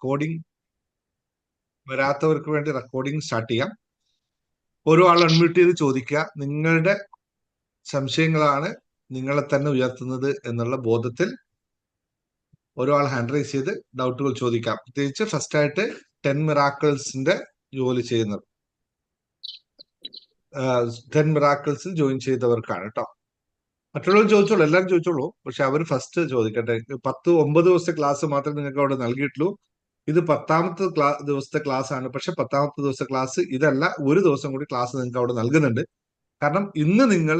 Recording വരാത്തവർക്ക് വേണ്ടി recording start ചെയ്യാം. ഓരോ ആൾ അൺമ്യൂട്ട് ചെയ്ത് ചോദിക്കുക. നിങ്ങളുടെ സംശയങ്ങളാണ് നിങ്ങളെ തന്നെ ഉയർത്തുന്നത് എന്നുള്ള ബോധത്തിൽ ഓരോ ആൾ ഹാൻഡ് റൈസ് ചെയ്ത് ഡൗട്ടുകൾ ചോദിക്കാം. പ്രത്യേകിച്ച് ഫസ്റ്റ് ആയിട്ട് 10 മിറാക്കിൾസിന്റെ ജോലി ചെയ്യുന്നത് 10 മിറാക്കിൾസിൽ ജോയിൻ ചെയ്തവർക്കാണ് കേട്ടോ. മറ്റുള്ളവർ ചോദിച്ചോളൂ, എല്ലാവരും ചോദിച്ചോളൂ. പക്ഷെ അവർ ഫസ്റ്റ് ചോദിക്കട്ടെ. 9 ദിവസത്തെ ക്ലാസ് മാത്രമേ നിങ്ങൾക്ക് അവിടെ നൽകിയിട്ടുള്ളൂ. ഇത് 10ാമത്തെ ദിവസത്തെ ക്ലാസ് ആണ്. പക്ഷെ 10ാമത്തെ ദിവസത്തെ ക്ലാസ് ഇതല്ല, ഒരു ദിവസം കൂടി ക്ലാസ് നിങ്ങൾക്ക് അവിടെ നൽകുന്നുണ്ട്. കാരണം ഇന്ന് നിങ്ങൾ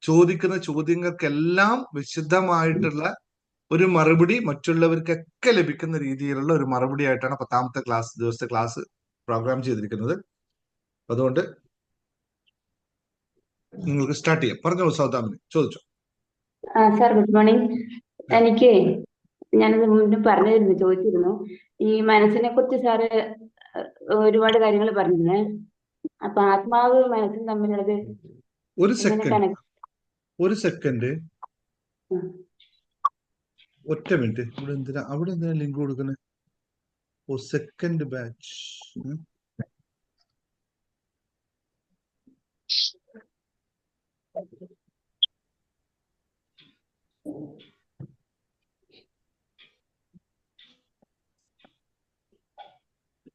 ചോദിക്കുന്ന ചോദ്യങ്ങൾക്കെല്ലാം വിശദമായിട്ടുള്ള ഒരു മറുപടി മറ്റുള്ളവർക്കൊക്കെ ലഭിക്കുന്ന രീതിയിലുള്ള ഒരു മറുപടി ആയിട്ടാണ് 10ാമത്തെ ദിവസത്തെ ക്ലാസ് പ്രോഗ്രാം ചെയ്തിരിക്കുന്നത്. അതുകൊണ്ട് നിങ്ങൾക്ക് സ്റ്റാർട്ട് ചെയ്യാം. പറഞ്ഞോളൂ സൗദാമിനി, ചോദിച്ചോ. Sir good morning. എനിക്ക് ഞാനത് മുന്നേ പറഞ്ഞിരുന്നു, ചോദിച്ചിരുന്നു. ഈ മനസ്സിനെ കുറിച്ച് സാറ് ഒരുപാട് കാര്യങ്ങൾ പറഞ്ഞിരുന്നേ. അപ്പൊ ആത്മാവ് മനസ്സും തമ്മിലുള്ളത് ഒരു സെക്കൻഡ് ഒറ്റ മിനിറ്റ്. അവിടെ എന്തിനാ ലിങ്ക് കൊടുക്കുന്നത്? ഓ, സെക്കൻഡ് ബാച്ച്.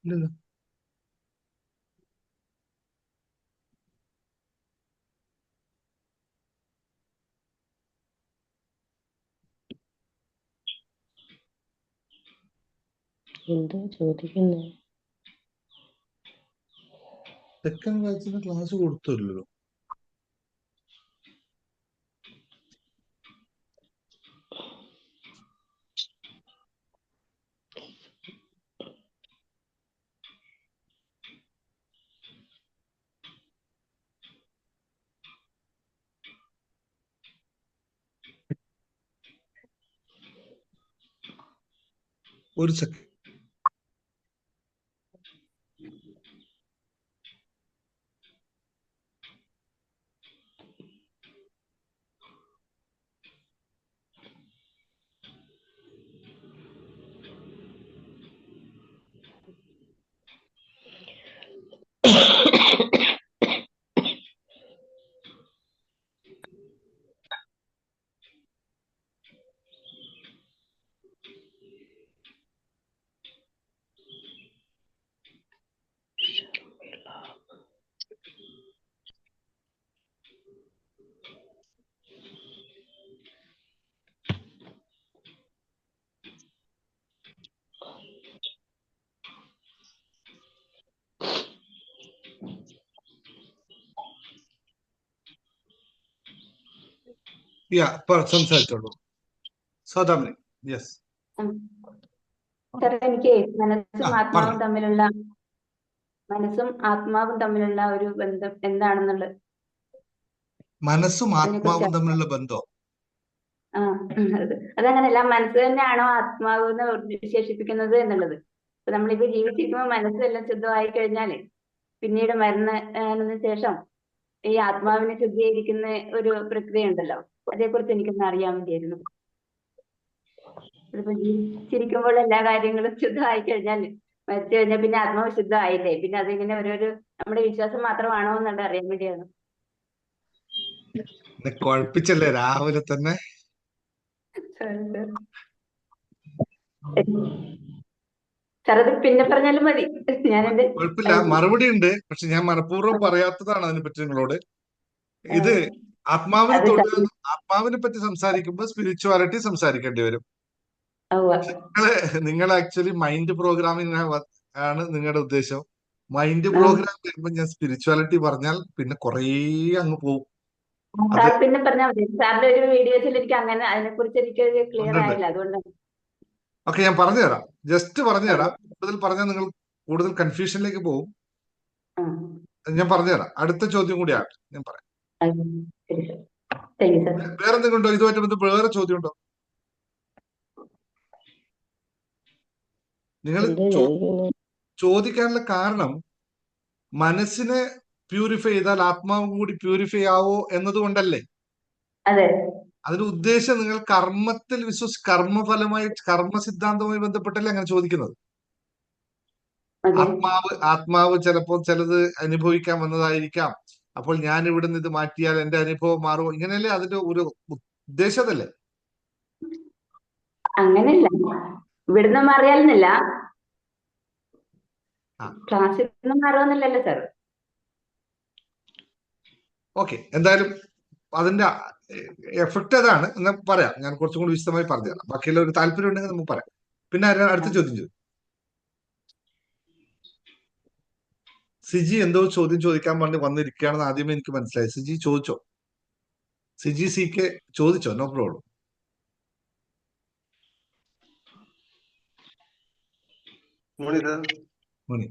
ഇല്ലല്ലോ. എന്താ ചോദിക്കുന്നത്? സെക്കൻഡ് ബാച്ചിന് ക്ലാസ് കൊടുത്തല്ലോ. ഒരു സെക്കൻഡ്. സംസാരിച്ചോളൂ സൗദാമിനി. യെസ് സാർ, എനിക്ക് മനസ്സും ആത്മാവും തമ്മിലുള്ള ഒരു ബന്ധം എന്താണെന്നുള്ളത്. മനസ്സും ആത്മാവും തമ്മിലുള്ള ബന്ധം അതങ്ങനെയല്ല, മനസ്സ് തന്നെയാണോ ആത്മാവ് എന്ന് വിശേഷിപ്പിക്കുന്നത് എന്നുള്ളത്. ഇപ്പൊ നമ്മളിപ്പോ ജീവിച്ചിരിക്കുമ്പോൾ മനസ്സെല്ലാം ശുദ്ധമായി കഴിഞ്ഞാല് പിന്നീട് മരണത്തിന് ശേഷം ഈ ആത്മാവിനെ ശുദ്ധീകരിക്കുന്ന ഒരു പ്രക്രിയ ഉണ്ടല്ലോ, അതേക്കുറിച്ച് എനിക്കൊന്ന് അറിയാൻ വേണ്ടിയായിരുന്നു. ഇപ്പൊ ജീവിച്ചിരിക്കുമ്പോൾ എല്ലാ കാര്യങ്ങളും ശുദ്ധമായി കഴിഞ്ഞാൽ മരിച്ചു കഴിഞ്ഞാൽ പിന്നെ ആത്മാവ് ശുദ്ധമായില്ലേ, പിന്നെ അതിങ്ങനെ ഓരോരോ നമ്മുടെ വിശ്വാസം മാത്രമാണോ എന്നുള്ളത് അറിയാൻ വേണ്ടിയാണ്. കുഴപ്പിച്ചല്ലേ രാവിലെ തന്നെ. സാറത് പിന്നെ പറഞ്ഞാലും മതി. കുഴപ്പമില്ല, മറുപടി ഉണ്ട്. പക്ഷെ ഞാൻ മനഃപൂർവ്വം പറയാത്തതാണ് അതിനെ പറ്റി നിങ്ങളോട്. ഇത് ആത്മാവിനെ പറ്റി സംസാരിക്കുമ്പോൾ സ്പിരിച്വാലിറ്റി സംസാരിക്കേണ്ടി വരും. നിങ്ങൾ ആക്ച്വലി മൈൻഡ് പ്രോഗ്രാമിംഗ് ആണ് നിങ്ങളുടെ ഉദ്ദേശം. മൈൻഡ് പ്രോഗ്രാം വരുമ്പോൾ ഞാൻ സ്പിരിച്വാലിറ്റി പറഞ്ഞാൽ പിന്നെ കുറേ അങ്ങ് പോകും. പിന്നെ പറഞ്ഞാൽ മതി. സാറിന്റെ ഒരു വീഡിയോസിൽ എനിക്ക് അങ്ങനെ അതിനെക്കുറിച്ച് എനിക്ക് ക്ലിയർ ആയില്ല, അതുകൊണ്ടാണ്. ഓക്കെ, ഞാൻ പറഞ്ഞുതരാം. ജസ്റ്റ് പറഞ്ഞുതരാം. കൂടുതൽ പറഞ്ഞാൽ നിങ്ങൾ കൂടുതൽ കൺഫ്യൂഷനിലേക്ക് പോകും. ഞാൻ പറഞ്ഞുതരാം. അടുത്ത ചോദ്യം കൂടിയാണ് ഞാൻ പറയാം. വേറെന്തെങ്കിലും ഉണ്ടോ? ഇതുമായിട്ട് ബന്ധപ്പെട്ട് വേറെ ചോദ്യം ഉണ്ടോ? നിങ്ങൾ ചോദിക്കാനുള്ള കാരണം മനസ്സിനെ പ്യൂരിഫൈ ചെയ്താൽ ആത്മാവും കൂടി പ്യൂരിഫൈ ആവോ എന്നതുകൊണ്ടല്ലേ? അതിന്റെ ഉദ്ദേശം നിങ്ങൾ കർമ്മത്തിൽ കർമ്മഫലമായി കർമ്മ സിദ്ധാന്തവുമായി ബന്ധപ്പെട്ടല്ലേ അങ്ങനെ ചോദിക്കുന്നത്? അതെ. ആത്മാവ് ചിലപ്പോൾ ചിലത് അനുഭവിക്കാൻ വന്നതായിരിക്കാം. അപ്പോൾ ഞാൻ ഇവിടുന്ന് ഇത് മാറ്റിയാൽ എന്റെ അനുഭവം മാറുമോ? ഇങ്ങനെയല്ലേ അതിന്റെ ഒരു ഉദ്ദേശതല്ലേ? അങ്ങനെയല്ല, ഇവിടുന്ന് മാറിയാലെന്നില്ല, ആ ക്ലാസ്സിൽ നിന്ന് മാറുമെന്നില്ലല്ലോ സാർ. ഓക്കെ, എന്തായാലും അതിന്റെ എഫക്ട് അതാണ് എന്ന് പറയാം. ഞാൻ കുറച്ചും കൂടി വിശദമായി പറഞ്ഞുതരാം. ബാക്കിയുള്ള ഒരു താല്പര്യം ഉണ്ടെങ്കിൽ നമുക്ക് പറയാം. പിന്നെ അടുത്ത ചോദ്യം ചോദിക്കും. സിജി എന്തോ ചോദ്യം ചോദിക്കാൻ വേണ്ടി വന്നിരിക്കുകയാണെന്ന് ആദ്യമേ എനിക്ക് മനസ്സിലായി. സിജി ചോദിച്ചോ? സിജി സി കെ ചോദിച്ചോ? No problem. മോണി,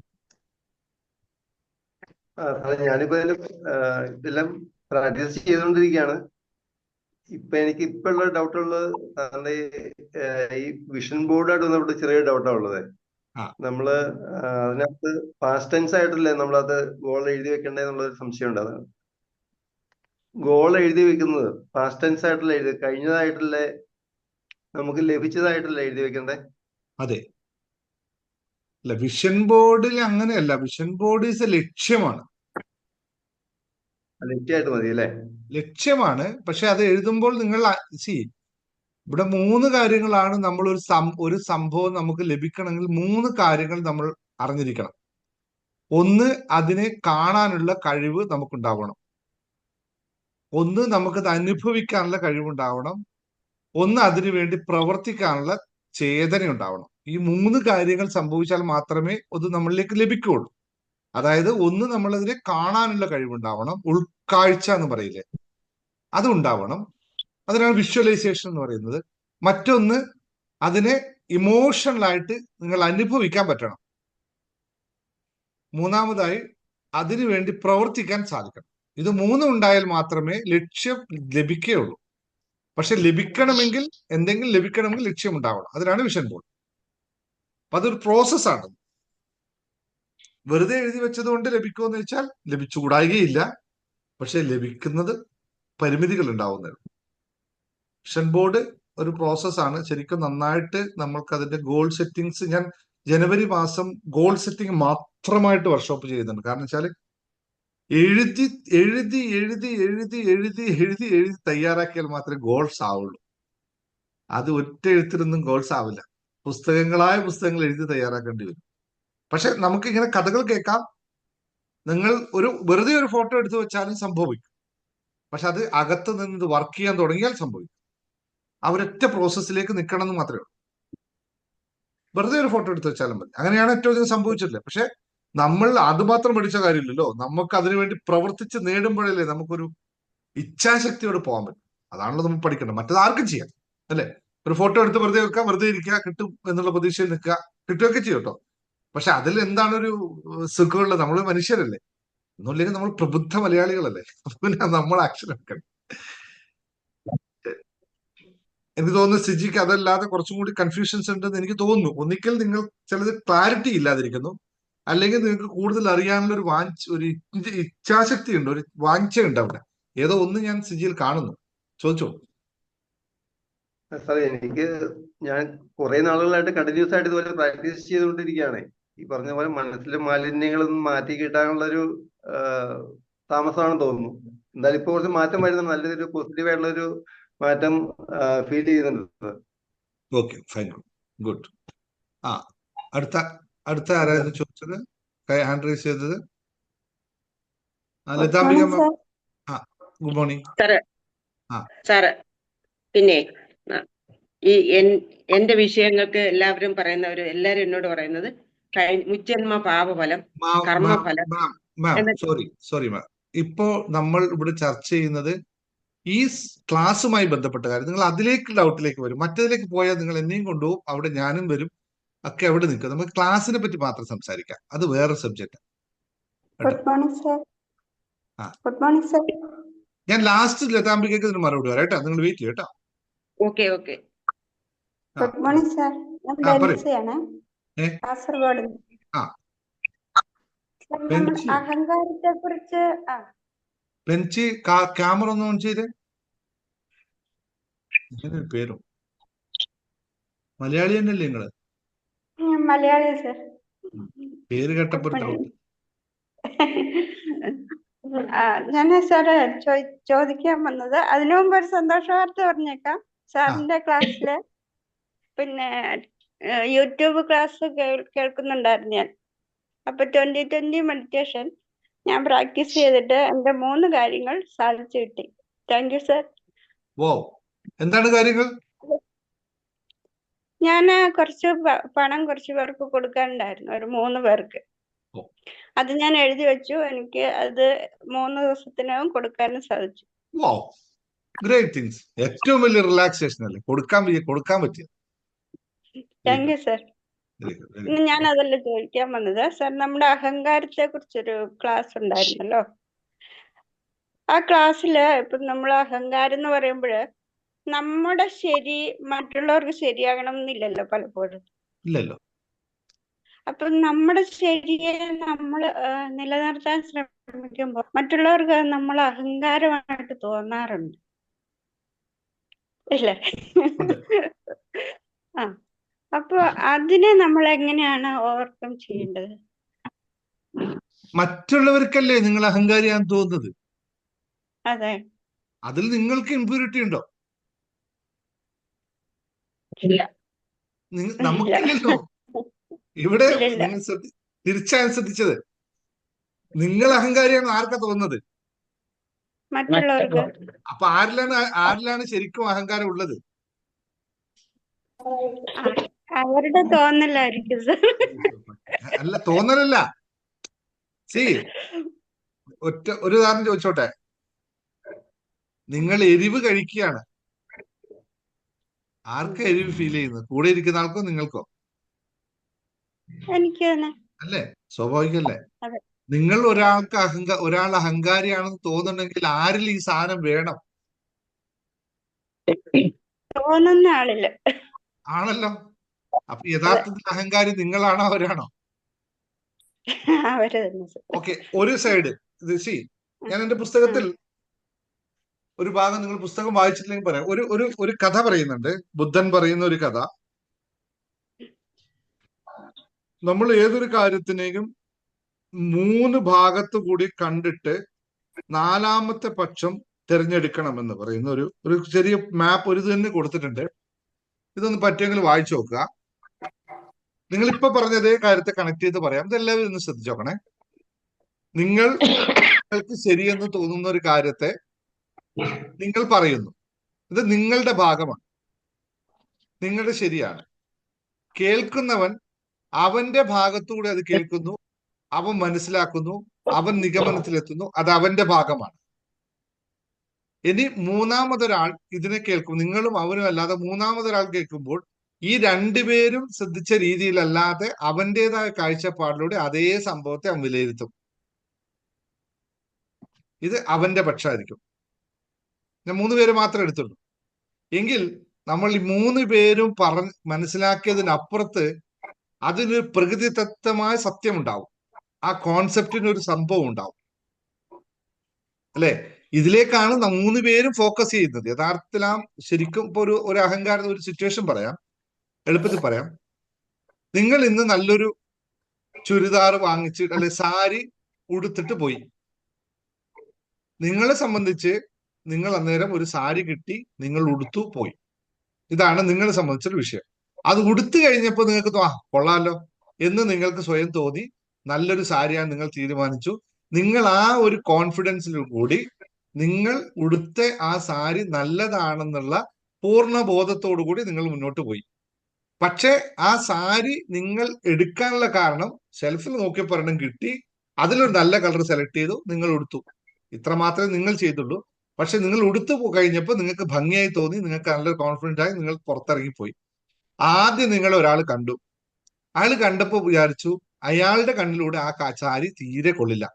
ഞാനിപ്പോ ഇതെല്ലാം പ്രാക്ടീസ് ചെയ്തുകൊണ്ടിരിക്കുകയാണ്. എനിക്ക് ഇപ്പോഴുള്ള ഡൗട്ടുള്ളത് സാറിന്റെ ഈ വിഷൻ ബോർഡായിട്ട് ബന്ധപ്പെട്ട് ചെറിയ ഡൗട്ടാണ് ഉള്ളത്. നമ്മള് അതിനകത്ത് പാസ്റ്റ് ടെൻസ് ആയിട്ടല്ലേ നമ്മളത് ഗോൾ എഴുതി വെക്കണ്ടെന്നുള്ളൊരു സംശയമുണ്ട്. അതാണ് ഗോൾ എഴുതി വെക്കുന്നത് പാസ്റ്റ് ടെൻസ് ആയിട്ടല്ലേ എഴുതി, കഴിഞ്ഞതായിട്ടല്ലേ നമുക്ക് ലഭിച്ചതായിട്ടല്ലേ എഴുതി വെക്കണ്ടേ? അതെ. അല്ല, വിഷൻ ബോർഡിൽ അങ്ങനെയല്ല. വിഷൻ ബോർഡ് ഈസ് എ ലക്ഷ്യമാണ്. ലക്ഷ്യമായിട്ട് മതി അല്ലേ? ലക്ഷ്യമാണ്. പക്ഷെ അത് എഴുതുമ്പോൾ നിങ്ങൾ ഇവിടെ 3 കാര്യങ്ങളാണ്. നമ്മൾ ഒരു സംഭവം നമുക്ക് ലഭിക്കണമെങ്കിൽ 3 കാര്യങ്ങൾ നമ്മൾ അറിഞ്ഞിരിക്കണം. ഒന്ന്, അതിനെ കാണാനുള്ള കഴിവ് നമുക്കുണ്ടാവണം. ഒന്ന്, നമുക്കത് അനുഭവിക്കാനുള്ള കഴിവുണ്ടാവണം. ഒന്ന്, അതിനു വേണ്ടി പ്രവർത്തിക്കാനുള്ള ചേതന ഉണ്ടാവണം. ഈ 3 കാര്യങ്ങൾ സംഭവിച്ചാൽ മാത്രമേ അത് നമ്മളിലേക്ക് ലഭിക്കുകയുള്ളൂ. അതായത് ഒന്ന്, നമ്മളതിനെ കാണാനുള്ള കഴിവുണ്ടാവണം. ഉൾക്കാഴ്ച എന്ന് പറയില്ലേ, അത് ഉണ്ടാവണം. അതിനാണ് വിഷ്വലൈസേഷൻ എന്ന് പറയുന്നത്. മറ്റൊന്ന്, അതിനെ ഇമോഷണലായിട്ട് നിങ്ങൾ അനുഭവിക്കാൻ പറ്റണം. മൂന്നാമതായി, അതിനുവേണ്ടി പ്രവർത്തിക്കാൻ സാധിക്കണം. ഇത് 3 ഉണ്ടായാൽ മാത്രമേ ലക്ഷ്യം ലഭിക്കുകയുള്ളൂ. പക്ഷെ ലഭിക്കണമെങ്കിൽ, എന്തെങ്കിലും ലഭിക്കണമെങ്കിൽ ലക്ഷ്യം ഉണ്ടാവണം. അതിനാണ് വിഷൻ ബോർഡ്. അപ്പൊ അതൊരു പ്രോസസ്സാണ്. വെറുതെ എഴുതി വെച്ചത് കൊണ്ട് ലഭിക്കുമെന്ന് വെച്ചാൽ ലഭിച്ചുകൂടായികയില്ല. പക്ഷെ ലഭിക്കുന്നത് പരിമിതികൾ ഉണ്ടാവുന്നത്. വിഷൻ ബോർഡ് ഒരു പ്രോസസ്സാണ്. ശരിക്കും നന്നായിട്ട് നമ്മൾക്ക് അതിന്റെ ഗോൾ സെറ്റിങ്സ്, ഞാൻ ജനുവരി മാസം ഗോൾ സെറ്റിംഗ് മാത്രമായിട്ട് വർക്ക്ഷോപ്പ് ചെയ്യുന്നുണ്ട്. കാരണം വെച്ചാൽ എഴുതി എഴുതി എഴുതി എഴുതി എഴുതി എഴുതി എഴുതി തയ്യാറാക്കിയാൽ മാത്രമേ ഗോൾസ് ആവുള്ളൂ. അത് ഒറ്റ എഴുത്തിലൊന്നും ഗോൾസ് ആവില്ല. പുസ്തകങ്ങളായ പുസ്തകങ്ങൾ എഴുതി തയ്യാറാക്കേണ്ടി വരും. പക്ഷെ നമുക്ക് ഇങ്ങനെ കഥകൾ കേൾക്കാം. നിങ്ങൾ വെറുതെ ഒരു ഫോട്ടോ എടുത്തു വെച്ചാലും സംഭവിക്കും. പക്ഷെ അത് അകത്ത് നിന്ന് വർക്ക് ചെയ്യാൻ തുടങ്ങിയാൽ സംഭവിക്കും. അവരൊറ്റ പ്രോസസ്സിലേക്ക് നിൽക്കണം എന്ന് മാത്രമേ ഉള്ളൂ. വെറുതെ ഒരു ഫോട്ടോ എടുത്തു വെച്ചാലും മതി. അങ്ങനെയാണ് ഏറ്റവും അധികം സംഭവിച്ചിട്ടില്ല. പക്ഷെ നമ്മൾ അത് മാത്രം പഠിച്ച കാര്യമില്ലല്ലോ. നമുക്ക് അതിനുവേണ്ടി പ്രവർത്തിച്ച് നേടുമ്പോഴല്ലേ നമുക്കൊരു ഇച്ഛാശക്തിയോട് പോകാൻ പറ്റും. അതാണല്ലോ നമ്മൾ പഠിക്കേണ്ടത്. മറ്റത് ആർക്കും ചെയ്യാം അല്ലെ? ഒരു ഫോട്ടോ എടുത്ത് വെറുതെ വെക്കാം, വെറുതെ ഇരിക്കുക, കിട്ടും എന്നുള്ള പ്രതീക്ഷയിൽ നിൽക്കുക, കിട്ടുകയൊക്കെ ചെയ്യും കേട്ടോ. പക്ഷെ അതിൽ എന്താണ് ഒരു സുഖമുള്ളത്? നമ്മൾ മനുഷ്യരല്ലേ, ഒന്നുമില്ലെങ്കിൽ നമ്മൾ പ്രബുദ്ധ മലയാളികളല്ലേ. പിന്നെ നമ്മൾ ആക്ഷൻ എടുക്കണം. എനിക്ക് തോന്നുന്നു സിജിക്ക് അതല്ലാതെ കുറച്ചും കൂടി കൺഫ്യൂഷൻസ് ഉണ്ടെന്ന് എനിക്ക് തോന്നുന്നു. ഒന്നിക്കൽ നിങ്ങൾ ചിലത് ക്ലാരിറ്റി ഇല്ലാതിരിക്കുന്നു, അല്ലെങ്കിൽ നിങ്ങൾക്ക് കൂടുതൽ അറിയാനുള്ള ഒരു ഇച്ഛാശക്തി ഉണ്ട്, ഒരു വാഞ്ചയുണ്ട് അവിടെ. ഏതോ ഒന്ന് ഞാൻ സിജിയിൽ കാണുന്നു. ചോദിച്ചോ. സാർ ഞാൻ കുറെ നാളുകളായിട്ട് കണ്ടിന്യൂസ് ആയിട്ട് ഇതുപോലെ പ്രാക്ടീസ് ചെയ്തുകൊണ്ടിരിക്കുകയാണ്. ഈ പറഞ്ഞ പോലെ മനസ്സിലെ മാലിന്യങ്ങളൊന്നും മാറ്റി കിട്ടാനുള്ള ഒരു താമസമാണെന്ന് തോന്നുന്നു. എന്തായാലും ഇപ്പൊ കുറച്ച് മാറ്റം വരുന്നുണ്ട്. നല്ലൊരു പോസിറ്റീവ് ആയിട്ടുള്ള ഒരു മാറ്റം ഫീൽ ചെയ്യുന്നുണ്ട്. Okay, fine, good. അടുത്ത ആരായിരുന്നു ചോദിച്ചത്, ഹാൻഡ് റൈസ് ചെയ്തത്? ലതാംബിക. Good morning sir. പിന്നെ ഈ എന്റെ വിഷയങ്ങൾക്ക് എല്ലാവരും എല്ലാരും എന്നോട് പറയുന്നത് മുജ്ജന്മ പാപഫലം, കർമ്മഫലം. സോറി മാം, ഇപ്പോ നമ്മൾ ഇവിടെ ചർച്ച ചെയ്യുന്നത് ഈ ക്ലാസ്സുമായി ബന്ധപ്പെട്ട കാര്യം. നിങ്ങൾ അതിലേക്ക് ഡൗട്ടിലേക്ക് വരും. മറ്റതിലേക്ക് പോയാൽ നിങ്ങൾ എന്നെയും കൊണ്ടുപോകും, അവിടെ ഞാനും വരും, ഒക്കെ അവിടെ നിൽക്കും. നമുക്ക് ക്ലാസ്സിനെ പറ്റി മാത്രം സംസാരിക്കാം. അത് വേറെ subject. Good morning sir. Good morning sir. ഞാൻ ലാസ്റ്റ് ലതാംബികയ്ക്ക് ഇതിന് മറുപടി വരാം കേട്ടോ. നിങ്ങൾ വെയിറ്റ് ചെയ്യും കേട്ടോ. Okay okay. Good morning sir. ഞാൻ ബെൻസിയാണ്, കാസർഗോഡ്. അഹങ്കാരത്തെ കുറിച്ച് ബെൻസി, ക്യാമറ ഒന്ന് ഓൺ ചെയ്തേ. ഇങ്ങനൊരു പേരും മലയാളി തന്നെയല്ലേ നിങ്ങള്? മലയാളി സർ. പേര് കേട്ടപ്പോ ഒരു ഗുഡ് ഡൗട്ട്. ഞാൻ സാറ് ചോദിക്കാൻ വന്നത്, അതിനു മുമ്പ് ഒരു സന്തോഷ വാർത്ത പറഞ്ഞേക്കാം. സാറിന്റെ ക്ലാസ്സില് പിന്നെ യൂട്യൂബ് ക്ലാസ് കേൾക്കുന്നുണ്ടായിരുന്നു ഞാൻ. അപ്പൊ 2020 മെഡിറ്റേഷൻ ഞാൻ പ്രാക്ടീസ് ചെയ്തിട്ട് എന്റെ 3 കാര്യങ്ങൾ സാധിച്ചു കിട്ടി. Thank you sir. വോ, എന്താണ് കാര്യങ്ങൾ? ഞാൻ കുറച്ച് പണം കുറച്ച് പേർക്ക് കൊടുക്കാനുണ്ടായിരുന്നു, ഒരു 3 പേർക്ക്. ഓ. അത് ഞാൻ എഴുതി വെച്ചു. എനിക്ക് അത് 3 ദിവസത്തിനകം കൊടുക്കാനും സാധിച്ചു. വോ, ഗ്രേറ്റ് തിങ്സ്. ഏറ്റവും വലിയ റിലാക്സേഷൻ അല്ലേ കൊടുക്കാൻ പറ്റിയ. Thank you sir. ഇന്ന് ഞാൻ അതല്ല ചോദിക്കാൻ വന്നത്. സർ, നമ്മുടെ അഹങ്കാരത്തെ കുറിച്ചൊരു ക്ലാസ് ഉണ്ടായിരുന്നല്ലോ. ആ ക്ലാസ്സില് ഇപ്പൊ നമ്മൾ അഹങ്കാരം എന്ന് പറയുമ്പോഴ് നമ്മുടെ ശരി മറ്റുള്ളവർക്ക് ശരിയാകണം എന്നില്ലല്ലോ പലപ്പോഴും. ഇല്ലല്ലോ. അപ്പൊ നമ്മുടെ ശരിയെ നമ്മൾ നിലനിർത്താൻ ശ്രമിക്കുമ്പോൾ മറ്റുള്ളവർക്ക് നമ്മൾ അഹങ്കാരമായിട്ട് തോന്നാറുണ്ട്, ഇല്ലേ? ആ, അപ്പൊ അതിനെ നമ്മൾ എങ്ങനെയാണ് ഓവർകം ചെയ്യേണ്ടത്? മറ്റുള്ളവർക്കല്ലേ നിങ്ങൾ അഹങ്കാരിയാന്ന് തോന്നുന്നത്. അതെ. അതിൽ നിങ്ങൾക്ക് ഇമ്പ്യൂരിറ്റി ഉണ്ടോ? നമുക്കില്ലല്ലോ. ഇവിടെ നിങ്ങൾ തിരിച്ചാണ് ശ്രദ്ധിച്ചത്. നിങ്ങൾ അഹങ്കാരിയാണ് ആർക്കാ തോന്നുന്നത്? മറ്റുള്ളവർക്ക്. അപ്പൊ ആരിലാണ് ശരിക്കും അഹങ്കാരം ഉള്ളത്? അവരുടെ തോന്നലായിരിക്കും സർ. അല്ല, തോന്നലല്ല. ഒരു ഉദാഹരണം ചോദിച്ചോട്ടെ. നിങ്ങൾ എരിവ് കഴിക്കുകയാണ്. ആർക്കാ എരിവ് ഫീൽ ചെയ്യുന്നത്? കൂടെ ഇരിക്കുന്ന ആൾക്കോ നിങ്ങൾക്കോ? എനിക്ക് തന്നെ. അല്ലേ? സ്വാഭാവികല്ലേ? അതെ. നിങ്ങൾ ഒരാൾ അഹങ്കാരിയാണെന്ന് തോന്നുന്നുണ്ടെങ്കിൽ ആരിൽ ഈ സാധനം വേണം? തോന്നുന്ന ആളില്ല. ആണല്ലോ. അപ്പൊ യഥാർത്ഥത്തിൽ അഹങ്കാരി നിങ്ങളാണോ അവരാണോ? അവര് തന്നെ സർ. ഓക്കെ, ഒരു സൈഡ് ഇത് ഞാൻ എന്റെ പുസ്തകത്തിൽ ഒരു ഭാഗം, നിങ്ങൾ പുസ്തകം വായിച്ചിട്ടില്ലെങ്കിൽ പറയാം. ഒരു കഥ പറയുന്നുണ്ട്. ബുദ്ധൻ പറയുന്ന ഒരു കഥ. നമ്മൾ ഏതൊരു കാര്യത്തിനെയും 3 ഭാഗത്തു കൂടി കണ്ടിട്ട് 4ാമത്തെ പക്ഷം തിരഞ്ഞെടുക്കണമെന്ന് പറയുന്ന ഒരു ചെറിയ മാപ്പ് ഒരു തന്നെ കൊടുത്തിട്ടുണ്ട്. ഇതൊന്ന് പറ്റുമെങ്കിൽ വായിച്ചു നോക്കുക. നിങ്ങൾ ഇപ്പൊ പറഞ്ഞ അതേ കാര്യത്തെ കണക്ട് ചെയ്ത് പറയാം. ഇതെല്ലാവരും ഒന്ന് ശ്രദ്ധിച്ചു നോക്കണേ. നിങ്ങൾക്ക് ശരിയെന്ന് തോന്നുന്ന ഒരു കാര്യത്തെ നിങ്ങൾ പറയുന്നു. ഇത് നിങ്ങളുടെ ഭാഗമാണ്, നിങ്ങളുടെ ശരിയാണ്. കേൾക്കുന്നവൻ അവന്റെ ഭാഗത്തൂടെ അത് കേൾക്കുന്നു, അവൻ മനസ്സിലാക്കുന്നു, അവൻ നിഗമനത്തിലെത്തുന്നു, അത് അവന്റെ ഭാഗമാണ്. ഇനി മൂന്നാമതൊരാൾ ഇതിനെ കേൾക്കും, നിങ്ങളും അവനും അല്ലാതെ മൂന്നാമതൊരാൾ കേൾക്കുമ്പോൾ ഈ രണ്ടുപേരും ശ്രദ്ധിച്ച രീതിയിലല്ലാതെ അവന്റേതായ കാഴ്ചപ്പാടിലൂടെ അതേ സംഭവത്തെ അവൻ വിലയിരുത്തും. ഇത് അവന്റെ പക്ഷമായിരിക്കും. ഞാൻ 3 പേര് മാത്രമേ എടുത്തുള്ളൂ. എങ്കിൽ നമ്മൾ ഈ 3 പേരും മനസ്സിലാക്കിയതിനപ്പുറത്ത് അതിനൊരു പ്രകൃതിദത്തമായ സത്യം ഉണ്ടാവും. ആ കോൺസെപ്റ്റിന് ഒരു സംഭവം ഉണ്ടാവും, അല്ലെ? ഇതിലേക്കാണ് 3 പേരും ഫോക്കസ് ചെയ്യുന്നത്. യഥാർത്ഥത്തിൽ ശരിക്കും ഇപ്പൊ ഒരു അഹങ്കാരം, ഒരു സിറ്റുവേഷൻ പറയാം, എളുപ്പത്തിൽ പറയാം. നിങ്ങൾ ഇന്ന് നല്ലൊരു ചുരിദാർ വാങ്ങിച്ചിട്ട് അല്ലെ സാരി ഉടുത്തിട്ട് പോയി. നിങ്ങളെ സംബന്ധിച്ച് നിങ്ങൾ അന്നേരം ഒരു സാരി കിട്ടി, നിങ്ങൾ ഉടുത്തു പോയി. ഇതാണ് നിങ്ങളെ സംബന്ധിച്ചൊരു വിഷയം. അത് ഉടുത്തു കഴിഞ്ഞപ്പോൾ നിങ്ങൾക്ക് കൊള്ളാലോ എന്ന് നിങ്ങൾക്ക് സ്വയം തോന്നി. നല്ലൊരു സാരിയാണ് നിങ്ങൾ തീരുമാനിച്ചു. നിങ്ങൾ ആ ഒരു കോൺഫിഡൻസിൽ കൂടി നിങ്ങൾ ഉടുത്ത ആ സാരി നല്ലതാണെന്നുള്ള പൂർണ്ണ ബോധത്തോടു കൂടി നിങ്ങൾ മുന്നോട്ട് പോയി. പക്ഷെ ആ സാരി നിങ്ങൾ എടുക്കാനുള്ള കാരണം ഷെൽഫിൽ നോക്കിയപ്പോൾ ഒരെണ്ണം കിട്ടി, അതിലൊരു നല്ല കളർ സെലക്ട് ചെയ്തു, നിങ്ങൾ ഉടുത്തു. ഇത്ര മാത്രമേ നിങ്ങൾ ചെയ്തുള്ളൂ. പക്ഷെ നിങ്ങൾ ഉടുത്തു കഴിഞ്ഞപ്പോൾ നിങ്ങൾക്ക് ഭംഗിയായി തോന്നി, നിങ്ങൾക്ക് നല്ലൊരു കോൺഫിഡൻസ് ആയി, നിങ്ങൾ പുറത്തിറങ്ങിപ്പോയി. ആദ്യം നിങ്ങൾ ഒരാൾ കണ്ടു. അയാൾ കണ്ടപ്പോൾ വിചാരിച്ചു അയാളുടെ കണ്ണിലൂടെ ആ സാരി തീരെ കൊള്ളില്ല.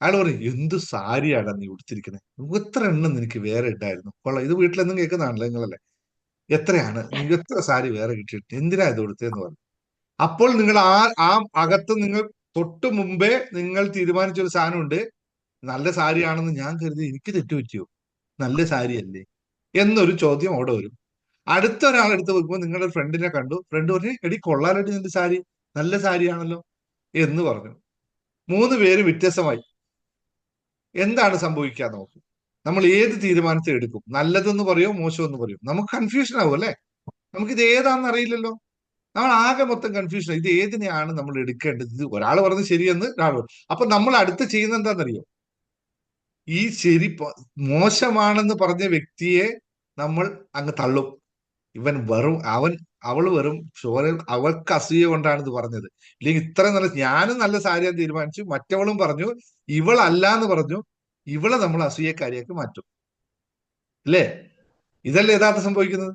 അയാൾ പറയും, എന്ത് സാരിയാണ് നീ ഉടുത്തിരിക്കുന്നത്, എത്ര എണ്ണം നിനക്ക് വേറെ ഇട്ടായിരുന്നു, കൊള്ളാം. ഇത് വീട്ടിലെന്നും കേൾക്കുന്നതാണല്ലോ നിങ്ങളല്ലേ, എത്രയാണ് നിങ്ങൾക്ക് എത്ര സാരി വേറെ കിട്ടിയിട്ട്, എന്തിനാ ഇത് ഉടുത്തതെന്ന് പറഞ്ഞു. അപ്പോൾ നിങ്ങൾ ആ അകത്ത് നിങ്ങൾ തൊട്ട് മുമ്പേ നിങ്ങൾ തീരുമാനിച്ചൊരു സാധനമുണ്ട്, നല്ല സാരിയാണെന്ന് ഞാൻ കരുതി, എനിക്ക് തെറ്റുപറ്റിയോ, നല്ല സാരിയല്ലേ എന്നൊരു ചോദ്യം അവിടെ വരും. അടുത്ത ഒരാളെടുത്ത് വെക്കുമ്പോൾ നിങ്ങളുടെ ഫ്രണ്ടിനെ കണ്ടു, ഫ്രണ്ട് പറഞ്ഞു, എടി കൊള്ളാലോട്ട് നിന്റെ സാരി, നല്ല സാരിയാണല്ലോ എന്ന് പറഞ്ഞു. 3 പേര് വ്യത്യസ്തമായി. എന്താണ് സംഭവിക്കുക നോക്കും. നമ്മൾ ഏത് തീരുമാനത്തെ എടുക്കും? നല്ലതെന്ന് പറയോ മോശമെന്ന് പറയോ? നമുക്ക് കൺഫ്യൂഷൻ ആവും അല്ലെ? നമുക്കിത് ഏതാണെന്ന് അറിയില്ലല്ലോ. നമ്മൾ ആകെ മൊത്തം കൺഫ്യൂഷൻ. ഇത് ഏതിനെയാണ് നമ്മൾ എടുക്കേണ്ടത്? ഇത് ഒരാൾ പറഞ്ഞത് ശരിയെന്ന് ഒരാൾ പറഞ്ഞു. അപ്പൊ നമ്മൾ അടുത്ത് ചെയ്യുന്നത് എന്താണെന്നറിയോ? ഈ മോശമാണെന്ന് പറഞ്ഞ വ്യക്തിയെ നമ്മൾ അങ്ങ് തള്ളും. അവൾ വെറും അവൾക്ക് അസൂയ കൊണ്ടാണ് ഇത് പറഞ്ഞത്. ഇല്ലെങ്കിൽ ഇത്ര നല്ല ഞാനും നല്ല സാരിയാൻ തീരുമാനിച്ചു, മറ്റവളും പറഞ്ഞു ഇവളല്ല എന്ന് പറഞ്ഞു. ഇവളെ നമ്മൾ അസൂയക്കാരിയാക്കി മാറ്റും. അല്ലേ? ഇതല്ലേ യഥാർത്ഥം സംഭവിക്കുന്നത്?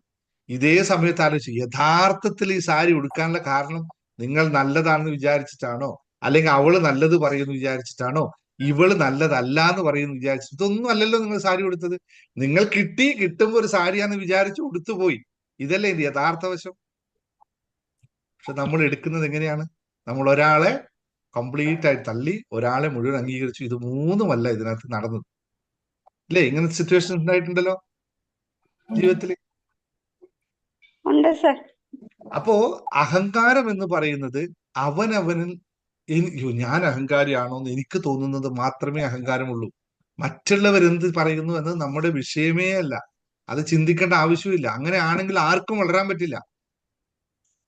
ഇതേ സമയത്ത് ആലോചിച്ചു, യഥാർത്ഥത്തിൽ ഈ സാരി ഉടുക്കാനുള്ള കാരണം നിങ്ങൾ നല്ലതാണെന്ന് വിചാരിച്ചിട്ടാണോ, അല്ലെങ്കിൽ അവള് നല്ലത് പറയുന്നു വിചാരിച്ചിട്ടാണോ, ഇവള് നല്ലതല്ല എന്ന് പറയുന്നു വിചാരിച്ചു? ഇതൊന്നും അല്ലല്ലോ നിങ്ങൾ സാരി ഉടുത്തത്. നിങ്ങൾ കിട്ടുമ്പോ ഒരു സാരിയാന്ന് വിചാരിച്ചു ഉടുത്തു പോയി. ഇതല്ലേ ഇത് യഥാർത്ഥ വശം? പക്ഷെ നമ്മൾ എടുക്കുന്നത് എങ്ങനെയാണ്? നമ്മൾ ഒരാളെ കംപ്ലീറ്റ് ആയി തള്ളി, ഒരാളെ മുഴുവൻ അംഗീകരിച്ചു. ഇത് മൂന്നുമല്ല ഇതിനകത്ത് നടന്നത്. അല്ലേ? ഇങ്ങനത്തെ സിറ്റുവേഷൻ ഉണ്ടായിട്ടുണ്ടല്ലോ ജീവിതത്തിൽ. ഉണ്ട് സർ. അപ്പോ അഹങ്കാരം എന്ന് പറയുന്നത് അവനവനിൽ ഞാൻ അഹങ്കാരിയാണോ എന്ന് എനിക്ക് തോന്നുന്നത് മാത്രമേ അഹങ്കാരമുള്ളൂ. മറ്റുള്ളവരെന്ത് പറയുന്നു എന്നത് നമ്മുടെ വിഷയമേ അല്ല. അത് ചിന്തിക്കേണ്ട ആവശ്യമില്ല. അങ്ങനെ ആണെങ്കിൽ ആർക്കും വളരാൻ പറ്റില്ല.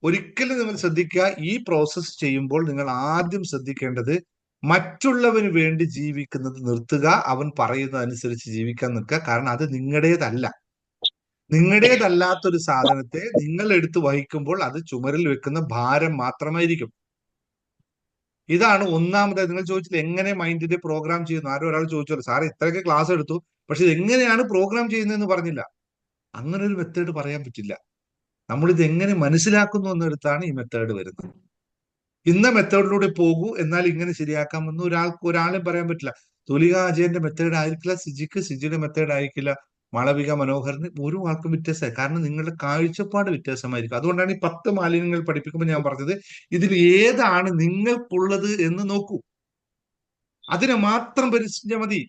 ഒരിക്കലും നിങ്ങൾ ശ്രദ്ധിക്കുക, ഈ പ്രോസസ്സ് ചെയ്യുമ്പോൾ നിങ്ങൾ ആദ്യം ശ്രദ്ധിക്കേണ്ടത് മറ്റുള്ളവന് വേണ്ടി ജീവിക്കുന്നത് നിർത്തുക. അവൻ പറയുന്നതനുസരിച്ച് ജീവിക്കാൻ നിൽക്കുക. കാരണം അത് നിങ്ങളുടേതല്ല. നിങ്ങളുടേതല്ലാത്തൊരു സാധനത്തെ നിങ്ങൾ എടുത്ത് വഹിക്കുമ്പോൾ അത് ചുമരിൽ വെക്കുന്ന ഭാരം മാത്രമായിരിക്കും. ഇതാണ് ഒന്നാമതായി നിങ്ങൾ ചോദിച്ചത് എങ്ങനെ മൈൻഡിന്റെ പ്രോഗ്രാം ചെയ്യുന്നു. ആരോ ഒരാൾ ചോദിച്ചല്ലോ, സാർ ഇത്രയൊക്കെ ക്ലാസ് എടുത്തു, പക്ഷെ ഇത് എങ്ങനെയാണ് പ്രോഗ്രാം ചെയ്യുന്നതെന്ന് പറഞ്ഞില്ല. അങ്ങനെ ഒരു മെത്തേഡ് പറയാൻ പറ്റില്ല. നമ്മളിത് എങ്ങനെ മനസ്സിലാക്കുന്നു എന്നിടത്താണ് ഈ മെത്തേഡ് വരുന്നത്. ഇന്ന മെത്തേഡിലൂടെ പോകൂ, എന്നാൽ ഇങ്ങനെ ശരിയാക്കാമെന്ന് ഒരാളെയും പറയാൻ പറ്റില്ല. തുലിക അജയന്റെ മെത്തേഡ് ആയിരിക്കില്ല സിജിയുടെ മെത്തേഡ് ആയിരിക്കില്ല മാളവിക മനോഹറിന്. ഒരു ആൾക്കും വ്യത്യാസമായി. കാരണം നിങ്ങളുടെ കാഴ്ചപ്പാട് വ്യത്യാസമായിരിക്കും. അതുകൊണ്ടാണ് ഈ 10 മാലിന്യങ്ങൾ പഠിപ്പിക്കുമ്പോൾ ഞാൻ പറഞ്ഞത് ഇതിൽ ഏതാണ് നിങ്ങൾക്കുള്ളത് എന്ന് നോക്കൂ. അതിനെ മാത്രം പരിശീലിച്ചാൽ മതി.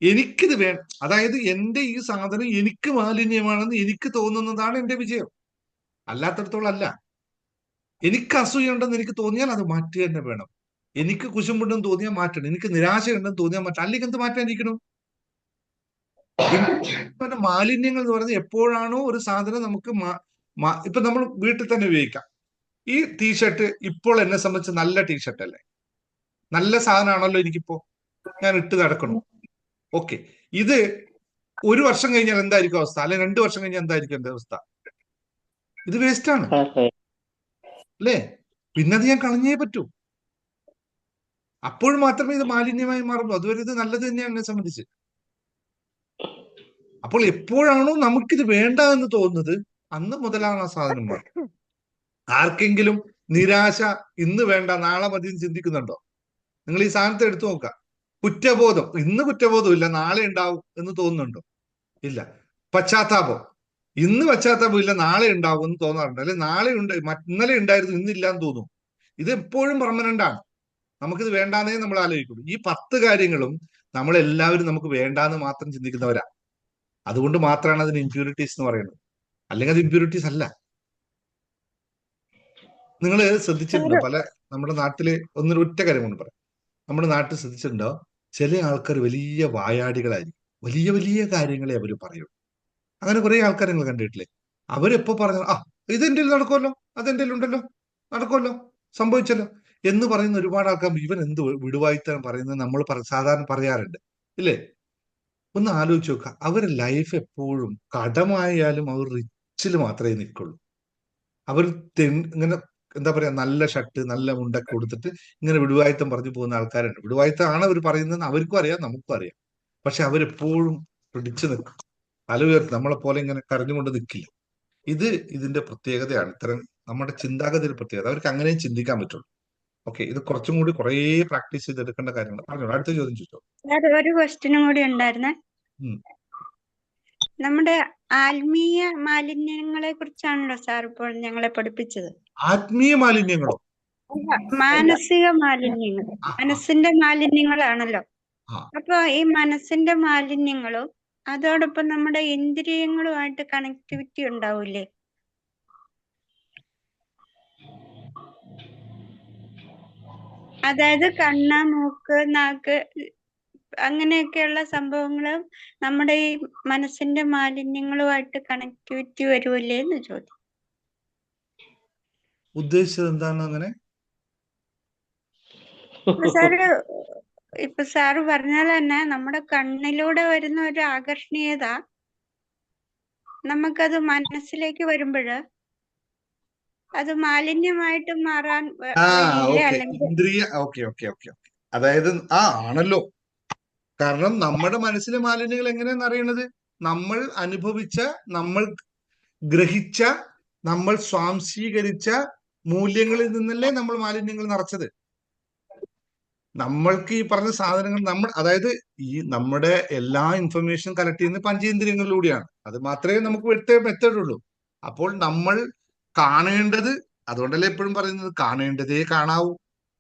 എനിക്കിത് വേണം, അതായത് എന്റെ ഈ സാധനം എനിക്ക് മാലിന്യമാണെന്ന് എനിക്ക് തോന്നുന്നതാണ് എന്റെ വിജയം. അല്ലാത്തടത്തോളം അല്ല. എനിക്ക് അസൂയുണ്ടെന്ന് എനിക്ക് തോന്നിയാൽ അത് മാറ്റുക തന്നെ വേണം. എനിക്ക് കുശുമ്പുണ്ടെന്ന് തോന്നിയാൽ മാറ്റണം. എനിക്ക് നിരാശയുണ്ടെന്ന് തോന്നിയാൽ മാറ്റണം. അല്ലെങ്കിൽ എന്ത് മാറ്റാനിരിക്കണം? മാലിന്യങ്ങൾ എന്ന് പറയുന്നത് എപ്പോഴാണോ ഒരു സാധനം നമുക്ക് ഇപ്പൊ നമ്മൾ വീട്ടിൽ തന്നെ ഉപയോഗിക്കാം. ഈ ടീഷർട്ട് ഇപ്പോൾ എന്നെ സംബന്ധിച്ച് നല്ല ടീഷർട്ട് അല്ലേ, നല്ല സാധനമാണല്ലോ എനിക്കിപ്പോ, ഞാൻ ഇട്ട് നടക്കണം. ഓക്കെ, ഇത് 1 വർഷം കഴിഞ്ഞാൽ എന്തായിരിക്കും അവസ്ഥ? അല്ലെങ്കിൽ 2 വർഷം കഴിഞ്ഞാൽ എന്തായിരിക്കും എന്റെ അവസ്ഥ? ഇത് വേസ്റ്റ് ആണ് അല്ലേ? പിന്നെ അത് ഞാൻ കളഞ്ഞേ പറ്റൂ. അപ്പോൾ മാത്രമേ ഇത് മാലിന്യമായി മാറുള്ളൂ. അതുവരെ ഇത് നല്ലത് തന്നെയാണ് എന്നെ സംബന്ധിച്ച്. അപ്പോൾ എപ്പോഴാണോ നമുക്കിത് വേണ്ട എന്ന് തോന്നുന്നത് അന്ന് മുതലാണ് ആ സാധനം മാറും. ആർക്കെങ്കിലും നിരാശ ഇന്ന് വേണ്ട നാളെ മതി എന്ന് ചിന്തിക്കുന്നുണ്ടോ? നിങ്ങൾ ഈ സാധനത്തെ എടുത്തു നോക്കുക. കുറ്റബോധം, ഇന്ന് കുറ്റബോധം ഇല്ല, നാളെ ഉണ്ടാവും എന്ന് തോന്നുന്നുണ്ടോ? ഇല്ല. പശ്ചാത്താപം, ഇന്ന് പശ്ചാത്താപം ഇല്ല, നാളെ ഉണ്ടാവും എന്ന് തോന്നാറുണ്ട്. അല്ലെ നാളെ ഇന്നലെ ഉണ്ടായിരുന്നു ഇന്നില്ല എന്ന് തോന്നും. ഇത് എപ്പോഴും പെർമനന്റ് ആണ്. നമുക്കിത് വേണ്ടാന്നേ നമ്മൾ ആലോചിക്കുള്ളൂ. ഈ 10 കാര്യങ്ങളും നമ്മളെല്ലാവരും നമുക്ക് വേണ്ടാന്ന് മാത്രം ചിന്തിക്കുന്നവരാ. അതുകൊണ്ട് മാത്രമാണ് അതിന് ഇംപ്യൂരിറ്റീസ് എന്ന് പറയുന്നത്. അല്ലെങ്കിൽ അത് ഇംപ്യൂരിറ്റീസ് അല്ല. നിങ്ങൾ ശ്രദ്ധിച്ചിട്ടുണ്ടോ? നമ്മുടെ നാട്ടില് ഒറ്റ കാര്യം കൊണ്ട് പറയാം. നമ്മുടെ നാട്ടിൽ ശ്രദ്ധിച്ചിട്ടുണ്ടോ? ചില ആൾക്കാർ വലിയ വായാടികളായിരിക്കും. വലിയ വലിയ കാര്യങ്ങളെ അവർ പറയും. അങ്ങനെ കുറെ ആൾക്കാർ നിങ്ങൾ കണ്ടിട്ടില്ലേ? അവരെപ്പോ പറഞ്ഞു ഇതെന്റെ നടക്കുമല്ലോ, അതെന്റെ ഉണ്ടല്ലോ, നടക്കുമല്ലോ, സംഭവിച്ചല്ലോ എന്ന് പറയുന്ന ഒരുപാട് ആൾക്കാർ ഇവൻ എന്ത് വിടുവായിത്തരം പറയുന്നത് നമ്മൾ സാധാരണ പറയാറുണ്ട് ഇല്ലേ? ഒന്ന് ആലോചിച്ച് നോക്കുക. അവരുടെ ലൈഫ് എപ്പോഴും കടമായാലും അവർ റിച്ചിൽ മാത്രമേ നിൽക്കുള്ളൂ. അവർ ഇങ്ങനെ എന്താ പറയാ, നല്ല ഷർട്ട് നല്ല മുണ്ടൊക്കെ കൊടുത്തിട്ട് ഇങ്ങനെ വിടുവായിത്തം പറഞ്ഞു പോകുന്ന ആൾക്കാരുണ്ട്. വിടുവായിത്തമാണ് അവർ പറയുന്നതെന്ന് അവർക്കും അറിയാം, നമുക്കും അറിയാം. പക്ഷെ അവരെപ്പോഴും പിടിച്ചു നിൽക്കും, തല ഉയർത്തി, നമ്മളെ പോലെ ഇങ്ങനെ കരഞ്ഞുകൊണ്ട് നിൽക്കില്ല. ഇതിന്റെ പ്രത്യേകതയാണ്. ഇത്തരം നമ്മുടെ ചിന്താഗതിയുടെ പ്രത്യേകത. അവർക്ക് അങ്ങനെയും ചിന്തിക്കാൻ പറ്റുള്ളൂ. ഓക്കെ, ഇത് കുറച്ചും കൂടി കുറേ പ്രാക്ടീസ് ചെയ്തെടുക്കേണ്ട കാര്യമാണ്. പറഞ്ഞോളൂ, അടുത്ത ചോദ്യം ചോദിച്ചോ. ഒരു ക്വസ്റ്റ്യനും കൂടി ഉണ്ടായിരുന്നേ. നമ്മുടെ ആത്മീയ മാലിന്യങ്ങളെ കുറിച്ചാണല്ലോ സാർ ഇപ്പോൾ ഞങ്ങളെ പഠിപ്പിച്ചത്. ആത്മീയ മാലിന്യങ്ങളോ? മാനസിക മാലിന്യങ്ങൾ, മനസ്സിന്റെ മാലിന്യങ്ങളാണല്ലോ. അപ്പൊ ഈ മനസ്സിന്റെ മാലിന്യങ്ങളും അതോടൊപ്പം നമ്മുടെ ഇന്ദ്രിയങ്ങളുമായിട്ട് കണക്ടിവിറ്റി ഉണ്ടാവൂലേ? അതായത് കണ്ണ്, മൂക്ക്, നാക്ക് അങ്ങനെയൊക്കെയുള്ള സംഭവങ്ങളും നമ്മുടെ ഈ മനസ്സിന്റെ മാലിന്യങ്ങളുമായിട്ട് കണക്ടിവിറ്റി വരുമല്ലേ എന്ന് ചോദിക്കും. ഉദ്ദേശിച്ചത് എന്താണ് അങ്ങനെ? ഇപ്പൊ സാറ് പറഞ്ഞാൽ തന്നെ നമ്മുടെ കണ്ണിലൂടെ വരുന്ന ഒരു ആകർഷണീയത നമുക്കത് മനസ്സിലേക്ക് വരുമ്പോഴ് അത് മാലിന്യമായിട്ട് മാറാൻ വഴിയില്ലേ? ഓക്കെ, അല്ലെങ്കിൽ ഇന്ദ്രിയ, ഓക്കെ ഓക്കെ ഓക്കെ ഓക്കെ. അതായത് ആണല്ലോ. കാരണം നമ്മുടെ മനസ്സിലെ മാലിന്യങ്ങൾ എങ്ങനെയാന്ന് അറിയണത് നമ്മൾ അനുഭവിച്ച, നമ്മൾ ഗ്രഹിച്ച, നമ്മൾ സ്വാംശീകരിച്ച മൂല്യങ്ങളിൽ നിന്നല്ലേ നമ്മൾ മാലിന്യങ്ങൾ നിറച്ചത്. നമ്മൾക്ക് ഈ പറഞ്ഞ സാധനങ്ങൾ അതായത് ഈ നമ്മുടെ എല്ലാ ഇൻഫർമേഷൻ കളക്ട് ചെയ്യുന്നത് പഞ്ചേന്ദ്രിയങ്ങളിലൂടെയാണ്. അത് മാത്രമേ നമുക്ക് വ്യക്ത മെത്തേഡ് ഉള്ളൂ. അപ്പോൾ നമ്മൾ കാണേണ്ടത്, അതുകൊണ്ടല്ലേ എപ്പോഴും പറയുന്നത് കാണേണ്ടതേ കാണാവൂ,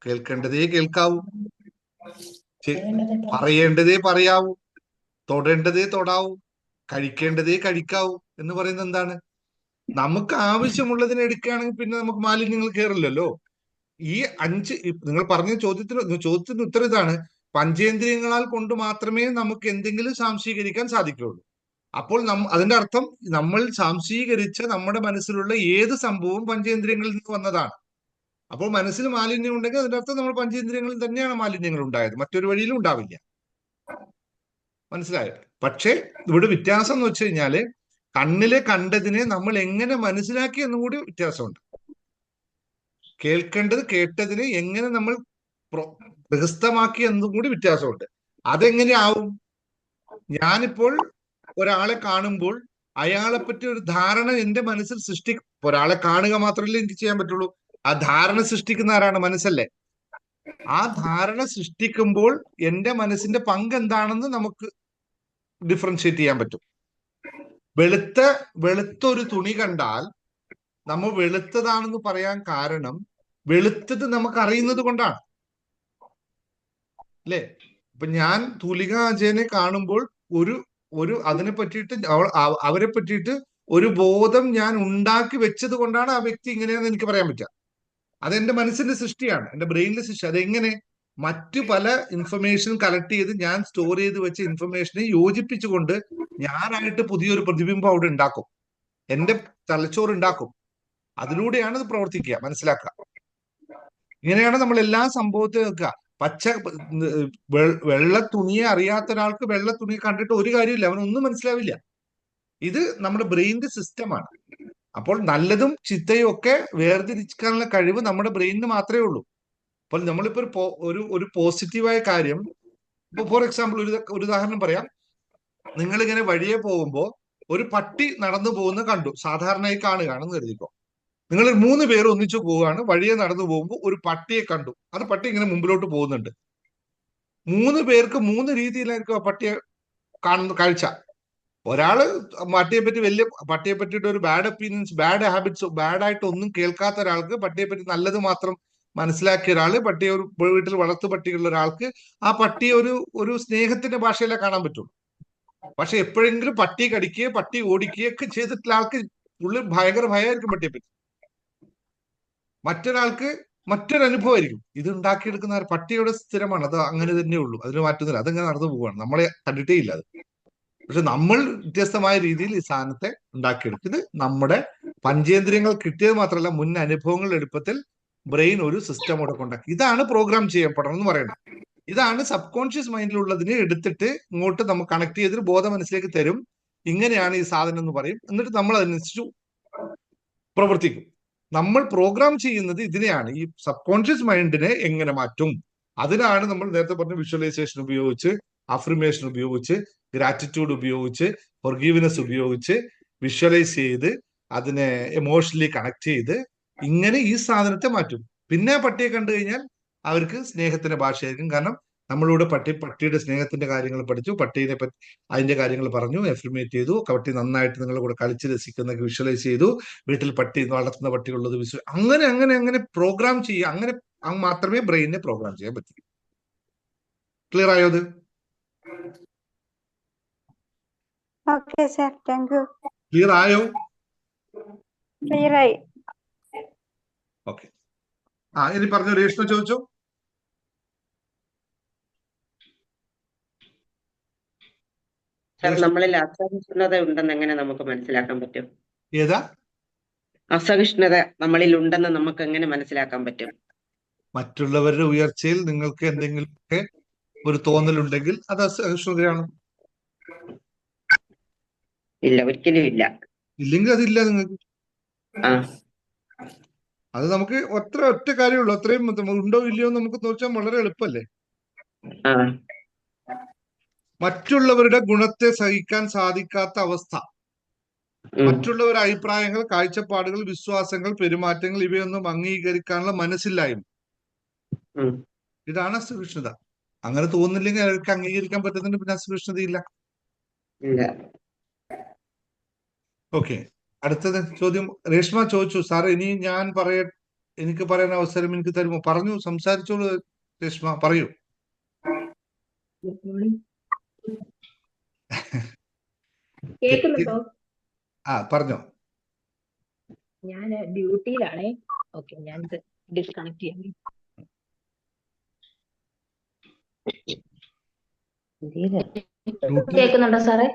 കേൾക്കേണ്ടതേ കേൾക്കാവൂ, പറയേണ്ടതേ പറയാവൂ, തൊടേണ്ടതേ തൊടാവൂ, കഴിക്കേണ്ടതേ കഴിക്കാവൂ എന്ന് പറയുന്നത് എന്താണ്? നമുക്ക് ആവശ്യമുള്ളതിനെ എടുക്കുകയാണെങ്കിൽ പിന്നെ നമുക്ക് മാലിന്യങ്ങൾ കയറില്ലല്ലോ. ഈ നിങ്ങൾ പറഞ്ഞ ചോദ്യത്തിന് ഉത്തരം ഇതാണ്. പഞ്ചേന്ദ്രിയങ്ങളാൽ കൊണ്ട് മാത്രമേ നമുക്ക് എന്തെങ്കിലും സാംശീകരിക്കാൻ സാധിക്കുകയുള്ളൂ. അപ്പോൾ അതിന്റെ അർത്ഥം നമ്മൾ സാംശീകരിച്ച നമ്മുടെ മനസ്സിലുള്ള ഏത് സംഭവവും പഞ്ചേന്ദ്രിയങ്ങളിൽ നിന്ന് വന്നതാണ്. അപ്പോൾ മനസ്സിൽ മാലിന്യം ഉണ്ടെങ്കിൽ അതിന്റെ അർത്ഥം നമ്മൾ പഞ്ചേന്ദ്രിയങ്ങളിൽ തന്നെയാണ് മാലിന്യങ്ങൾ ഉണ്ടായത്, മറ്റൊരു വഴിയിലും ഉണ്ടാവില്ല. മനസ്സിലായോ? പക്ഷേ ഇവിടെ വ്യത്യാസം എന്ന് വെച്ച് കഴിഞ്ഞാല് കണ്ണിലെ കണ്ടതിനെ നമ്മൾ എങ്ങനെ മനസ്സിലാക്കി എന്നും കൂടി വ്യത്യാസമുണ്ട്. കേൾക്കേണ്ടത് കേട്ടതിനെ എങ്ങനെ നമ്മൾ പ്രഹസ്തമാക്കി എന്നും കൂടി വ്യത്യാസമുണ്ട്. അതെങ്ങനെയാവും? ഞാനിപ്പോൾ ഒരാളെ കാണുമ്പോൾ അയാളെ പറ്റി ഒരു ധാരണ എന്റെ മനസ്സിൽ ഒരാളെ കാണുക മാത്രമല്ലേ എനിക്ക് ചെയ്യാൻ പറ്റുള്ളൂ. ആ ധാരണ സൃഷ്ടിക്കുന്ന ആരാണ്? മനസ്സല്ലേ. ആ ധാരണ സൃഷ്ടിക്കുമ്പോൾ എന്റെ മനസ്സിന്റെ പങ്ക് എന്താണെന്ന് നമുക്ക് ഡിഫറൻഷിയേറ്റ് ചെയ്യാൻ പറ്റും. വെളുത്തൊരു തുണി കണ്ടാൽ നമ്മൾ വെളുത്തതാണെന്ന് പറയാൻ കാരണം വെളുത്തത് നമുക്ക് അറിയുന്നത് കൊണ്ടാണ്, അല്ലേ? ഇപ്പൊ ഞാൻ തൂലിക അജയനെ കാണുമ്പോൾ അതിനെ പറ്റിയിട്ട് അവരെ പറ്റിയിട്ട് ഒരു ബോധം ഞാൻ ഉണ്ടാക്കി വെച്ചത് കൊണ്ടാണ് ആ വ്യക്തി ഇങ്ങനെയാണെന്ന് എനിക്ക് പറയാൻ പറ്റുക. അതെന്റെ മനസ്സിന്റെ സൃഷ്ടിയാണ്, എന്റെ ബ്രെയിനിലെ സൃഷ്ടി. അതെങ്ങനെ? മറ്റു പല ഇൻഫർമേഷൻ കളക്ട് ചെയ്ത് ഞാൻ സ്റ്റോർ ചെയ്ത് വെച്ച ഇൻഫർമേഷനെ യോജിപ്പിച്ചുകൊണ്ട് ഞാനായിട്ട് പുതിയൊരു പ്രതിബിംബം അവിടെ ഉണ്ടാക്കും, എന്റെ തലച്ചോറ് ഉണ്ടാക്കും. അതിലൂടെയാണ് ഇത് പ്രവർത്തിക്കുക, മനസ്സിലാക്കുക. ഇങ്ങനെയാണ് നമ്മൾ എല്ലാ സംഭവത്തിലും വെക്കുക. വെള്ള തുണിയെ അറിയാത്ത ഒരാൾക്ക് വെള്ള തുണി കണ്ടിട്ട് ഒരു കാര്യമില്ല, അവനൊന്നും മനസ്സിലാവില്ല. ഇത് നമ്മുടെ ബ്രെയിനിന്റെ സിസ്റ്റമാണ്. അപ്പോൾ നല്ലതും ചിത്തയും ഒക്കെ വേർതിരിക്കാനുള്ള കഴിവ് നമ്മുടെ ബ്രെയിനിന് മാത്രമേ ഉള്ളൂ. അപ്പോൾ നമ്മളിപ്പോ ഒരു പോസിറ്റീവായ കാര്യം, ഇപ്പൊ ഫോർ എക്സാമ്പിൾ ഒരു ഉദാഹരണം പറയാം. നിങ്ങളിങ്ങനെ വഴിയെ പോകുമ്പോൾ ഒരു പട്ടി നടന്നു പോകുന്ന കണ്ടു, സാധാരണയായി കാണുകയാണെന്ന് കരുതിക്കോ. നിങ്ങൾ 3 പേര് ഒന്നിച്ചു പോവുകയാണ്, വഴിയെ നടന്നു പോകുമ്പോൾ ഒരു പട്ടിയെ കണ്ടു. അത് പട്ടി ഇങ്ങനെ മുമ്പിലോട്ട് പോകുന്നുണ്ട്. 3 പേർക്ക് 3 രീതിയിലായിരിക്കും ആ പട്ടിയെ കാണുന്ന കാഴ്ച. ഒരാള് പട്ടിയെ പറ്റിയിട്ട് ഒരു ബാഡ് ഒപ്പീനിയൻസ്, ബാഡ് ഹാബിറ്റ്സ്, ബാഡായിട്ട് ഒന്നും കേൾക്കാത്ത ഒരാൾക്ക്, പട്ടിയെ പറ്റി നല്ലത് മാത്രം മനസ്സിലാക്കിയ ഒരാള്, പട്ടിയെ ഒരു വീട്ടിൽ വളർത്തു പട്ടികളുള്ള ഒരാൾക്ക് ആ പട്ടിയെ ഒരു സ്നേഹത്തിന്റെ ഭാഷയിലേ കാണാൻ പറ്റും. പക്ഷെ എപ്പോഴെങ്കിലും പട്ടി കടിക്കുകയോ പട്ടി ഓടിക്കുകയൊക്കെ ചെയ്തിട്ടുള്ള ആൾക്ക് ഉള്ളിൽ ഭയങ്കര ഭയമായിരിക്കും പട്ടിയെ പറ്റി. മറ്റൊരാൾക്ക് മറ്റൊരു അനുഭവമായിരിക്കും. ഇത് ഉണ്ടാക്കിയെടുക്കുന്ന പട്ടിയുടെ സ്ഥിരമാണ്, അത് അങ്ങനെ തന്നെ ഉള്ളൂ, അതിന് മാറ്റുന്നില്ല, അതങ്ങനെ നടന്നു പോവുകയാണ്, നമ്മളെ കണ്ടിട്ടേ ഇല്ല അത്. പക്ഷെ നമ്മൾ വ്യത്യസ്തമായ രീതിയിൽ ഈ സാധനത്തെ ഉണ്ടാക്കിയെടുക്കും. ഇത് നമ്മുടെ പഞ്ചേന്ദ്രിയങ്ങൾ കിട്ടിയത് മാത്രമല്ല, മുൻ അനുഭവങ്ങൾ എളുപ്പത്തിൽ ബ്രെയിൻ ഒരു സിസ്റ്റം കൂടെ കൊണ്ടാക്കി. ഇതാണ് പ്രോഗ്രാം ചെയ്യപ്പെടണം എന്ന് പറയുന്നത്. ഇതാണ് സബ് കോൺഷ്യസ് മൈൻഡിലുള്ളതിനെ എടുത്തിട്ട് ഇങ്ങോട്ട് നമുക്ക് കണക്ട് ചെയ്തിട്ട് ബോധ മനസ്സിലേക്ക് തരും. ഇങ്ങനെയാണ് ഈ സാധനം എന്ന് പറയും. എന്നിട്ട് നമ്മൾ അതിനനുസരിച്ച് പ്രവർത്തിക്കും. നമ്മൾ പ്രോഗ്രാം ചെയ്യുന്നത് ഇതിനെയാണ്, ഈ സബ് കോൺഷ്യസ് മൈൻഡിനെ എങ്ങനെ മാറ്റും. അതിനാണ് നമ്മൾ നേരത്തെ പറഞ്ഞ വിഷ്വലൈസേഷൻ ഉപയോഗിച്ച്, അഫർമേഷൻ ഉപയോഗിച്ച്, ഗ്രാറ്റിറ്റ്യൂഡ് ഉപയോഗിച്ച്, ഫോർഗീവ്നെസ് ഉപയോഗിച്ച് വിഷ്വലൈസ് ചെയ്ത് അതിനെ എമോഷണലി കണക്ട് ചെയ്ത് ഇങ്ങനെ ഈ സാധനത്തെ മാറ്റും. പിന്നെ പട്ടിയെ കണ്ടു കഴിഞ്ഞാൽ അവർക്ക് സ്നേഹത്തിന്റെ ഭാഷയായിരിക്കും. കാരണം നമ്മളിവിടെ പട്ടിയുടെ സ്നേഹത്തിന്റെ കാര്യങ്ങൾ പഠിച്ചു, പട്ടീനെ പറ്റി അതിന്റെ കാര്യങ്ങൾ പറഞ്ഞു, എഫർമേറ്റ് ചെയ്തു, പട്ടി നന്നായിട്ട് നിങ്ങളുടെ കൂടെ കളിച്ച് രസിക്കുന്ന വിഷ്വലൈസ് ചെയ്തു, വീട്ടിൽ വളർത്തുന്ന പട്ടികളുള്ളത് അങ്ങനെ അങ്ങനെ അങ്ങനെ പ്രോഗ്രാം ചെയ്യുക. അങ്ങനെ മാത്രമേ ബ്രെയിനിനെ പ്രോഗ്രാം ചെയ്യാൻ പറ്റൂ. ക്ലിയർ ആയോ? അത് ക്ലിയർ ആയോ? ക്ലിയർ ആയി. ഓക്കെ. ഇനി പറഞ്ഞു, രേഷ്മ ചോദിച്ചോ. സാർ നമ്മളിൽ അസഹിഷ്ണുത ഉണ്ടെന്ന് എങ്ങനെ നമുക്ക് മനസ്സിലാക്കാൻ പറ്റും? ഏതാ? അസഹിഷ്ണുത നമ്മളിൽ ഉണ്ടെന്ന് നമുക്ക് എങ്ങനെ മനസ്സിലാക്കാൻ പറ്റും? മറ്റുള്ളവരുടെ ഉയർച്ചയിൽ നിങ്ങൾക്ക് എന്തെങ്കിലുമൊക്കെ ഒരു തോന്നലുണ്ടെങ്കിൽ അത് അസഹിഷ്ണുതയാണ്. ഇല്ല, ഒരിക്കലും ഇല്ല. ഇല്ലെങ്കിൽ അതില്ല നിങ്ങൾക്ക്. ആ അത് നമുക്ക് ഒറ്റ കാര്യമുള്ളൂ. അത്രയും ഉണ്ടോ ഇല്ലയോ എന്ന് നമുക്ക് നോക്കാൻ വളരെ എളുപ്പമല്ലേ. ആ മറ്റുള്ളവരുടെ ഗുണത്തെ സഹിക്കാൻ സാധിക്കാത്ത അവസ്ഥ, ഉം, മറ്റുള്ളവരുടെ അഭിപ്രായങ്ങൾ, കാഴ്ചപ്പാടുകൾ, വിശ്വാസങ്ങൾ, പെരുമാറ്റങ്ങൾ ഇവയൊന്നും അംഗീകരിക്കാനുള്ള മനസ്സില്ലായ്മ, ഉം. ഇതാണ് അസഹിഷ്ണുത. അങ്ങനെ തോന്നുന്നില്ലെങ്കിൽ അവർക്ക് അംഗീകരിക്കാൻ പറ്റുന്നുണ്ട്, പിന്നെ അസഹിഷ്ണുതയില്ല. ഇല്ല. ഓക്കെ, അടുത്തത് ചോദ്യം രേഷ്മ ചോദിച്ചു. സാറേ ഇനി ഞാൻ എനിക്ക് പറയാൻ അവസരം എനിക്ക് തരുമോ? പറഞ്ഞു, സംസാരിച്ചോളൂ രേഷ്മ, പറയൂ. കേൾക്കുന്നുണ്ടോ? പറഞ്ഞോ. ഞാൻ ഡ്യൂട്ടിയിലാണേ. ഓക്കെ, ഞാനിത് ഡിസ്കണക്ട് ചെയ്യാം. കേൾക്കുന്നുണ്ടോ സാറേ?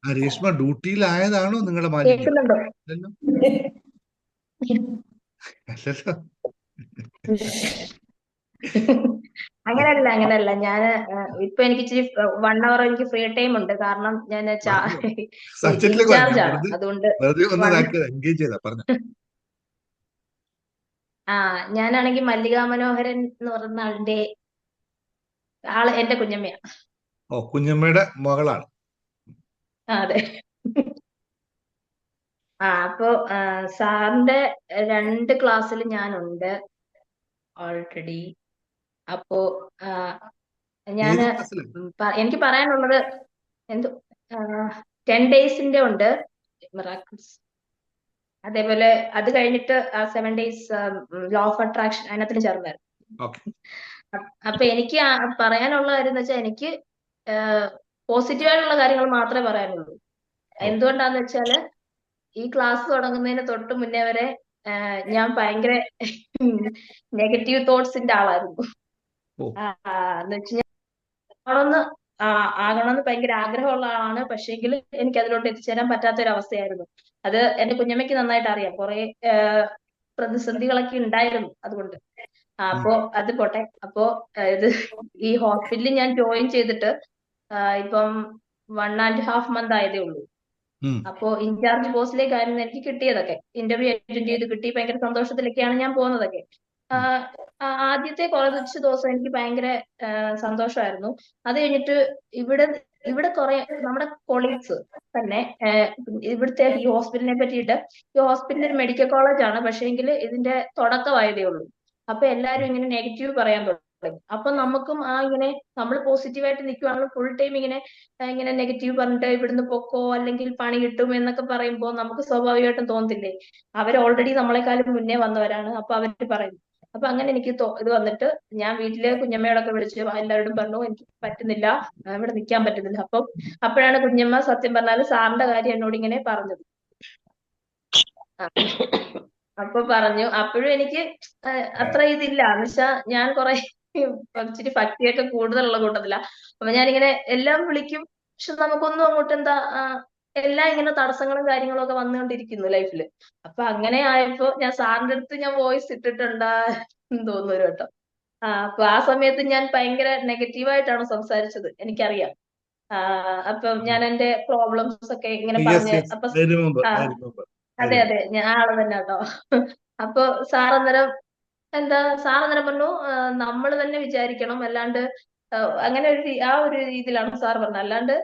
രേഷ്മ ഡ്യൂട്ടിയിലായതാണോ നിങ്ങളുടെ മാലിന്യം? കേൾക്കുന്നുണ്ടോ? അല്ലല്ലോ. അങ്ങനെയല്ല. ഞാൻ ഇപ്പൊ എനിക്ക് ഇച്ചിരി 1 hour എനിക്ക് ഫ്രീ ടൈം ഉണ്ട്. കാരണം ഞാൻ ഇൻചാർജ് ആണ്. അതുകൊണ്ട് എൻഗേജ് ചെയ്താ പറഞ്ഞു. ഞാനാണെങ്കിൽ മല്ലികാ മനോഹരൻ എന്ന് പറയുന്ന ആള് എന്റെ കുഞ്ഞമ്മയാ. ഓ, കുഞ്ഞമ്മയുടെ മകളാണ്. അതെ. അപ്പോ സാറിന്റെ 2 ക്ലാസ്സിൽ ഞാനുണ്ട് ഓൾറെഡി. അപ്പോ ഞാന് എനിക്ക് പറയാനുള്ളത് 10 days ഉണ്ട് മിറാക്കിൾസ്. അതേപോലെ അത് കഴിഞ്ഞിട്ട് 7 days ലോ ഓഫ് അട്രാക്ഷൻ അതിനകത്തിന് ചേർന്നായിരുന്നു. അപ്പൊ എനിക്ക് പറയാനുള്ള കാര്യം എന്ന് വെച്ചാൽ എനിക്ക് പോസിറ്റീവായിട്ടുള്ള കാര്യങ്ങൾ മാത്രമേ പറയാനുള്ളൂ. എന്തുകൊണ്ടാന്ന് വെച്ചാല് ഈ ക്ലാസ് തുടങ്ങുന്നതിന് തൊട്ട് മുന്നേ വരെ ഞാൻ ഭയങ്കര നെഗറ്റീവ് തോട്ട്സിന്റെ ആളായിരുന്നു. എന്ന് വെച്ചാൽ ആകണമെന്ന് ഭയങ്കര ആഗ്രഹമുള്ള ആളാണ്. പക്ഷേങ്കിൽ എനിക്ക് അതിലോട്ട് എത്തിച്ചേരാൻ പറ്റാത്ത ഒരു അവസ്ഥയായിരുന്നു. അത് എന്റെ കുഞ്ഞമ്മയ്ക്ക് നന്നായിട്ട് അറിയാം. കുറെ പ്രതിസന്ധികളൊക്കെ ഉണ്ടായിരുന്നു. അതുകൊണ്ട് അപ്പോ അത് പോട്ടെ. അപ്പോ ഇത് ഈ ഹോസ്പിറ്റലിൽ ഞാൻ ജോയിൻ ചെയ്തിട്ട് ഇപ്പം 1.5 month ആയതേ ഉള്ളൂ. അപ്പോ ഇൻചാർജ് പോസ്റ്റിലേക്കായിരുന്നു എനിക്ക് കിട്ടിയതൊക്കെ. ഇന്റർവ്യൂ അറ്റൻഡ് ചെയ്ത് കിട്ടി. ഭയങ്കര സന്തോഷത്തിലൊക്കെയാണ് ഞാൻ പോകുന്നതൊക്കെ. ആദ്യത്തെ കുറച്ച് ദിവസം എനിക്ക് ഭയങ്കര സന്തോഷമായിരുന്നു. അത് കഴിഞ്ഞിട്ട് ഇവിടെ കുറെ നമ്മുടെ കൊളീഗ്സ് തന്നെ ഇവിടുത്തെ ഈ ഹോസ്പിറ്റലിനെ പറ്റിയിട്ട്, ഈ ഹോസ്പിറ്റൽ ഒരു മെഡിക്കൽ കോളേജ് ആണ്. പക്ഷേങ്കിൽ ഇതിന്റെ തുടക്കമായതേ ഉള്ളൂ. അപ്പൊ എല്ലാരും ഇങ്ങനെ നെഗറ്റീവ് പറയാൻ തുടങ്ങി. അപ്പൊ നമുക്കും ഇങ്ങനെ നമ്മൾ പോസിറ്റീവായിട്ട് നിൽക്കുവാണെങ്കിൽ ഫുൾ ടൈം ഇങ്ങനെ നെഗറ്റീവ് പറഞ്ഞിട്ട് ഇവിടുന്ന് പൊക്കോ അല്ലെങ്കിൽ പണി കിട്ടും എന്നൊക്കെ പറയുമ്പോൾ നമുക്ക് സ്വാഭാവികമായിട്ടും തോന്നത്തില്ലേ? അവർ ഓൾറെഡി നമ്മളെക്കാളും മുന്നേ വന്നവരാണ്. അപ്പൊ അവര് പറയും. അപ്പൊ അങ്ങനെ എനിക്ക് ഇത് വന്നിട്ട് ഞാൻ വീട്ടിലെ കുഞ്ഞമ്മയോടൊക്കെ വിളിച്ച് എല്ലാവരോടും പറഞ്ഞു എനിക്ക് പറ്റുന്നില്ല, ഇവിടെ നിൽക്കാൻ പറ്റുന്നില്ല. അപ്പോഴാണ് കുഞ്ഞമ്മ സത്യം പറഞ്ഞാല് സാറിന്റെ കാര്യം എന്നോട് ഇങ്ങനെ പറഞ്ഞത്. അപ്പൊ പറഞ്ഞു. അപ്പോഴും എനിക്ക് അത്ര ഇതില്ല. എന്ന് വെച്ചാ ഞാൻ കുറെ ഇച്ചിരി ഭക്തിയൊക്കെ കൂടുതലുള്ള കൂട്ടത്തില. അപ്പൊ ഞാനിങ്ങനെ എല്ലാം വിളിക്കും. പക്ഷെ നമുക്കൊന്നും അങ്ങോട്ട് എല്ലാം ഇങ്ങനെ തടസ്സങ്ങളും കാര്യങ്ങളും ഒക്കെ വന്നുകൊണ്ടിരിക്കുന്നു ലൈഫില്. അപ്പൊ അങ്ങനെ ആയപ്പോ ഞാൻ സാറിന്റെ അടുത്ത് ഞാൻ വോയിസ് ഇട്ടിട്ടുണ്ടാന്ന് തോന്നുന്നു ഒരു വട്ടം. അപ്പൊ ആ സമയത്ത് ഞാൻ ഭയങ്കര നെഗറ്റീവായിട്ടാണ് സംസാരിച്ചത്, എനിക്കറിയാം. അപ്പൊ ഞാൻ എന്റെ പ്രോബ്ലംസ് ഒക്കെ ഇങ്ങനെ പറഞ്ഞ് അപ്പൊ അതെ ഞാൻ ആള് തന്നെ കേട്ടോ. അപ്പൊ സാറന്നേരം പറഞ്ഞു നമ്മൾ തന്നെ വിചാരിക്കണം, അല്ലാണ്ട് അങ്ങനെ ഒരു രീതിയിലാണ് സാർ പറഞ്ഞത്, അല്ലാണ്ട്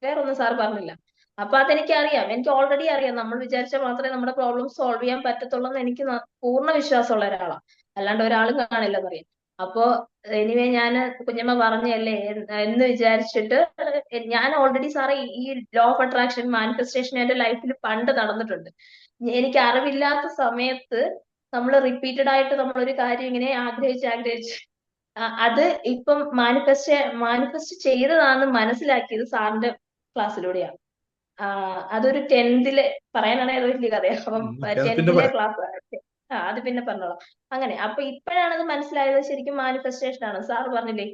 വേറൊന്നും സാർ പറഞ്ഞില്ല. അപ്പൊ അതെനിക്കറിയാം. എനിക്ക് ഓൾറെഡി അറിയാം നമ്മൾ വിചാരിച്ചാൽ മാത്രമേ നമ്മുടെ പ്രോബ്ലം സോൾവ് ചെയ്യാൻ പറ്റത്തുള്ളൂ എന്ന് എനിക്ക് പൂർണ്ണ വിശ്വാസമുള്ള ഒരാളാണ്. അല്ലാണ്ട് ഒരാളും കാണില്ലെന്നറിയാം. അപ്പോ എനിവേ ഞാൻ കുഞ്ഞമ്മ പറഞ്ഞല്ലേ എന്ന് വിചാരിച്ചിട്ട് ഞാൻ ഓൾറെഡി സാറേ ഈ ലോ ഓഫ് അട്രാക്ഷൻ മാനിഫെസ്റ്റേഷൻ എന്റെ ലൈഫിൽ പണ്ട് നടന്നിട്ടുണ്ട്. എനിക്ക് അറിവില്ലാത്ത സമയത്ത് നമ്മൾ റിപ്പീറ്റഡ് ആയിട്ട് നമ്മളൊരു കാര്യം ഇങ്ങനെ ആഗ്രഹിച്ച് അത് ഇപ്പം മാനിഫെസ്റ്റ് ചെയ്തതാണെന്ന് മനസ്സിലാക്കിയത് സാറിന്റെ ക്ലാസ്സിലൂടെയാണ്. അതൊരു 10th പറയാനാണെങ്കിൽ അത് വലിയ കഥയാണ്. അപ്പം 10th ക്ലാസ് അത് പിന്നെ പറഞ്ഞോളാം. അങ്ങനെ അപ്പൊ ഇപ്പോഴാണ് അത് മനസ്സിലായത് ശരിക്കും മാനിഫെസ്റ്റേഷൻ ആണ്. സാർ പറഞ്ഞില്ലേ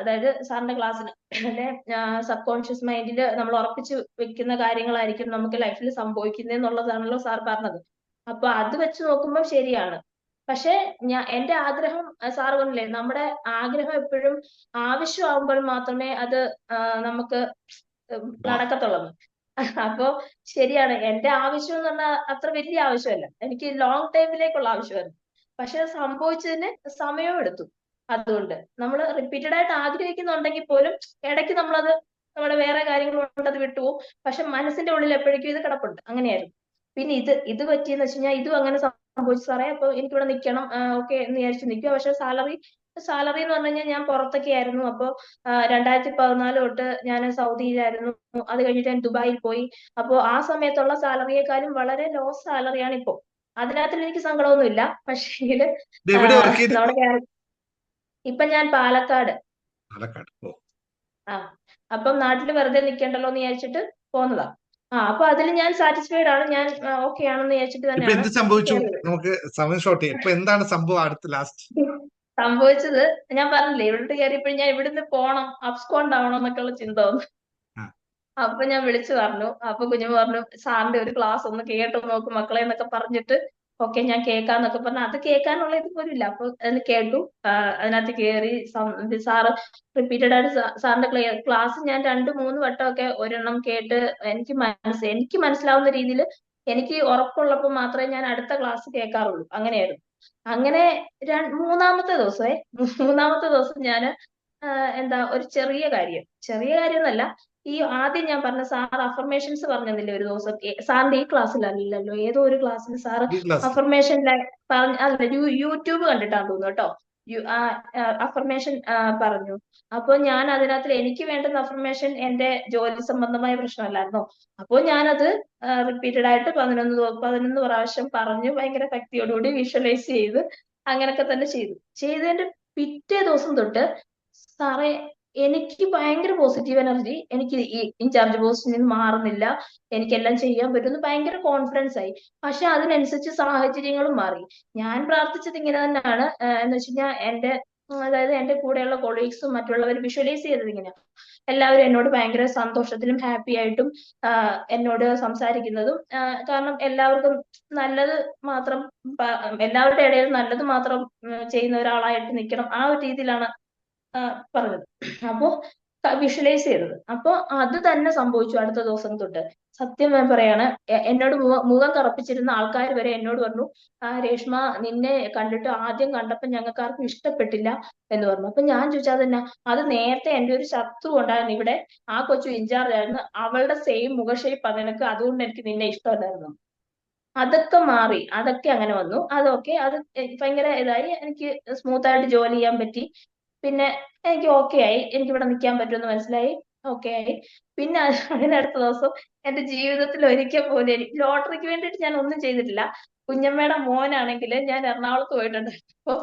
അതായത് സാറിന്റെ ക്ലാസ്സിന് അല്ലെ സബ് കോൺഷ്യസ് മൈൻഡിൽ നമ്മൾ ഉറപ്പിച്ച് വെക്കുന്ന കാര്യങ്ങളായിരിക്കും നമുക്ക് ലൈഫിൽ സംഭവിക്കുന്നതെന്നുള്ളതാണല്ലോ സാർ പറഞ്ഞത്. അപ്പൊ അത് വെച്ച് നോക്കുമ്പോൾ ശരിയാണ്. പക്ഷെ എന്റെ ആഗ്രഹം സാർ പറഞ്ഞില്ലേ, നമ്മുടെ ആഗ്രഹം എപ്പോഴും ആവശ്യമാകുമ്പോൾ മാത്രമേ അത് നമുക്ക് നടക്കത്തുള്ളൂ. അപ്പൊ ശരിയാണ്, എന്റെ ആവശ്യം എന്ന് പറഞ്ഞാൽ അത്ര വലിയ ആവശ്യമല്ല, എനിക്ക് ലോങ് ടൈമിലേക്കുള്ള ആവശ്യമായിരുന്നു. പക്ഷെ സംഭവിച്ചതിന് സമയവും എടുത്തു. അതുകൊണ്ട് നമ്മൾ റിപ്പീറ്റഡ് ആയിട്ട് ആഗ്രഹിക്കുന്നുണ്ടെങ്കിൽ പോലും ഇടയ്ക്ക് നമ്മളത് നമ്മുടെ വേറെ കാര്യങ്ങൾ കൊണ്ട് അത് വിട്ടുപോകും. പക്ഷെ മനസ്സിന്റെ ഉള്ളിൽ എപ്പോഴേക്കും ഇത് കിടപ്പുണ്ട്. അങ്ങനെയായിരുന്നു. പിന്നെ ഇത് പറ്റിയെന്ന് വെച്ച് കഴിഞ്ഞാൽ ഇതും അങ്ങനെ സംഭവിച്ചു സാറേ. അപ്പൊ എനിക്കിവിടെ നിൽക്കണം, ഓക്കെ എന്ന് വിചാരിച്ച് നിൽക്കുക. പക്ഷെ സാലറി എന്ന് പറഞ്ഞു കഴിഞ്ഞാൽ ഞാൻ പുറത്തൊക്കെ ആയിരുന്നു. അപ്പൊ 2014 തൊട്ട് ഞാൻ സൗദിയിലായിരുന്നു. അത് കഴിഞ്ഞിട്ട് ഞാൻ ദുബായിൽ പോയി. അപ്പോ ആ സമയത്തുള്ള സാലറിയെക്കാളും വളരെ ലോ സാലറിയാണ് ഇപ്പോ. അതിനകത്തിൽ എനിക്ക് സങ്കടമൊന്നുമില്ല. പക്ഷേങ്കില് ഇത് എവിടെ വർക്ക് ചെയ്തിരുന്നു? നമ്മുടെ ഇപ്പൊ ഞാൻ പാലക്കാട്. പാലക്കാട്. ഓ, ആ അപ്പം നാട്ടിൽ വെറുതെ നിൽക്കണ്ടല്ലോ എന്ന് വിചാരിച്ചിട്ട് പോന്നതാ. അപ്പൊ അതിൽ ഞാൻ സാറ്റിസ്ഫൈഡ് ആണ്, ഞാൻ ഓക്കെ ആണെന്ന് വിചാരിച്ചിട്ട് ഇപ്പൊ തന്നെയാണ് എന്ത് സംഭവിച്ചു? കയറിയത്. നമുക്ക് സമയം ഷോർട്ട് ചെയ്യാം. ഇപ്പൊ എന്താണ് സംഭവം അടുത്ത ലാസ്റ്റ്? സംഭവിച്ചത് ഞാൻ പറഞ്ഞില്ലേ, ഇവിടുത്തെ കയറിയപ്പോഴും ഞാൻ ഇവിടുന്ന് പോണം, അബ്സ്കോണ്ട് ആവണം എന്നൊക്കെയുള്ള ചിന്ത വന്നു. ആ, അപ്പൊ ഞാൻ വിളിച്ചു പറഞ്ഞു. അപ്പൊ കുഞ്ഞു പറഞ്ഞു സാറിന്റെ ഒരു ക്ലാസ് ഒന്ന് കേട്ടു നോക്കും മക്കളെ എന്നൊക്കെ പറഞ്ഞിട്ട്, ഓക്കെ ഞാൻ കേൾക്കാന്നൊക്കെ പറഞ്ഞു. അത് കേൾക്കാനുള്ള ഇത് പോലും ഇല്ല. അപ്പൊ അതിന് കേട്ടു. അതിനകത്ത് കയറി സാറ് റിപ്പീറ്റഡ് ആയിട്ട് സാറിന്റെ ക്ലാസ് ഞാൻ 2-3 വട്ടമൊക്കെ ഒരെണ്ണം കേട്ട് എനിക്ക് മനസ്സിലാവുന്ന രീതിയിൽ എനിക്ക് ഉറപ്പുള്ളപ്പോൾ മാത്രമേ ഞാൻ അടുത്ത ക്ലാസ് കേൾക്കാറുള്ളൂ. അങ്ങനെയായിരുന്നു. അങ്ങനെ മൂന്നാമത്തെ ദിവസം ഞാന് എന്താ ഒരു ചെറിയ കാര്യം എന്നല്ല, ഈ ആദ്യം ഞാൻ പറഞ്ഞ സാർ അഫർമേഷൻസ് പറഞ്ഞില്ലേ ഒരു ദിവസം, സാറിന്റെ ഈ ക്ലാസ്സിലല്ലല്ലോ, ഏതോ ഒരു ക്ലാസ്സിൽ സാറ് ഈ ക്ലാസ് അഫർമേഷൻ അല്ല യൂട്യൂബ് കണ്ടിട്ടാന്ന് തോന്നുന്നു കേട്ടോ. അഫർമേഷൻ പറഞ്ഞു. അപ്പൊ ഞാൻ അതിനകത്ത് എനിക്ക് വേണ്ടുന്ന അഫർമേഷൻ എന്റെ ജോലി സംബന്ധമായ പ്രശ്നമല്ലായിരുന്നോ. അപ്പോൾ ഞാനത് റിപ്പീറ്റഡ് ആയിട്ട് 11 പ്രാവശ്യം പറഞ്ഞു, ഭയങ്കര ശക്തിയോടുകൂടി വിഷ്വലൈസ് ചെയ്ത് അങ്ങനൊക്കെ തന്നെ ചെയ്തതിന്റെ പിറ്റേ ദിവസം തൊട്ട് സാറേ എനിക്ക് ഭയങ്കര പോസിറ്റീവ് എനർജി, എനിക്ക് ഈ ഇൻചാർജ് പോസ്റ്റിൽ നിന്ന് മാറുന്നില്ല, എനിക്കെല്ലാം ചെയ്യാൻ പറ്റുമെന്ന് ഭയങ്കര കോൺഫിഡൻസ് ആയി. പക്ഷെ അതിനനുസരിച്ച് സാഹചര്യങ്ങളും മാറി. ഞാൻ പ്രാർത്ഥിച്ചത് ഇങ്ങനെ തന്നെയാണ്, എന്ന് വെച്ച് കഴിഞ്ഞാൽ അതായത് എന്റെ കൂടെയുള്ള കൊളീഗ്സും മറ്റുള്ളവർ വിഷ്വലൈസ് ചെയ്തത് ഇങ്ങനെയാണ്. എല്ലാവരും എന്നോട് ഭയങ്കര സന്തോഷത്തിലും ഹാപ്പി ആയിട്ടും എന്നോട് സംസാരിക്കുന്നതും, കാരണം എല്ലാവർക്കും നല്ലത് മാത്രം എല്ലാവരുടെ ഇടയിൽ നല്ലത് മാത്രം ചെയ്യുന്ന ഒരാളായിട്ട് നിൽക്കണം, ആ ഒരു രീതിയിലാണ് പറഞ്ഞത്. അപ്പോ വിഷ്വലൈസ് ചെയ്തത്. അപ്പൊ അത് തന്നെ സംഭവിച്ചു അടുത്ത ദിവസം തൊട്ട്. സത്യം ഞാൻ പറയാണ്, എന്നോട് മുഖം കറുപ്പിച്ചിരുന്ന ആൾക്കാർ വരെ എന്നോട് പറഞ്ഞു, രേഷ്മ നിന്നെ കണ്ടിട്ട് ആദ്യം കണ്ടപ്പോ ഞങ്ങൾക്ക് ആർക്കും ഇഷ്ടപ്പെട്ടില്ല എന്ന് പറഞ്ഞു. അപ്പൊ ഞാൻ ചോദിച്ചാൽ തന്നെ, അത് നേരത്തെ എന്റെ ഒരു ശത്രു ഉണ്ടായിരുന്നു ഇവിടെ, ആ കൊച്ചു ഇൻചാർജ് ആയിരുന്നു, അവളുടെ സെയിം മുഖ ഷേപ്പ് നിനക്ക്, അതുകൊണ്ട് എനിക്ക് നിന്നെ ഇഷ്ടമല്ലായിരുന്നു. അതൊക്കെ മാറി, അതൊക്കെ അങ്ങനെ വന്നു. അതൊക്കെ അത് ഭയങ്കര ഇതായി, എനിക്ക് സ്മൂത്ത് ആയിട്ട് ജോലി ചെയ്യാൻ പറ്റി. പിന്നെ എനിക്ക് ഓക്കെ ആയി, എനിക്ക് ഇവിടെ നിൽക്കാൻ പറ്റുമെന്ന് മനസ്സിലായി, ഓക്കെ ആയി. പിന്നെ അതിനടുത്ത ദിവസം എന്റെ ജീവിതത്തിൽ ഒരിക്കൽ പോലും എനിക്ക് ലോട്ടറിക്ക് വേണ്ടിയിട്ട് ഞാൻ ഒന്നും ചെയ്തിട്ടില്ല. കുഞ്ഞമ്മയുടെ മോനാണെങ്കിൽ ഞാൻ എറണാകുളത്ത് പോയിട്ടുണ്ട്. അപ്പൊ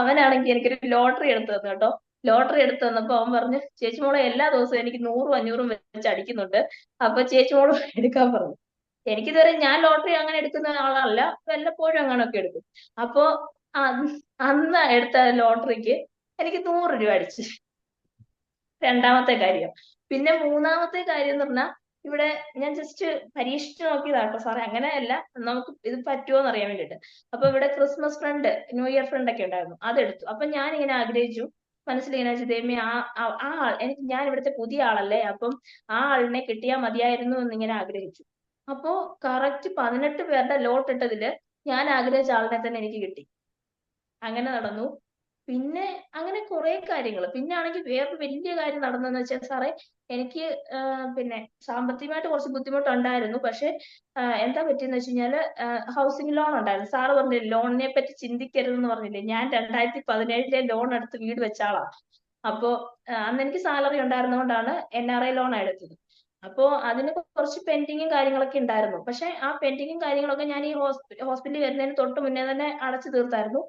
അവനാണെങ്കിൽ എനിക്കൊരു ലോട്ടറി എടുത്തു തന്നു കേട്ടോ. ലോട്ടറി എടുത്തു തന്നപ്പോ അവൻ പറഞ്ഞു, ചേച്ചി മോളെ എല്ലാ ദിവസവും എനിക്ക് 100-500 വെച്ച് അടിക്കുന്നുണ്ട്, അപ്പൊ ചേച്ചി മോള് എടുക്കാൻ പറഞ്ഞു. എനിക്കിതുവരെ ഞാൻ ലോട്ടറി അങ്ങനെ എടുക്കുന്ന ആളല്ല, വല്ലപ്പോഴും അങ്ങനെയൊക്കെ എടുക്കും. അപ്പൊ അന്ന് എടുത്ത ലോട്ടറിക്ക് എനിക്ക് 100 രൂപ അടിച്ചു. രണ്ടാമത്തെ കാര്യം. പിന്നെ മൂന്നാമത്തെ കാര്യം എന്ന് പറഞ്ഞാൽ, ഇവിടെ ഞാൻ ജസ്റ്റ് പരീക്ഷിച്ച് നോക്കിയതാട്ടോ സാറേ, അങ്ങനെയല്ല, നമുക്ക് ഇത് പറ്റുമോന്ന് അറിയാൻ വേണ്ടിട്ട്. അപ്പൊ ഇവിടെ Christmas friend, new year friend ഒക്കെ ഉണ്ടായിരുന്നു, അതെടുത്തു. അപ്പൊ ഞാൻ ഇങ്ങനെ ആഗ്രഹിച്ചു, മനസ്സിലിങ്ങനെ വെച്ചു, ദൈവമേ ആ ആൾ എനിക്ക്, ഞാൻ ഇവിടുത്തെ പുതിയ ആളല്ലേ, അപ്പം ആ ആളിനെ കിട്ടിയാൽ മതിയായിരുന്നു എന്നിങ്ങനെ ആഗ്രഹിച്ചു. അപ്പോ കറക്റ്റ് 18 പേരുടെ ലോട്ട് ഇട്ടതില് ഞാൻ ആഗ്രഹിച്ച ആളിനെ തന്നെ എനിക്ക് കിട്ടി. അങ്ങനെ നടന്നു. പിന്നെ അങ്ങനെ കുറെ കാര്യങ്ങൾ. പിന്നെ ആണെങ്കിൽ വേറൊരു വലിയ കാര്യം നടന്നെന്ന് വെച്ചാൽ സാറേ, എനിക്ക് പിന്നെ സാമ്പത്തികമായിട്ട് കുറച്ച് ബുദ്ധിമുട്ടുണ്ടായിരുന്നു. പക്ഷെ എന്താ പറ്റിയെന്ന് വെച്ച് കഴിഞ്ഞാല്, ഹൗസിംഗ് ലോൺ ഉണ്ടായിരുന്നു. സാറ് പറഞ്ഞില്ലേ ലോണിനെ പറ്റി ചിന്തിക്കരുതെന്ന് പറഞ്ഞില്ലേ, ഞാൻ 2017 ലോൺ എടുത്ത് വീട് വെച്ച ആളാ. അപ്പോ അന്ന് എനിക്ക് സാലറി ഉണ്ടായിരുന്നതുകൊണ്ടാണ് NRI ലോൺ എടുത്തത്. അപ്പോ അതിന് കുറച്ച് പെൻഡിങ്ങും കാര്യങ്ങളൊക്കെ ഉണ്ടായിരുന്നു. പക്ഷെ ആ പെൻഡിങ്ങും കാര്യങ്ങളൊക്കെ ഞാൻ ഈ ഹോസ്പിറ്റലിൽ വരുന്നതിന് തൊട്ട് മുന്നേ തന്നെ അടച്ചു തീർത്തായിരുന്നു.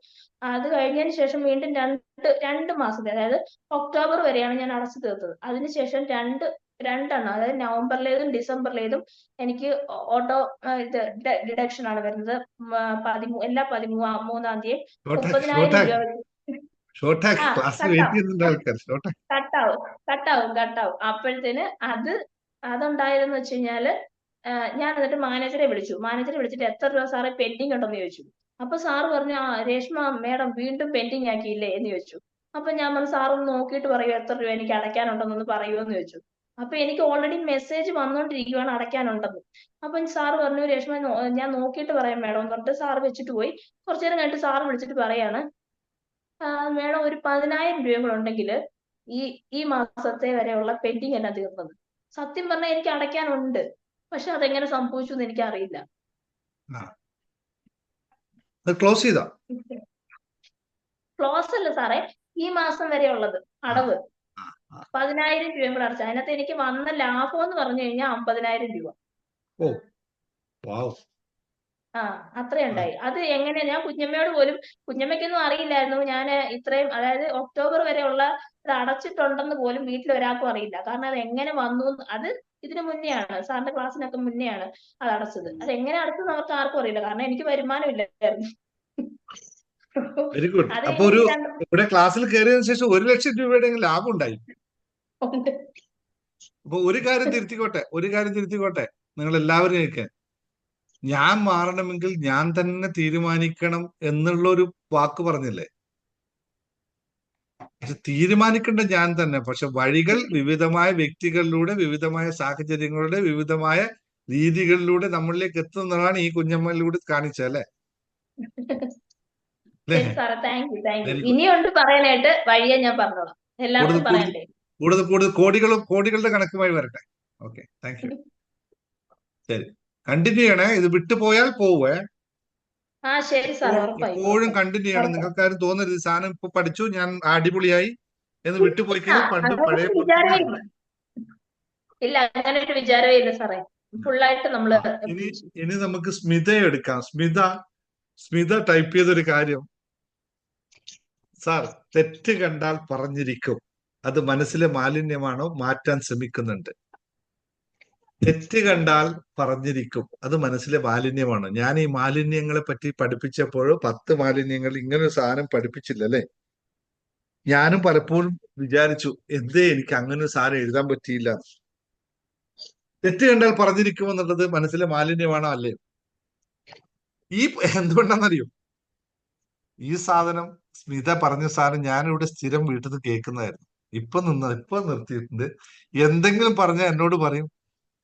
അത് കഴിഞ്ഞതിന് ശേഷം വീണ്ടും രണ്ട് മാസത്തെ, അതായത് ഒക്ടോബർ വരെയാണ് ഞാൻ അടച്ചു തീർത്തത്. അതിനുശേഷം രണ്ടെണ്ണം, അതായത് നവംബറിലേതും ഡിസംബറിലേതും എനിക്ക് ഓട്ടോ ഡിഡക്ഷൻ ആണ് വരുന്നത്. എല്ലാ 13-ആം തീയതി 30,000 രൂപ. ഷോർട്ടാ ആ ക്ലാസ് വെയിറ്റ് കട്ടാവും ചെയ്യുന്നുണ്ട് ആൾക്കാർ. ഷോർട്ടാ. കട്ടാവും കട്ടാവും അപ്പോഴത്തേന് അതുണ്ടായതെന്ന് വെച്ച് കഴിഞ്ഞാല് ഞാൻ എന്നിട്ട് മാനേജറെ വിളിച്ചിട്ട് എത്ര രൂപ സാറേ പെൻഡിങ് ഉണ്ടെന്ന് ചോദിച്ചു. അപ്പൊ സാറ് പറഞ്ഞു, ആ രേഷ്മ മേഡം വീണ്ടും പെൻഡിങ് ആക്കിയില്ലേ എന്ന് ചോദിച്ചു. അപ്പൊ ഞാൻ പറഞ്ഞു, സാർ ഒന്ന് നോക്കിയിട്ട് പറയൂ എത്ര രൂപ എനിക്ക് അടയ്ക്കാനുണ്ടെന്നൊന്ന് പറയുമോന്ന് ചോദിച്ചു. അപ്പൊ എനിക്ക് ഓൾറെഡി മെസ്സേജ് വന്നോണ്ടിരിക്കുവാണ് അടയ്ക്കാനുണ്ടെന്ന്. അപ്പൊ സാറ് പറഞ്ഞു, രേഷ്മ ഞാൻ നോക്കിയിട്ട് പറയാം മേഡം എന്ന് പറഞ്ഞിട്ട് സാറ് വെച്ചിട്ട് പോയി. കുറച്ചു നേരം കഴിഞ്ഞിട്ട് സാറ് വിളിച്ചിട്ട് പറയാണ്, മേഡം ഒരു 10,000 രൂപ കൂടെ ഉണ്ടെങ്കിൽ ഈ മാസത്തെ വരെയുള്ള പെൻഡിങ് എല്ലാം തീർന്നത്. സത്യം പറഞ്ഞാൽ എനിക്ക് അടയ്ക്കാനുണ്ട്, പക്ഷെ അതെങ്ങനെ സംഭവിച്ചു എന്ന് എനിക്ക് അറിയില്ല. ക്ലോസ് ചെയ്താ? ക്ലോസ് അല്ല സാറേ, ഈ മാസം വരെ ഉള്ളത് അടവ് 10,000 രൂപയും കൂടെ അടച്ചു. അതിനകത്ത് എനിക്ക് വന്ന ലാഭം എന്ന് പറഞ്ഞു കഴിഞ്ഞാൽ 50,000 രൂപ. ഓ വാവ്. അത്രയുണ്ടായി. അത് എങ്ങനെ, ഞാൻ കുഞ്ഞമ്മയോട് പോലും, കുഞ്ഞമ്മയ്ക്കൊന്നും അറിയില്ലായിരുന്നു ഞാൻ ഇത്രയും, അതായത് ഒക്ടോബർ വരെയുള്ള ഇത് അടച്ചിട്ടുണ്ടെന്ന് പോലും വീട്ടിൽ ഒരാൾക്കും അറിയില്ല. കാരണം അത് എങ്ങനെ വന്നു, അത് ഇതിനു മുന്നെയാണ്, സാറിന്റെ ക്ലാസ്സിനൊക്കെ മുന്നെയാണ് അത് അടച്ചത്. അത് എങ്ങനെ അടച്ചത് അവർക്ക് ആർക്കും അറിയില്ല, കാരണം എനിക്ക് വരുമാനം ഇല്ലായിരുന്നു. Very good. അത് അപ്പൊ എനിക്ക് ഇവിടെ ക്ലാസ്സിൽ കയറിയതിനു ശേഷം 1,00,000 രൂപയുടെ ലാഭം ഉണ്ടായി. ഉണ്ട്. അപ്പൊ ഒരു കാര്യം തിരുത്തിക്കോട്ടെ നിങ്ങൾ എല്ലാവരും കേൾക്കാൻ. ഞാൻ മാറണമെങ്കിൽ ഞാൻ തന്നെ തീരുമാനിക്കണം എന്നുള്ള ഒരു വാക്ക് പറഞ്ഞില്ലേ? പക്ഷെ തീരുമാനിക്കേണ്ട ഞാൻ തന്നെ. പക്ഷെ വഴികൾ വിവിധമായ വ്യക്തികളിലൂടെ, വിവിധമായ സാഹചര്യങ്ങളുടെ, വിവിധമായ രീതികളിലൂടെ നമ്മളിലേക്ക് എത്തുന്നതാണ് ഈ കുഞ്ഞമ്മയിലൂടെ കാണിച്ചല്ലേ? ശരി സാറേ, താങ്ക് യു. ഇനിയുണ്ട് പറയാനായിട്ട്, വഴിയെ ഞാൻ പറഞ്ഞോളാം. എല്ലാവർക്കും പറയണ്ടേ? കൂടുതൽ കോടികളുടെ കണക്കുമായി വരട്ടെ. Okay, thank U. ശരി, കണ്ടിന്യൂ ചെയ്യണേ. ഇത് വിട്ടുപോയാൽ പോവേ. ശരി സാർ, ഉറപ്പായി. എപ്പോഴും കണ്ടിന്യൂ ചെയ്യണം. നിങ്ങൾക്കാരും തോന്നരുത് സാധനം ഇപ്പൊ പഠിച്ചു ഞാൻ അടിപൊളിയായി എന്ന് വിട്ടുപോയി പണ്ട് പഴയ ഇല്ല, അങ്ങനെ ഒരു വിചാരമേ ഇല്ല സാറേ. ഫുള്ളായിട്ട് നമ്മള് ഇനി നമുക്ക് സ്മിതയെ എടുക്കാം. സ്മിത ടൈപ്പ് ചെയ്തൊരു കാര്യം. സാർ, തെറ്റ് കണ്ടാൽ പറഞ്ഞിരിക്കും, അത് മനസ്സിലെ മാലിന്യമാണോ മാറ്റാൻ ശ്രമിക്കുന്നുണ്ട്. തെറ്റ് കണ്ടാൽ പറഞ്ഞിരിക്കും, അത് മനസ്സിലെ മാലിന്യമാണോ? ഞാൻ ഈ മാലിന്യങ്ങളെ പറ്റി പഠിപ്പിച്ചപ്പോഴോ 10 മാലിന്യങ്ങൾ ഇങ്ങനൊരു സാധനം പഠിപ്പിച്ചില്ലല്ലേ? ഞാനും പലപ്പോഴും വിചാരിച്ചു എന്തേ എനിക്ക് അങ്ങനെ ഒരു സാധനം എഴുതാൻ പറ്റിയില്ല. തെറ്റ് കണ്ടാൽ പറഞ്ഞിരിക്കും എന്നുള്ളത് മനസ്സിലെ മാലിന്യമാണോ അല്ലേ? എന്തുകൊണ്ടാണെന്നറിയോ? ഈ സാധനം, സ്മിത പറഞ്ഞ സാധനം ഞാനിവിടെ സ്ഥിരം വീട്ടിൽ നിന്ന് കേൾക്കുന്നതായിരുന്നു. ഇപ്പൊ നിർത്തിയിട്ടുണ്ട്. എന്തെങ്കിലും പറഞ്ഞാൽ എന്നോട് പറയും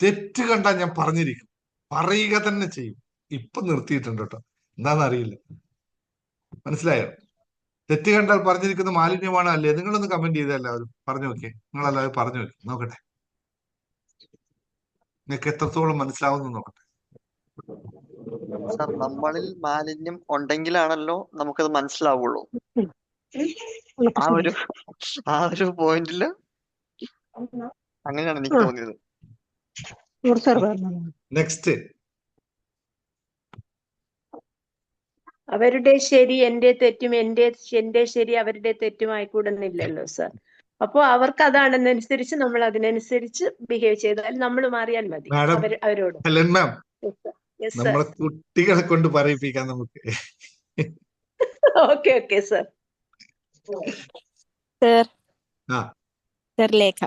തെറ്റ് കണ്ടാൽ ഞാൻ പറഞ്ഞിരിക്കും, പറയുക തന്നെ ചെയ്യും. ഇപ്പൊ നിർത്തിയിട്ടുണ്ട് കേട്ടോ. എന്താണെന്നറിയില്ല. മനസ്സിലായോ? തെറ്റ് കണ്ടാൽ പറഞ്ഞിരിക്കുന്ന മാലിന്യമാണോ അല്ലേ? നിങ്ങളൊന്ന് കമന്റ് ചെയ്ത എല്ലാവരും പറഞ്ഞു നോക്കിയേ. നിങ്ങളെല്ലാവരും പറഞ്ഞു നോക്കി നോക്കട്ടെ, നിങ്ങൾക്ക് എത്രത്തോളം മനസ്സിലാവുന്നു നോക്കട്ടെ. സാർ, നമ്മളിൽ മാലിന്യം ഉണ്ടെങ്കിലാണല്ലോ നമുക്കത് മനസ്സിലാവുള്ളൂ. ആ ഒരു പോയിന്റില് അങ്ങനെയാണ് എനിക്ക് തോന്നിയത്. നെക്സ്റ്റ്. അവരുടെ ശരി എന്റെ തെറ്റും, എന്റെ ശരി അവരുടെ തെറ്റും ആയിക്കൂടുന്നില്ലല്ലോ സാർ. അപ്പൊ അവർക്ക് അതാണെന്നനുസരിച്ച് നമ്മൾ അതിനനുസരിച്ച് ബിഹേവ് ചെയ്താൽ നമ്മൾ മാറിയാൽ മതി അവരോട്. മാം, നമ്മളെ കുട്ടികളെ കൊണ്ട് പറയിപ്പിക്കാം നമുക്ക്. Okay sir. Sir Lekha.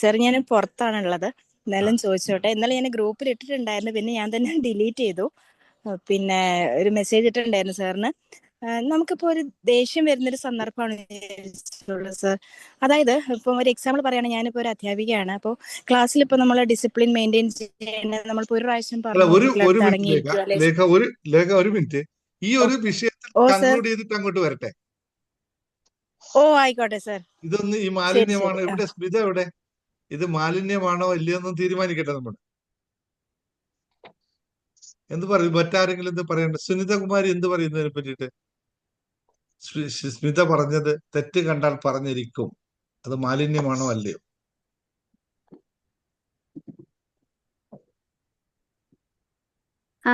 Sir ഞാൻ പുറത്താണുള്ളത്. എന്നാലും ചോദിച്ചോട്ടെ. ഇന്നലെ ഞാൻ ഗ്രൂപ്പിൽ ഇട്ടിട്ടുണ്ടായിരുന്നു, പിന്നെ ഞാൻ തന്നെ ഡിലീറ്റ് ചെയ്തു. പിന്നെ ഒരു മെസ്സേജ് ഇട്ടിട്ടുണ്ടായിരുന്നു സാറിന്. നമുക്കിപ്പോ ഒരു ദേഷ്യം വരുന്നൊരു സന്ദർഭമാണ് സാർ. അതായത് ഇപ്പം ഒരു എക്സാമ്പിൾ പറയുകയാണെങ്കിൽ, ഞാനിപ്പോ ഒരു അധ്യാപികയാണ്. അപ്പോൾ ക്ലാസ്സിൽ ഇപ്പൊ നമ്മൾ ഡിസിപ്ലിൻ മെയിൻറ്റെയിൻ ചെയ്യണം. നമ്മളിപ്പോ ഒരു പ്രാവശ്യം ഒരു മിനിറ്റ്, ഈ ഒരു വിഷയത്തിൽ കൺക്ലൂഡ് ചെയ്തിട്ട് അങ്ങോട്ട് വരട്ടെ. ആയിക്കോട്ടെ സാർ. ഇതൊന്ന് ഈ മാലിന്യമാണോ, ഇവിടെ സ്മിത എവിടെ, ഇത് മാലിന്യമാണോ ഇല്ലയെന്ന് തീരുമാനിക്കട്ടെ നമ്മൾ. എന്ത് പറയും? മറ്റാരെങ്കിലും എന്ത് പറയണ്ട? സുനിതകുമാരി എന്ത് പറയുന്നതിനെ പറ്റിയിട്ട്? സ്മിത പറഞ്ഞത് തെറ്റ് കണ്ടാൽ പറഞ്ഞിരിക്കും, അത് മാലിന്യമാണോ അല്ലയോ?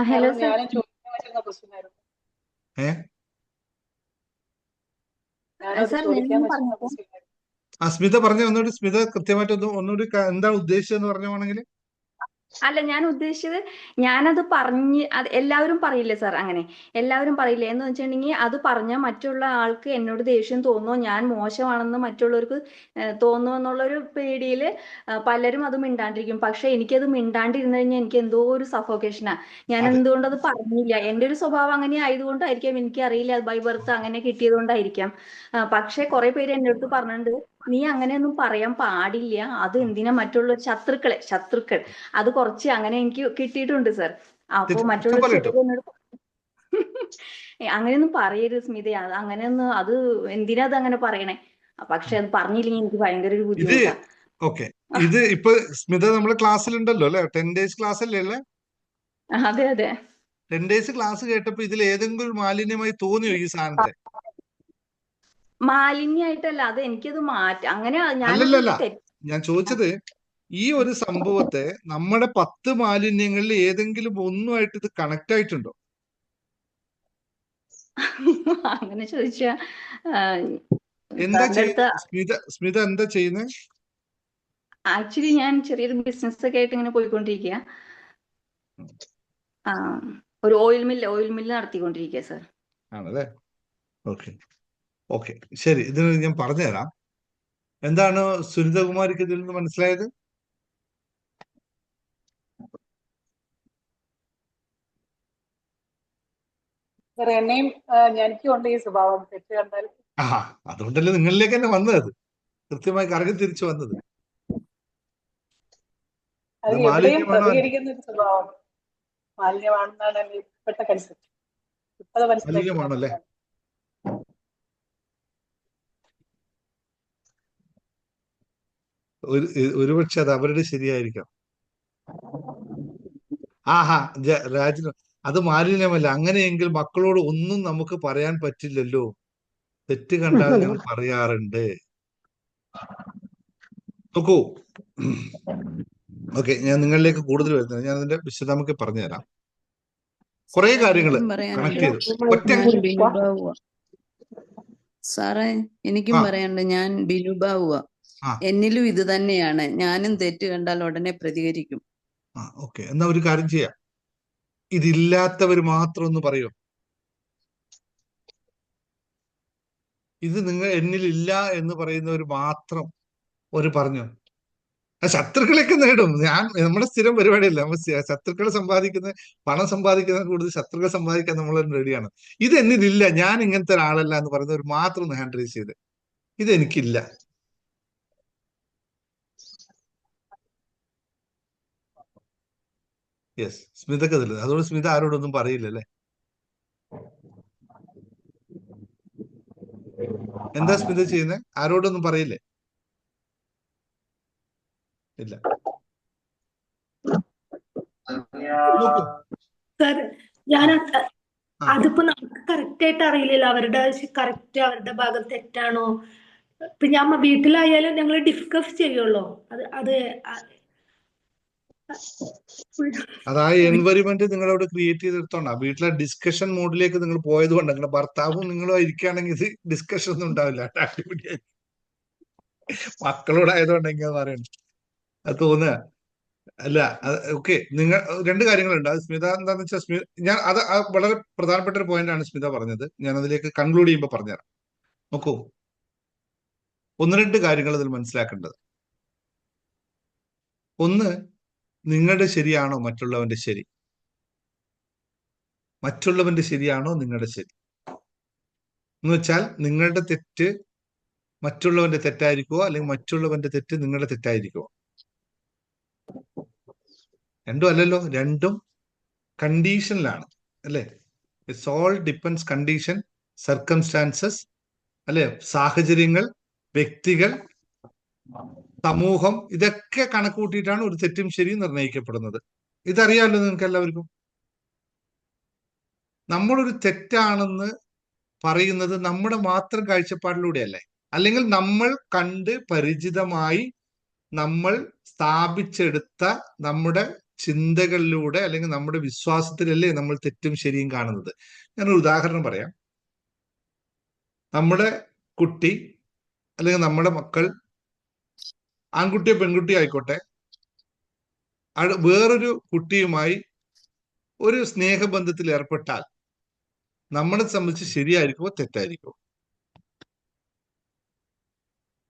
Hello sir. സ്മിത പറഞ്ഞ ഒന്നുകൂടി, സ്മിത കൃത്യമായിട്ട് ഒന്നുകൂടി എന്താണ് ഉദ്ദേശിച്ചതെന്ന് പറഞ്ഞാണെങ്കിൽ. അല്ല, ഞാൻ ഉദ്ദേശിച്ചത് ഞാനത് പറഞ്ഞ് അത് എല്ലാവരും പറയില്ലേ സാർ അങ്ങനെ? എല്ലാവരും പറയില്ലേ? എന്ന് വെച്ചിട്ടുണ്ടെങ്കിൽ അത് പറഞ്ഞാൽ മറ്റുള്ള ആൾക്ക് എന്നോട് ദേഷ്യം തോന്നുമോ, ഞാൻ മോശമാണെന്ന് മറ്റുള്ളവർക്ക് തോന്നുമോ എന്നുള്ളൊരു പേടിയിൽ പലരും അത് മിണ്ടാണ്ടിരിക്കും. പക്ഷെ എനിക്കത് മിണ്ടാണ്ടിരുന്നു കഴിഞ്ഞാൽ എനിക്ക് എന്തോ ഒരു സഫോക്കേഷനാ. ഞാൻ അതെ. എന്തുകൊണ്ടത് പറഞ്ഞില്ല? എൻ്റെ ഒരു സ്വഭാവം അങ്ങനെ ആയതുകൊണ്ടായിരിക്കാം, എനിക്കറിയില്ല, ബൈ ബർത്ത് അങ്ങനെ കിട്ടിയതുകൊണ്ടായിരിക്കാം. പക്ഷെ കുറെ പേര് എൻ്റെ അടുത്ത് പറഞ്ഞിട്ടുണ്ട്, നീ അങ്ങനെയൊന്നും പറയാൻ പാടില്ല, അത് എന്തിനാ മറ്റുള്ള ശത്രുക്കൾ അത് കുറച്ച് അങ്ങനെ എനിക്ക് കിട്ടിയിട്ടുണ്ട് സാർ. അപ്പൊ മറ്റുള്ള ഇഷ്ടംപോലെ കിട്ടും. ചിലര് എന്നോട് അങ്ങനെയൊന്നും പറയരുത് സ്മിത, അത് അങ്ങനെയൊന്നും, അത് എന്തിനാ അത് അങ്ങനെ പറയണേ? പക്ഷെ അത് പറഞ്ഞില്ലെങ്കിൽ എനിക്ക് ഭയങ്കര ഒരു ഇത് ബുദ്ധിമുട്ടാ. ഓക്കെ, ഇത് ഇപ്പൊ സ്മിത നമ്മളെ ക്ലാസ്സിലുണ്ടല്ലോ അല്ലെ? 10 days ക്ലാസ് അല്ലേ അല്ലേ? അതെ അതെ. 10 days ക്ലാസ് കേട്ടപ്പോ ഇതിൽ ഏതെങ്കിലും ഒരു മാലിന്യമായി തോന്നിയോ ഈ സാധനത്തെ? മാലിന്യായിട്ടല്ല, അത് എനിക്കത് മാറ്റാം, അങ്ങനെ ഞാനത് അല്ലല്ലല്ല, തെറ്റ് ഞാൻ ചോദിച്ചത് ഈ ഒരു സംഭവത്തെ നമ്മുടെ 10 മാലിന്യങ്ങളിൽ ഏതെങ്കിലും ഒന്നുമായിട്ട് ഇത് കണക്ട് ആയിട്ടുണ്ടോ? അങ്ങനെ ചോദിച്ചാ എന്താ സാറിന്റെ അടുത്ത് ചെയ്യുന്നത് സ്മിത എന്താ ചെയ്യുന്നത്? ആക്ച്വലി ഞാൻ ചെറിയൊരു ബിസിനസ് ഒക്കെ ആയിട്ട് ഇങ്ങനെ പോയിക്കൊണ്ടിരിക്കുക. ഒരു ഓയിൽ മില്ല് നടത്തിക്കൊണ്ടിരിക്കുക സാർ. ആണല്ലേ? ഓക്കെ ഓക്കെ, ശരി. ഇതിന് ഞാൻ പറഞ്ഞുതരാം. എന്താണ് സുനിതകുമാരിക്ക് ഇതിൽ നിന്ന് മനസ്സിലായത്? എന്നെയും എനിക്കും ഉണ്ട് ഈ സ്വഭാവം, തെറ്റ് കണ്ടാൽ. ആ, അതുകൊണ്ടല്ലേ നിങ്ങളിലേക്ക് തന്നെ വന്നത്, കൃത്യമായി കറങ്ങി തിരിച്ചു വന്നത്. അത് ഇത് എവിടെയും മാലിന്യമാണോ? പ്രതികരിക്കുന്ന ഒരു സ്വഭാവം മാലിന്യമാണെന്നാണ് എന്റെ ഇപ്പോഴത്തെ കൺസെപ്റ്റ്. ഇപ്പത് മനസ്സിലാക്കി. മാലിന്യമാണല്ലേ? ഒരുപക്ഷെ അത് അവരുടെ ശരിയായിരിക്കാം. ആഹാ, രാജന് അത് മാലിന്യമല്ല. അങ്ങനെയെങ്കിൽ മക്കളോട് ഒന്നും നമുക്ക് പറയാൻ പറ്റില്ലല്ലോ. തെറ്റ് കണ്ടാൽ ഞങ്ങൾ പറയാറുണ്ട്. നോക്കൂ, ഓക്കെ, ഞാൻ നിങ്ങളിലേക്ക് കൂടുതൽ വരുന്നത്, ഞാൻ അതിന്റെ വിശദാംശം പറഞ്ഞുതരാം. കുറെ കാര്യങ്ങൾ കണക്ട് ചെയ്ത് സാറേ, എനിക്കും പറയാനുണ്ട്. ഞാൻ ബിനുബാവുക, എന്നിലും ഇത് തന്നെയാണ്. ഞാനും തെറ്റ് കണ്ടാൽ ഉടനെ പ്രതികരിക്കും. ഓക്കെ, എന്നാ ഒരു കാര്യം ചെയ്യാം, ഇതില്ലാത്തവർ മാത്രം ഒന്ന് പറയൂ. ഇത് നിങ്ങൾ എന്നിലില്ല എന്ന് പറയുന്നവർ മാത്രം ഒരു പറഞ്ഞു. ശത്രുക്കളൊക്കെ നേടും. നമ്മുടെ സ്ഥിരം പരിപാടിയല്ല. നമ്മൾ ശത്രുക്കളെ സമ്പാദിക്കുന്ന, പണം സമ്പാദിക്കുന്ന കൂടുതൽ ശത്രുക്കളെ സമ്പാദിക്കാൻ നമ്മൾ റെഡിയാണ്. ഇത് എന്നിലില്ല, ഞാൻ ഇങ്ങനത്തെ ഒരാളല്ല എന്ന് പറയുന്നവർ മാത്രം ഒന്ന് ഹാൻഡ് റൈസ് ചെയ്ത്, ഇതെനിക്കില്ല. യെസ്, സ്മിതക്ക് അതില്ല. അതുകൊണ്ട് സ്മിത ആരോടൊന്നും പറയില്ലല്ലേ? എന്താ സ്മിത ചെയ്യുന്നത്? ആരോടൊന്നും പറയില്ലേ? ഇല്ല. ഞാൻ അതിപ്പോ നമുക്ക് കറക്റ്റ് ആയിട്ട് അറിയില്ലല്ലോ, അവരുടെ കറക്റ്റ് അവരുടെ ഭാഗം തെറ്റാണോ. ഇപ്പൊ ഞാൻ വീട്ടിലായാലും ഞങ്ങൾ ഡിസ്കസ് ചെയ്യുള്ളൂ. അതായത് എൻവയറമെന്റ് നിങ്ങളവിടെ ക്രിയേറ്റ് ചെയ്തെടുത്തോണ്ടാ. വീട്ടിലെ ഡിസ്കഷൻ മോഡിലേക്ക് നിങ്ങൾ പോയത് കൊണ്ട്, നിങ്ങളുടെ ഭർത്താവും നിങ്ങളും ഇരിക്കുകയാണെങ്കിൽ ഇത് ഡിസ്കഷൻ ഒന്നും ഉണ്ടാവില്ല. മക്കളോടായതുകൊണ്ടെങ്കിൽ പറയണം, അത് തോന്നുക അല്ല. ഓക്കെ, നിങ്ങൾ രണ്ട് കാര്യങ്ങളുണ്ട്. അത് സ്മിത എന്താന്ന് വെച്ചാൽ, ഞാൻ അത് വളരെ പ്രധാനപ്പെട്ട ഒരു പോയിന്റ് ആണ് സ്മിത പറഞ്ഞത്. ഞാൻ അതിലേക്ക് കൺക്ലൂഡ് ചെയ്യുമ്പോൾ പറഞ്ഞുതരാം. നോക്കൂ, ഒന്ന് രണ്ട് കാര്യങ്ങൾ അതിൽ മനസ്സിലാക്കേണ്ടത്. ഒന്ന്, നിങ്ങളുടെ ശരിയാണോ മറ്റുള്ളവന്റെ ശരി? മറ്റുള്ളവന്റെ ശരിയാണോ നിങ്ങളുടെ ശരി? എന്ന് വെച്ചാൽ നിങ്ങളുടെ തെറ്റ് മറ്റുള്ളവന്റെ തെറ്റായിരിക്കുമോ, അല്ലെങ്കിൽ മറ്റുള്ളവന്റെ തെറ്റ് നിങ്ങളുടെ തെറ്റായിരിക്കുമോ? രണ്ടും അല്ലല്ലോ, രണ്ടും കണ്ടീഷനിലാണ് അല്ലെ? It's all depends condition, circumstances അല്ലെ, സാഹചര്യങ്ങൾ, വ്യക്തികൾ, സമൂഹം, ഇതൊക്കെ കണക്കുകൂട്ടിയിട്ടാണ് ഒരു തെറ്റും ശരിയും നിർണ്ണയിക്കപ്പെടുന്നത്. ഇതറിയാമല്ലോ നിങ്ങൾക്ക് എല്ലാവർക്കും. നമ്മളൊരു തെറ്റാണെന്ന് പറയുന്നത് നമ്മുടെ മാത്രം കാഴ്ചപ്പാടിലൂടെയല്ലേ? അല്ലെങ്കിൽ നമ്മൾ കണ്ട് പരിചിതമായി നമ്മൾ സ്ഥാപിച്ചെടുത്ത നമ്മുടെ ചിന്തകളിലൂടെ, അല്ലെങ്കിൽ നമ്മുടെ വിശ്വാസത്തിലല്ലേ നമ്മൾ തെറ്റും ശരിയും കാണുന്നത്? ഞാനൊരു ഉദാഹരണം പറയാം. നമ്മുടെ കുട്ടി അല്ലെങ്കിൽ നമ്മുടെ മക്കൾ, ആൺകുട്ടിയോ പെൺകുട്ടിയോ ആയിക്കോട്ടെ, വേറൊരു കുട്ടിയുമായി ഒരു സ്നേഹബന്ധത്തിൽ ഏർപ്പെട്ടാൽ നമ്മളെ സംബന്ധിച്ച് ശരിയായിരിക്കുമോ തെറ്റായിരിക്കുമോ?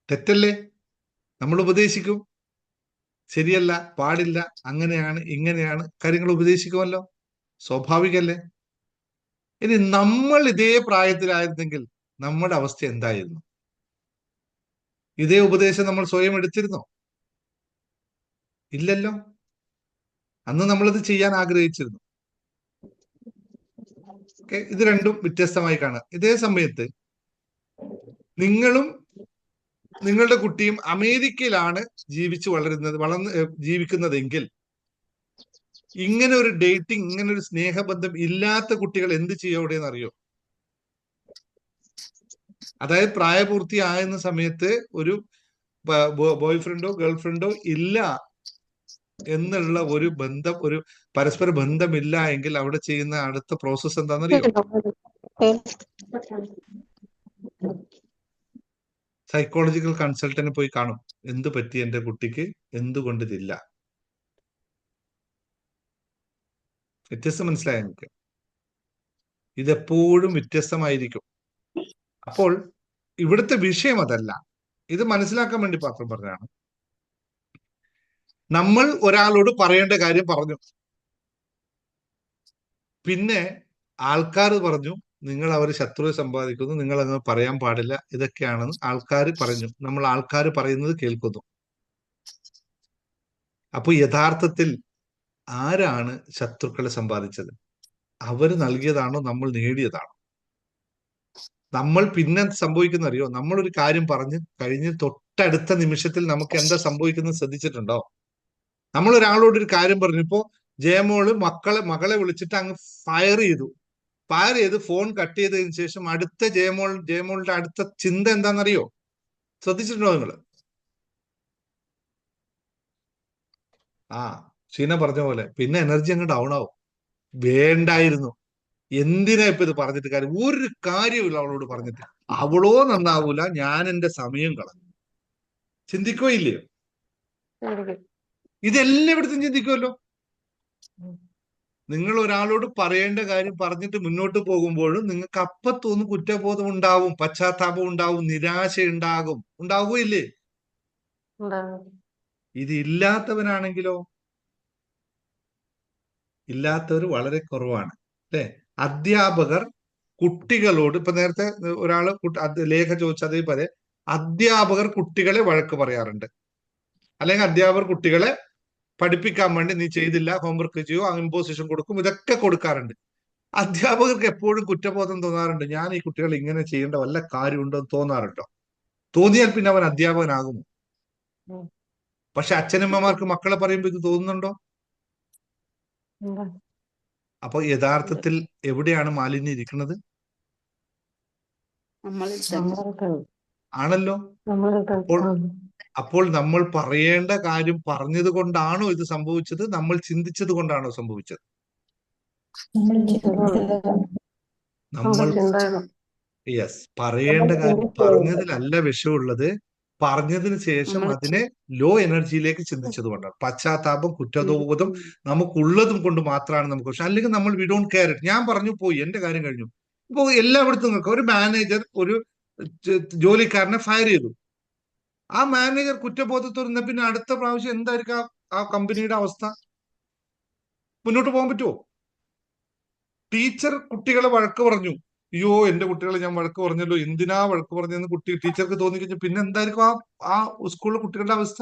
തെറ്റല്ലേ? നമ്മൾ ഉപദേശിക്കും, ശരിയല്ല, പാടില്ല, അങ്ങനെയാണ് ഇങ്ങനെയാണ് കാര്യങ്ങൾ ഉപദേശിക്കുമല്ലോ, സ്വാഭാവികല്ലേ? ഇനി നമ്മൾ ഇതേ പ്രായത്തിലായിരുന്നെങ്കിൽ നമ്മുടെ അവസ്ഥ എന്തായിരുന്നു? ഇതേ ഉപദേശം നമ്മൾ സ്വയം എടുത്തിരുന്നോ? ഇല്ലല്ലോ. അന്ന് നമ്മളിത് ചെയ്യാൻ ആഗ്രഹിച്ചിരുന്നു. ഇത് രണ്ടും വ്യത്യസ്തമായി കാണാം. ഇതേ സമയത്ത് നിങ്ങളും നിങ്ങളുടെ കുട്ടിയും അമേരിക്കയിലാണ് ജീവിക്കുന്നതെങ്കിൽ ഇങ്ങനെ ഒരു ഡേറ്റിംഗ്, ഇങ്ങനെ ഒരു സ്നേഹബന്ധം ഇല്ലാത്ത കുട്ടികൾ എന്ത് ചെയ്യോടെന്ന് അറിയോ? അതായത് പ്രായപൂർത്തിയാകുന്ന സമയത്ത് ഒരു ബോയ് ഫ്രണ്ടോ ഗേൾ ഫ്രണ്ടോ ഇല്ല എന്നുള്ള ഒരു ബന്ധം, ഒരു പരസ്പര ബന്ധമില്ല എങ്കിൽ അവിടെ ചെയ്യുന്ന അടുത്ത പ്രോസസ് എന്താണെന്നറിയോ? സൈക്കോളജിക്കൽ കൺസൾട്ടന്റ് പോയി കാണും. എന്ത് പറ്റി എന്റെ കുട്ടിക്ക്, എന്തുകൊണ്ട് ഇതില്ല? വ്യത്യസ്തം മനസ്സിലായ എനിക്ക്? ഇതെപ്പോഴും വ്യത്യസ്തമായിരിക്കും. അപ്പോൾ ഇവിടുത്തെ വിഷയം അതല്ല. ഇത് മനസ്സിലാക്കാൻ വേണ്ടി മാത്രം പറഞ്ഞതാണ്. നമ്മൾ ഒരാളോട് പറയേണ്ട കാര്യം പറഞ്ഞു, പിന്നെ ആൾക്കാർ പറഞ്ഞു നിങ്ങൾ അവർ ശത്രുത സമ്പാദിക്കുന്നു, നിങ്ങൾ അങ്ങനെ പറയാൻ പാടില്ല, ഇതൊക്കെയാണെന്ന് ആൾക്കാർ പറഞ്ഞു. നമ്മൾ ആൾക്കാർ പറയുന്നത് കേൾക്കുന്നു. അപ്പൊ യഥാർത്ഥത്തിൽ ആരാണ് ശത്രുക്കളെ സമ്പാദിച്ചത്? അവർ നൽകിയതാണോ നമ്മൾ നേടിയതാണോ? നമ്മൾ പിന്നെ സംഭവിക്കുന്ന അറിയോ? നമ്മളൊരു കാര്യം പറഞ്ഞ് കഴിഞ്ഞ് തൊട്ടടുത്ത നിമിഷത്തിൽ നമുക്ക് എന്താ സംഭവിക്കുന്നത് ശ്രദ്ധിച്ചിട്ടുണ്ടോ? നമ്മൾ ഒരാളോട് ഒരു കാര്യം പറഞ്ഞു. ഇപ്പോ ജയമോള് മകളെ വിളിച്ചിട്ട് അങ്ങ് ഫയർ ചെയ്ത് ഫോൺ കട്ട് ചെയ്തതിനു ശേഷം അടുത്ത ജയമോളുടെ അടുത്ത ചിന്ത എന്താണെന്നറിയോ? ശ്രദ്ധിച്ചിട്ടുണ്ടോ നിങ്ങൾ? ഷീന പറഞ്ഞ പോലെ പിന്നെ എനർജി അങ്ങ് ഡൗൺ ആവും. വേണ്ടായിരുന്നു, എന്തിനാ ഇപ്പൊ ഇത് പറഞ്ഞിട്ട് കാര്യം? ഒരു കാര്യമില്ല അവളോട് പറഞ്ഞിട്ട്. അവളോ നന്നാവൂല, ഞാൻ എന്റെ സമയം കളഞ്ഞു. ചിന്തിക്കോ ഇല്ലയോ? ഇതെല്ലായിടത്തും ചിന്തിക്കുമല്ലോ. നിങ്ങൾ ഒരാളോട് പറയേണ്ട കാര്യം പറഞ്ഞിട്ട് മുന്നോട്ട് പോകുമ്പോഴും നിങ്ങൾക്ക് അപ്പത്തൊന്നും കുറ്റബോധം ഉണ്ടാവും, പശ്ചാത്താപം ഉണ്ടാവും, നിരാശ ഉണ്ടാകുകയില്ലേ? ഇത് ഇല്ലാത്തവനാണെങ്കിലോ? ഇല്ലാത്തവർ വളരെ കുറവാണ്, അല്ലെ? അധ്യാപകർ കുട്ടികളോട്, ഇപ്പൊ നേരത്തെ ഒരാള് ലേഖ ചോദിച്ച അതേപോലെ അധ്യാപകർ കുട്ടികളെ വഴക്ക് പറയാറുണ്ട്, അല്ലെങ്കിൽ അധ്യാപകർ കുട്ടികളെ പഠിപ്പിക്കാൻ വേണ്ടി നീ ചെയ്തില്ല, ഹോംവർക്ക് ചെയ്യോ, ഇമ്പോസിഷൻ കൊടുക്കും, ഇതൊക്കെ കൊടുക്കാറുണ്ട്. അധ്യാപകർക്ക് എപ്പോഴും കുറ്റബോധം തോന്നാറുണ്ട്. ഞാൻ ഈ കുട്ടികൾ ഇങ്ങനെ ചെയ്യേണ്ട വല്ല കാര്യമുണ്ടോ എന്ന് തോന്നാറുണ്ടോ? തോന്നിയാൽ പിന്നെ അവൻ അധ്യാപകനാകുമോ? പക്ഷെ അച്ഛനമ്മമാർക്ക് മക്കളെ പറയുമ്പോൾ ഇത് തോന്നുന്നുണ്ടോ? അപ്പൊ യഥാർത്ഥത്തിൽ എവിടെയാണ് മാലിന്യം ഇരിക്കുന്നത്? ആണല്ലോ. അപ്പോൾ നമ്മൾ പറയേണ്ട കാര്യം പറഞ്ഞത് കൊണ്ടാണോ ഇത് സംഭവിച്ചത്? നമ്മൾ ചിന്തിച്ചത് കൊണ്ടാണോ സംഭവിച്ചത്? പറയേണ്ട കാര്യം പറഞ്ഞതിലല്ല വിഷയമുള്ളത്, പറഞ്ഞതിന് ശേഷം അതിനെ ലോ എനർജിയിലേക്ക് ചിന്തിച്ചത് കൊണ്ടാണ്. പശ്ചാത്താപം, കുറ്റബോധം നമുക്കുള്ളതും കൊണ്ട് മാത്രമാണ് നമുക്ക് വിഷയം. അല്ലെങ്കിൽ നമ്മൾ വി ഡോണ്ട് കെയർ ഇറ്റ്. ഞാൻ പറഞ്ഞു പോയി, എന്റെ കാര്യം കഴിഞ്ഞു. ഇപ്പൊ എല്ലായിടത്തും നോക്കാം, ഒരു മാനേജർ ഒരു ജോലിക്കാരനെ ഫയർ ചെയ്തു. ആ മാനേജർ കുറ്റബോധത്തോടെ പിന്നെ അടുത്ത പ്രാവശ്യം എന്തായിരിക്കും ആ കമ്പനിയുടെ അവസ്ഥ? മുന്നോട്ട് പോകാൻ പറ്റുമോ? ടീച്ചർ കുട്ടികളെ വഴക്ക് പറഞ്ഞു, അയ്യോ എന്റെ കുട്ടികളെ ഞാൻ വഴക്ക് പറഞ്ഞല്ലോ, എന്തിനാ വഴക്ക് പറഞ്ഞെന്ന് ടീച്ചർക്ക് തോന്നിക്കഴിഞ്ഞു. പിന്നെ എന്തായിരിക്കും ആ സ്കൂളിലെ കുട്ടികളുടെ അവസ്ഥ?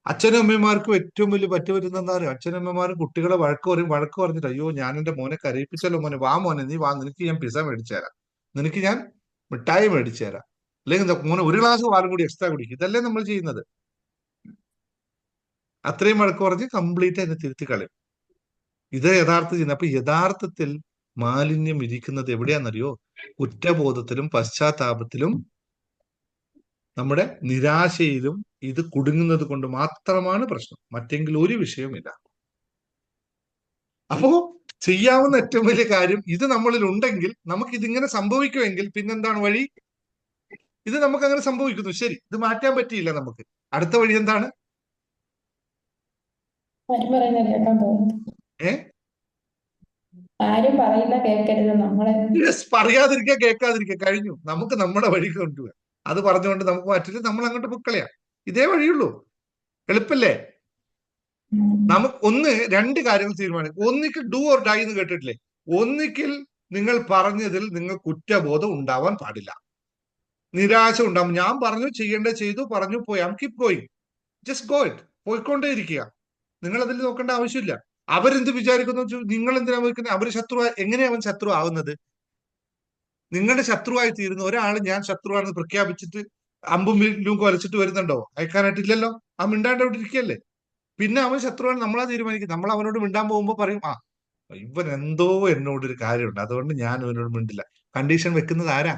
അച്ഛനും അമ്മമാർക്കും ഏറ്റവും വലിയ പറ്റുപറ്റുന്ന അച്ഛനും അമ്മമാരും കുട്ടികളെ വഴക്ക് പറഞ്ഞിട്ട്, അയ്യോ ഞാൻ എന്റെ മോനെ കരയിപ്പിച്ചല്ലോ, മോനെ വാ മോനെ, നീ വാ, നിനക്ക് ഞാൻ പിസ മേടിച്ചു തരാം, നിനക്ക് ഞാൻ മിഠായി മേടിച്ചു തരാം, അല്ലെങ്കിൽ മോനെ ഒരു ഗ്ലാസ് പാലും കൂടി എക്സ്ട്രാ കുടിക്കും. ഇതല്ലേ നമ്മൾ ചെയ്യുന്നത്? അത്രയും വഴക്ക് പറഞ്ഞ് കംപ്ലീറ്റ് അതിനെ തിരുത്തി കളയും. ഇത് യഥാർത്ഥ ചെയ്യുന്നത്. അപ്പൊ യഥാർത്ഥത്തിൽ മാലിന്യം ഇരിക്കുന്നത് എവിടെയാണെന്നറിയോ? കുറ്റബോധത്തിലും പശ്ചാത്താപത്തിലും നമ്മുടെ നിരാശയിലും ഇത് കുടുങ്ങുന്നത് കൊണ്ട് മാത്രമാണ് പ്രശ്നം. മറ്റെങ്കിലും ഒരു വിഷയമില്ല. അപ്പോ ചെയ്യാവുന്ന ഏറ്റവും വലിയ കാര്യം, ഇത് നമ്മളിൽ ഉണ്ടെങ്കിൽ, നമുക്ക് ഇതിങ്ങനെ സംഭവിക്കുമെങ്കിൽ പിന്നെന്താണ് വഴി? ഇത് നമുക്ക് അങ്ങനെ സംഭവിക്കുന്നു, ശരി, ഇത് മാറ്റാൻ പറ്റിയില്ല നമുക്ക്. അടുത്ത വഴി എന്താണ്? ആരും പറയുന്ന കേൾക്കാൻ പോകുന്നു. ഏ ആരും പറയുന്ന കേൾക്കരുത്, നമ്മളെ പറയാതിരിക്കുക, കേൾക്കാതിരിക്കുക, കഴിഞ്ഞു. നമുക്ക് നമ്മുടെ വഴി കൊണ്ടുപോകാം. അത് പറഞ്ഞുകൊണ്ട് നമുക്ക് മാറ്റില്ല, നമ്മൾ അങ്ങോട്ട് പൊക്കളയാ. ഇതേ വഴിയുള്ളൂ. എളുപ്പല്ലേ? നമുക്ക് രണ്ട് കാര്യങ്ങൾ തീരുമാനിക്കും. ഒന്നിക്കൽ ഡു ഓർ ഡൈ എന്ന് കേട്ടിട്ടില്ലേ? ഒന്നിക്കൽ നിങ്ങൾ പറഞ്ഞതിൽ നിങ്ങൾ കുറ്റബോധം ഉണ്ടാവാൻ പാടില്ല, നിരാശ ഉണ്ടാവും. ഞാൻ പറഞ്ഞു, ചെയ്യേണ്ടത് ചെയ്തു, പറഞ്ഞു, പോയി. Keep going, just go it. പോയിക്കൊണ്ടേ ഇരിക്കുക. നിങ്ങൾ അതിൽ നോക്കേണ്ട ആവശ്യമില്ല. അവരെന്ത് വിചാരിക്കുന്നു, നിങ്ങൾ എന്തിനാ നോക്കുന്നത്? അവര് ശത്രു. എങ്ങനെയാ അവൻ ശത്രു ആവുന്നത്? നിങ്ങളുടെ ശത്രുവായി തീരുന്ന ഒരാൾ ഞാൻ ശത്രുവാണെന്ന് പ്രഖ്യാപിച്ചിട്ട് അമ്പും വില്ലും കൊലച്ചിട്ട് വരുന്നുണ്ടോ? അയക്കാനായിട്ടില്ലല്ലോ. ആ മിണ്ടാണ്ട് അവിടെ ഇരിക്കുകയല്ലേ. പിന്നെ അവൻ ശത്രുവാണ് നമ്മളാ തീരുമാനിക്കും. നമ്മൾ അവനോട് മിണ്ടാൻ പോകുമ്പോ പറയും, ആ ഇവൻ എന്തോ എന്നോടൊരു കാര്യമുണ്ട്, അതുകൊണ്ട് ഞാൻ ഇവനോട് മിണ്ടില്ല. കണ്ടീഷൻ വെക്കുന്നത് ആരാ?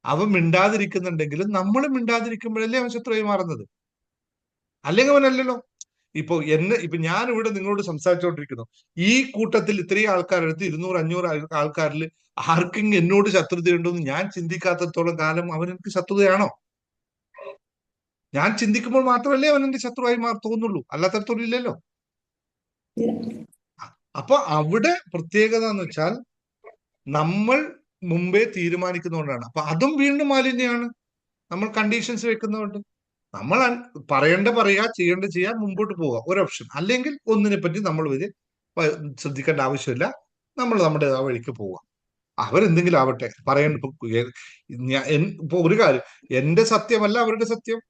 അവൻ മിണ്ടാതിരിക്കുന്നുണ്ടെങ്കിലും നമ്മൾ മിണ്ടാതിരിക്കുമ്പോഴല്ലേ അവൻ ശത്രുവായി മാറുന്നത്. അല്ലെങ്കിൽ അവനല്ലല്ലോ. ഇപ്പൊ ഞാൻ ഇവിടെ നിങ്ങളോട് സംസാരിച്ചുകൊണ്ടിരിക്കുന്നു. ഈ കൂട്ടത്തിൽ ഇത്രയും ആൾക്കാരെടുത്ത് 200-500 ആൾക്കാരിൽ ആർക്കെങ്കിലും എന്നോട് ശത്രുതയുണ്ടോ എന്ന് ഞാൻ ചിന്തിക്കാത്തത്തോളം കാലം അവൻ എനിക്ക് ശത്രുതയാണോ? ഞാൻ ചിന്തിക്കുമ്പോൾ മാത്രമല്ലേ അവൻ എന്റെ ശത്രുവായി തോന്നുള്ളൂ, അല്ലാത്തടത്തോളം ഇല്ലല്ലോ. അപ്പൊ അവിടെ പ്രത്യേകത എന്ന് വെച്ചാൽ നമ്മൾ മുമ്പേ തീരുമാനിക്കുന്നതുകൊണ്ടാണ്. അപ്പൊ അതും വീണ്ടും മാലിന്യമാണ്, നമ്മൾ കണ്ടീഷൻസ് വെക്കുന്നതുകൊണ്ട്. നമ്മൾ പറയേണ്ട പറയാ, ചെയ്യേണ്ട ചെയ്യാ, മുമ്പോട്ട് പോവുക, ഒരു ഓപ്ഷൻ. അല്ലെങ്കിൽ ഒന്നിനെ പറ്റി നമ്മൾ ശ്രദ്ധിക്കേണ്ട ആവശ്യമില്ല, നമ്മൾ നമ്മുടെ ആ വഴിക്ക് പോവുക. അവരെന്തെങ്കിലും ആവട്ടെ, പറയേണ്ട. ഇപ്പൊ ഒരു കാര്യം, എന്റെ സത്യമല്ല അവരുടെ സത്യം,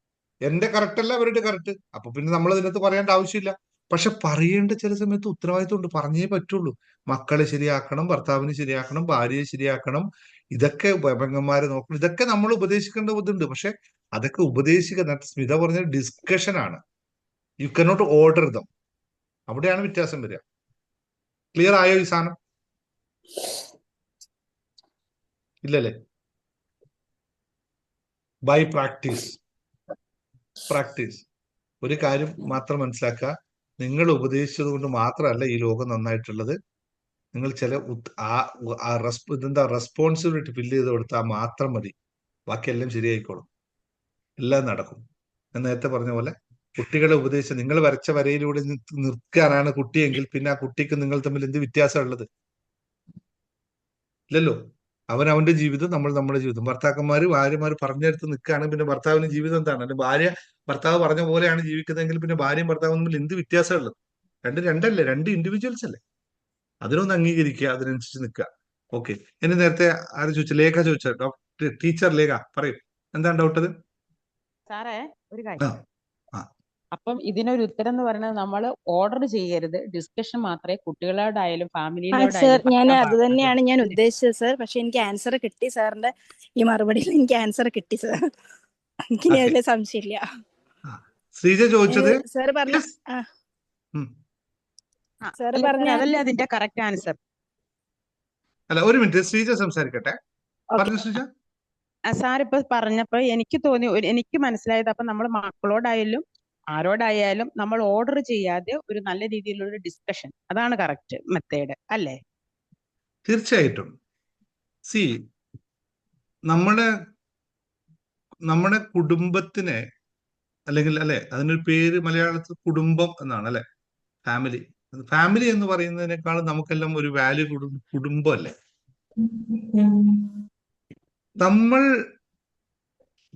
എന്റെ കറക്റ്റ് അല്ല അവരുടെ കറക്റ്റ്. അപ്പൊ പിന്നെ നമ്മൾ ഇതിനകത്ത് പറയേണ്ട ആവശ്യമില്ല. പക്ഷെ പറയേണ്ട ചില സമയത്ത് ഉത്തരവാദിത്വം ഉണ്ട്, പറഞ്ഞേ പറ്റുള്ളൂ. മക്കളെ ശരിയാക്കണം, ഭർത്താവിനെ ശരിയാക്കണം, ഭാര്യയെ ശരിയാക്കണം, ഇതൊക്കെ പെങ്ങന്മാരെ നോക്കണം, ഇതൊക്കെ നമ്മൾ ഉപദേശിക്കേണ്ട ബുദ്ധിമുണ്ട്. പക്ഷെ അതൊക്കെ ഉപദേശിക്കുന്ന, സ്മിത പറഞ്ഞ ഡിസ്കഷൻ ആണ്. You cannot order them. അവിടെയാണ് വ്യത്യാസം വരിക. ക്ലിയർ ആയോ ഈ സാധനം? ഇല്ലല്ലേ? By practice. ഒരു കാര്യം മാത്രം മനസ്സിലാക്കുക, നിങ്ങൾ ഉപദേശിച്ചത് കൊണ്ട് മാത്രമല്ല ഈ ലോകം നന്നായിട്ടുള്ളത്. നിങ്ങൾ ചില റെസ്പോൺസിബിലിറ്റി ഫില്ല് ചെയ്ത് കൊടുത്താൽ മാത്രം മതി, ബാക്കിയെല്ലാം ശരിയായിക്കോളും, എല്ലാം നടക്കും. ഞാൻ നേരത്തെ പറഞ്ഞ പോലെ കുട്ടികളെ ഉപദേശിച്ച്, നിങ്ങൾ വരച്ച വരയിലൂടെ നിൽക്കാനാണ് കുട്ടിയെങ്കിൽ പിന്നെ ആ കുട്ടിക്ക് നിങ്ങൾ തമ്മിൽ എന്ത് വ്യത്യാസമുള്ളത്? ഇല്ലല്ലോ. അവൻ അവന്റെ ജീവിതം, നമ്മൾ നമ്മുടെ ജീവിതം. ഭാര്യമാര് പറഞ്ഞെടുത്ത് നിൽക്കുകയാണ്, പിന്നെ ഭർത്താവിന്റെ ജീവിതം എന്താണ്? അല്ലെങ്കിൽ ഭാര്യ ഭർത്താവ് പറഞ്ഞ പോലെയാണ് ജീവിക്കുന്നതെങ്കിൽ പിന്നെ ഭാര്യയും ഭർത്താവും തമ്മിൽ എന്ത് വ്യത്യാസമുള്ളത്? രണ്ടല്ലേ, രണ്ട് ഇൻഡിവിജ്വൽസ് അല്ലേ? അതിനൊന്ന് അംഗീകരിക്കുക, അതിനനുസരിച്ച് നിൽക്കുക. ഓക്കെ. എന്നെ നേരത്തെ ആര് ചോദിച്ചു? ലേഖ ചോദിച്ച, ടീച്ചർ ലേഖ പറയൂ, എന്താണ് ഡൗട്ടത്? സാറേ ഒരു കാര്യം, അപ്പം ഇതിനൊരു ഉത്തരം എന്ന് പറയുന്നത് നമ്മൾ ഓർഡർ ചെയ്യരുത്, ഡിസ്കഷൻ മാത്രമേ കുട്ടികളോടായാലും ഫാമിലിയിലോടായാലും. ഞാൻ അത് തന്നെയാണ് ഞാൻ ഉദ്ദേശിച്ചത് സാർ. പക്ഷെ എനിക്ക് ആൻസർ കിട്ടി, സാറിന്റെ ഈ മറുപടിയിൽ എനിക്ക് ആൻസർ കിട്ടി സാർ. എനിക്കിനി അതിലെ സംശയമില്ല. ശ്രീജ ചോദിച്ചത് സാർ പറഞ്ഞു, സാർ പറഞ്ഞ അതല്ലേ അതിന്റെ കറക്റ്റ് ആൻസർ. അല്ല, ഒരു മിനിറ്റ്, ശ്രീജ സംസാരിക്കട്ടെ. പറഞ്ഞു ശ്രീജ. സാർ ഇപ്പൊ പറഞ്ഞപ്പോ എനിക്ക് തോന്നി, എനിക്ക് മനസ്സിലായത്, അപ്പൊ നമ്മൾ മക്കളോടായാലും ആരോടായാലും നമ്മൾ ഓർഡർ ചെയ്യാതെ ഒരു നല്ല രീതിയിലുള്ള ഡിസ്കഷൻ, അതാണ് കറക്റ്റ് മെത്തേഡ് അല്ലേ? തീർച്ചയായിട്ടും. നമ്മുടെ കുടുംബത്തിനെ, അല്ലെങ്കിൽ അല്ലെ, അതിനൊരു പേര് മലയാളത്തിൽ കുടുംബം എന്നാണ് അല്ലെ, ഫാമിലി എന്ന് പറയുന്നതിനേക്കാൾ നമുക്കെല്ലാം ഒരു വാല്യൂ കുടുംബം അല്ലേ? നമ്മൾ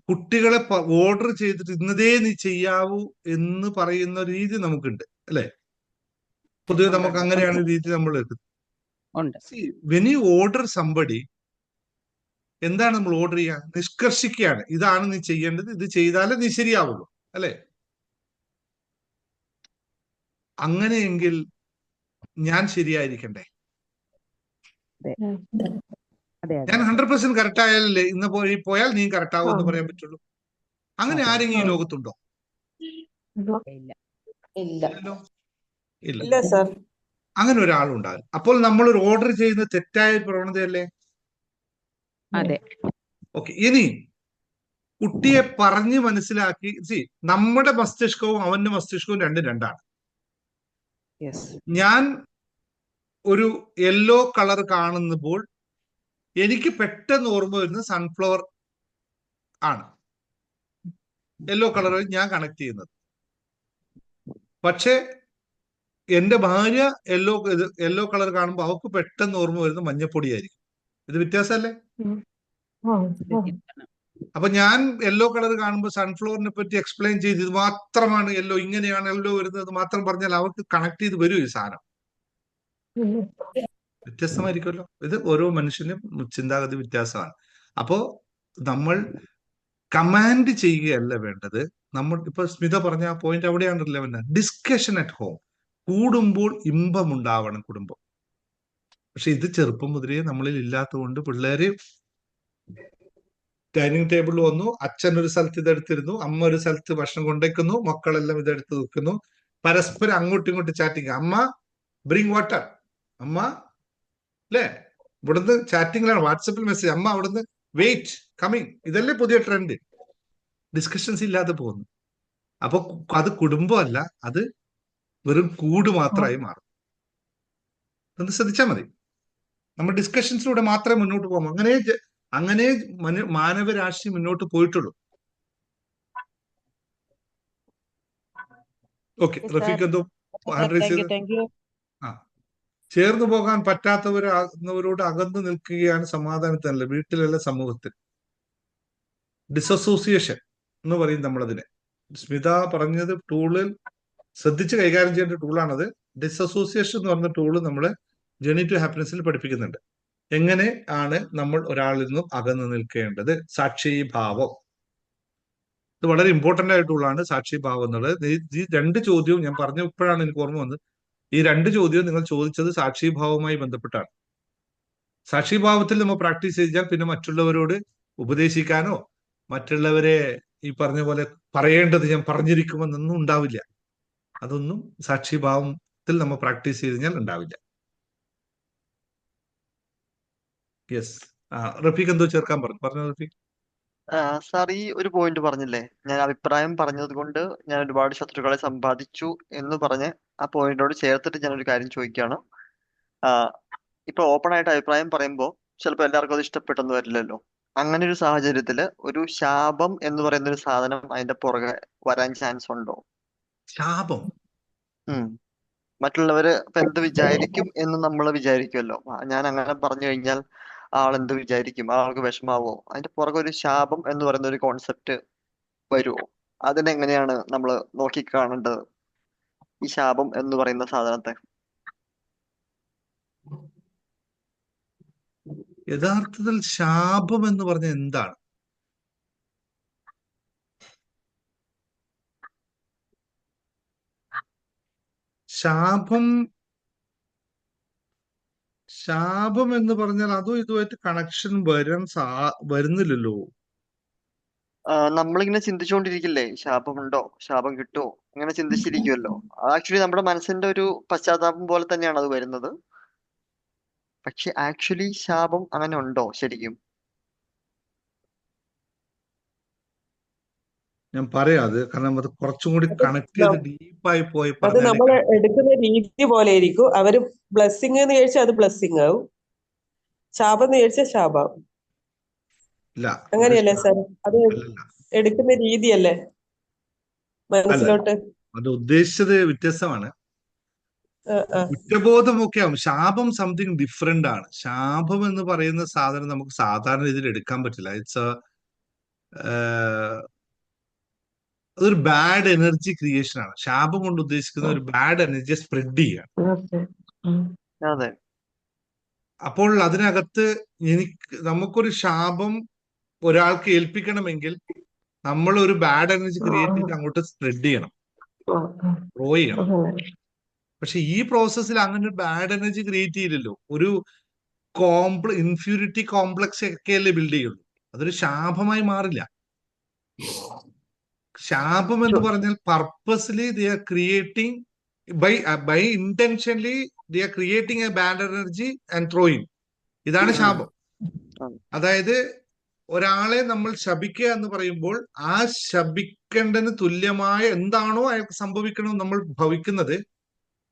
കുട്ടികളെ ഓർഡർ ചെയ്തിട്ട് ഇന്നതേ നീ ചെയ്യാവൂ എന്ന് പറയുന്ന രീതി നമുക്കുണ്ട് അല്ലെ? പൊതുവെ നമുക്ക് അങ്ങനെയാണ് രീതി നമ്മൾ എടുക്കുന്നത്. വെൻ യു ഓർഡർ സംബഡി, എന്താണ് നമ്മൾ ഓർഡർ ചെയ്യുക? നിഷ്കർഷിക്കുകയാണ്, ഇതാണ് നീ ചെയ്യേണ്ടത്, ഇത് ചെയ്താലേ നീ ശരിയാവുള്ളൂ അല്ലെ? അങ്ങനെയെങ്കിൽ ഞാൻ ശരിയായിരിക്കണ്ടേ? ഞാൻ 100% കറക്റ്റ് ആയാലല്ലേ ഇന്ന് പോയാൽ നീ കറക്റ്റ് ആവും എന്ന് പറയാൻ പറ്റുള്ളൂ. അങ്ങനെ ആരെങ്കിലും ഈ ലോകത്തുണ്ടോ? ഇല്ല. അങ്ങനെ ഒരാളുണ്ടാകും. അപ്പോൾ നമ്മൾ ഒരു ഓർഡർ ചെയ്യുന്ന തെറ്റായ പ്രവണതയല്ലേ? അതെ. ഓക്കെ. ഇനി കുട്ടിയെ പറഞ്ഞ് മനസ്സിലാക്കി, നമ്മുടെ മസ്തിഷ്കവും അവന്റെ മസ്തിഷ്കവും രണ്ടാണ്. ഞാൻ ഒരു യെല്ലോ കളർ കാണുമ്പോൾ എനിക്ക് പെട്ടെന്ന് ഓർമ്മ വരുന്നത് സൺഫ്ലവർ ആണ്, യെല്ലോ കളർ ഞാൻ കണക്ട് ചെയ്യുന്നത്. പക്ഷെ എന്റെ ഭാര്യ യെല്ലോ കളർ കാണുമ്പോൾ അവൾക്ക് പെട്ടെന്ന് ഓർമ്മ വരുന്നത് മഞ്ഞപ്പൊടിയായിരിക്കും. ഇത് വ്യത്യാസമല്ലേ? അപ്പൊ ഞാൻ യെല്ലോ കളർ കാണുമ്പോൾ സൺഫ്ലവറിനെ പറ്റി എക്സ്പ്ലെയിൻ ചെയ്ത് ഇത് മാത്രമാണ് യെല്ലോ, ഇങ്ങനെയാണ് യെല്ലോ വരുന്നത് മാത്രം പറഞ്ഞാൽ അവർക്ക് കണക്ട് ചെയ്ത് വരും ഈ സാധനം. വ്യത്യസ്തമായിരിക്കുമല്ലോ. ഇത് ഓരോ മനുഷ്യനും ചിന്താഗതി വ്യത്യാസമാണ്. അപ്പോ നമ്മൾ കമാൻഡ് ചെയ്യുകയല്ല വേണ്ടത്. നമ്മൾ ഇപ്പൊ സ്മിത പറഞ്ഞ ആ പോയിന്റ് അവിടെയാണല്ലോ വേണ്ടത്. Discussion at home. കൂടുമ്പോൾ ഇമ്പമുണ്ടാവണം കുടുംബം. പക്ഷെ ഇത് ചെറുപ്പം മുതലേ നമ്മളിൽ ഇല്ലാത്തതുകൊണ്ട് പിള്ളേര് ഡൈനിങ് ടേബിളിൽ വന്നു, അച്ഛൻ ഒരു സ്ഥലത്ത് ഇതെടുത്തിരുന്നു, അമ്മ ഒരു സ്ഥലത്ത് ഭക്ഷണം കൊണ്ടുവയ്ക്കുന്നു, മക്കളെല്ലാം ഇതെടുത്ത് വെക്കുന്നു, പരസ്പരം അങ്ങോട്ടും ഇങ്ങോട്ടും ചാറ്റിങ്. അമ്മ ബ്രിങ് വാട്ടർ, അമ്മ അല്ലേ, ഇവിടുന്ന് ചാറ്റിങ്ങിലാണ്, വാട്സപ്പിൽ മെസ്സേജ്, അമ്മ അവിടുന്ന് വെയിറ്റ് കമ്മിങ്. ഇതല്ലേ പുതിയ ട്രെൻഡ്. ഡിസ്കഷൻസ് ഇല്ലാതെ പോകുന്നു. അപ്പൊ അത് കുടുംബമല്ല, അത് വെറും കൂട് മാത്രമായി മാറും. ഒന്ന് ശ്രദ്ധിച്ചാൽ മതി. നമ്മൾ ഡിസ്കഷൻസിലൂടെ മാത്രമേ മുന്നോട്ട് പോകാം. അങ്ങനെ മാനവരാശി മുന്നോട്ട് പോയിട്ടുള്ളൂ. ഓക്കെ, റഫീഖ് എന്തോ ഹാൻഡ് റൈസ് ചെയ്ത്. ആ, ചേർന്ന് പോകാൻ പറ്റാത്തവരോട് അകന്നു നിൽക്കുകയാണ് സമാധാനത്തിനല്ല, വീട്ടിലല്ല സമൂഹത്തിൽ. ഡിസോസിയേഷൻ എന്ന് പറയും നമ്മളതിനെ. സ്മിത പറഞ്ഞത് ടൂളിൽ ശ്രദ്ധിച്ച് കൈകാര്യം ചെയ്യേണ്ട ടൂളാണത്. ഡിസോസിയേഷൻ എന്ന് പറഞ്ഞ ടൂള് നമ്മള് ജേർണി ടു ഹാപ്പിനെസ്സിൽ പഠിപ്പിക്കുന്നുണ്ട്. എങ്ങനെ ആണ് നമ്മൾ ഒരാളിൽ നിന്നും അകന്നു നിൽക്കേണ്ടത്. സാക്ഷീഭാവം, ഇത് വളരെ ഇമ്പോർട്ടന്റ് ആയ ടൂളാണ് സാക്ഷിഭാവം എന്നുള്ളത്. ഈ രണ്ട് ചോദ്യവും ഞാൻ പറഞ്ഞു ഇപ്പോഴാണ് എനിക്ക് ഓർമ്മ വന്നത്. ഈ രണ്ട് ചോദ്യവും നിങ്ങൾ ചോദിച്ചത് സാക്ഷിഭാവവുമായി ബന്ധപ്പെട്ടാണ്. സാക്ഷിഭാവത്തിൽ നമ്മൾ പ്രാക്ടീസ് ചെയ്താൽ പിന്നെ മറ്റുള്ളവരോട് ഉപദേശിക്കാനോ മറ്റുള്ളവരെ ഈ പറഞ്ഞ പോലെ പറയേണ്ടത് ഞാൻ പറഞ്ഞിരിക്കുമെന്നൊന്നും ഉണ്ടാവില്ല. അതൊന്നും സാക്ഷിഭാവത്തിൽ നമ്മൾ പ്രാക്ടീസ് ചെയ്ത് കഴിഞ്ഞാൽ ഉണ്ടാവില്ല. യെസ്, റഫീഖ് എന്തോ ചേർക്കാൻ പറഞ്ഞു റഫീഖ്. സാർ, ഈ ഒരു പോയിന്റ് പറഞ്ഞില്ലേ, ഞാൻ അഭിപ്രായം പറഞ്ഞത് കൊണ്ട് ഞാൻ ഒരുപാട് ശത്രുക്കളെ സമ്പാദിച്ചു എന്ന് പറഞ്ഞ് ആ പോയിന്റിനോട് ചേർത്തിട്ട് ഞാൻ ഒരു കാര്യം ചോദിക്കുകയാണ്. ഇപ്പൊ ഓപ്പൺ ആയിട്ട് അഭിപ്രായം പറയുമ്പോൾ ചിലപ്പോൾ എല്ലാവർക്കും അത് ഇഷ്ടപ്പെട്ടെന്ന് വരില്ലല്ലോ. അങ്ങനെ ഒരു സാഹചര്യത്തില് ഒരു ശാപം എന്ന് പറയുന്ന ഒരു സാധനം അതിന്റെ പുറകെ വരാൻ ചാൻസ് ഉണ്ടോ? ശാപം? മറ്റുള്ളവര് ഇപ്പൊ എന്ത് വിചാരിക്കും എന്ന് നമ്മൾ വിചാരിക്കുമല്ലോ. ഞാൻ അങ്ങനെ പറഞ്ഞു കഴിഞ്ഞാൽ ആൾ എന്ത് വിചാരിക്കും, ആൾക്ക് വിഷമാവോ? അതിന്റെ പുറകെ ഒരു ശാപം എന്ന് പറയുന്ന ഒരു കോൺസെപ്റ്റ് വരുമോ? അതിനെങ്ങനെയാണ് നമ്മൾ നോക്കിക്കാണേണ്ടത്, ഈ ശാപം എന്ന് പറയുന്ന സാധനത്തെ? യഥാർത്ഥത്തിൽ ശാപം എന്ന് പറഞ്ഞ എന്താണ്? ശാപം എന്ന് പറഞ്ഞാൽ അതും ഇതുമായിട്ട് കണക്ഷൻ വരുന്നില്ലല്ലോ. നമ്മളിങ്ങനെ ചിന്തിച്ചുകൊണ്ടിരിക്കില്ലേ, ശാപമുണ്ടോ, ശാപം കിട്ടുമോ, അങ്ങനെ ചിന്തിച്ചിരിക്കുമല്ലോ. ആക്ച്വലി നമ്മുടെ മനസ്സിന്റെ ഒരു പശ്ചാത്താപം പോലെ തന്നെയാണ് അത് വരുന്നത്. പക്ഷെ ആക്ച്വലി ശാപം അങ്ങനെ ഉണ്ടോ ശരിക്കും? ഞാൻ പറയാത്, കാരണം അത് കുറച്ചും കൂടി കണക്ട് ചെയ്ത് ഡീപ്പായി പോയി അത് നമ്മൾ എടുക്കുന്ന രീതി പോലെ ആയിരിക്കും. അവര് ബ്ലെസ്സിങ് എന്ന് ചോദിച്ചാൽ അത് ബ്ലെസ്സിങ് ആവും, ശാപം എന്ന് ചോദിച്ചാൽ ശാപം. അങ്ങനെയല്ലേ സാർ? അത് എടുക്കുന്ന രീതിയല്ലേ മനസ്സിലോട്ട്? അത് ഉദ്ദേശിച്ചത് വ്യത്യസ്തമാണ്. കുറ്റബോധമൊക്കെ ആവും. ശാപം സംതിങ് ഡിഫറെന്റ് ആണ്. ശാപം എന്ന് പറയുന്ന സാധനം നമുക്ക് സാധാരണ രീതിയിൽ എടുക്കാൻ പറ്റില്ല. അതൊരു ബാഡ് എനർജി ക്രിയേഷൻ ആണ്. ശാപം കൊണ്ട് ഉദ്ദേശിക്കുന്ന ഒരു ബാഡ് എനർജി സ്പ്രെഡ് ചെയ്യാണ്. അപ്പോൾ അതിനകത്ത് നമുക്കൊരു ശാപം ഒരാൾക്ക് ഏൽപ്പിക്കണമെങ്കിൽ നമ്മൾ ഒരു ബാഡ് എനർജി ക്രിയേറ്റ് ചെയ്ത് അങ്ങോട്ട് സ്പ്രെഡ് ചെയ്യണം, ത്രോ ചെയ്യണം. പക്ഷെ ഈ പ്രോസസ്സിൽ അങ്ങനെ ഒരു ബാഡ് എനർജി ക്രിയേറ്റ് ചെയ്യില്ലല്ലോ. ഒരു ഇൻഫ്യൂരിറ്റി കോംപ്ലക്സ് ഒക്കെയല്ലേ ബിൽഡ് ചെയ്യുള്ളൂ. അതൊരു ശാപമായി മാറില്ല. ശാപം എന്ന് പറഞ്ഞാൽ purposely they are creating by intentionally they are creating a bad energy and throwing. ഇതാണ് ശാപം. അതായത് ഒരാളെ നമ്മൾ ശപിക്കുക എന്ന് പറയുമ്പോൾ ആ ശപിക്കേണ്ടതിന് തുല്യമായ എന്താണോ അയാൾക്ക് സംഭവിക്കണമെന്ന് നമ്മൾ ഭവിക്കുന്നത്,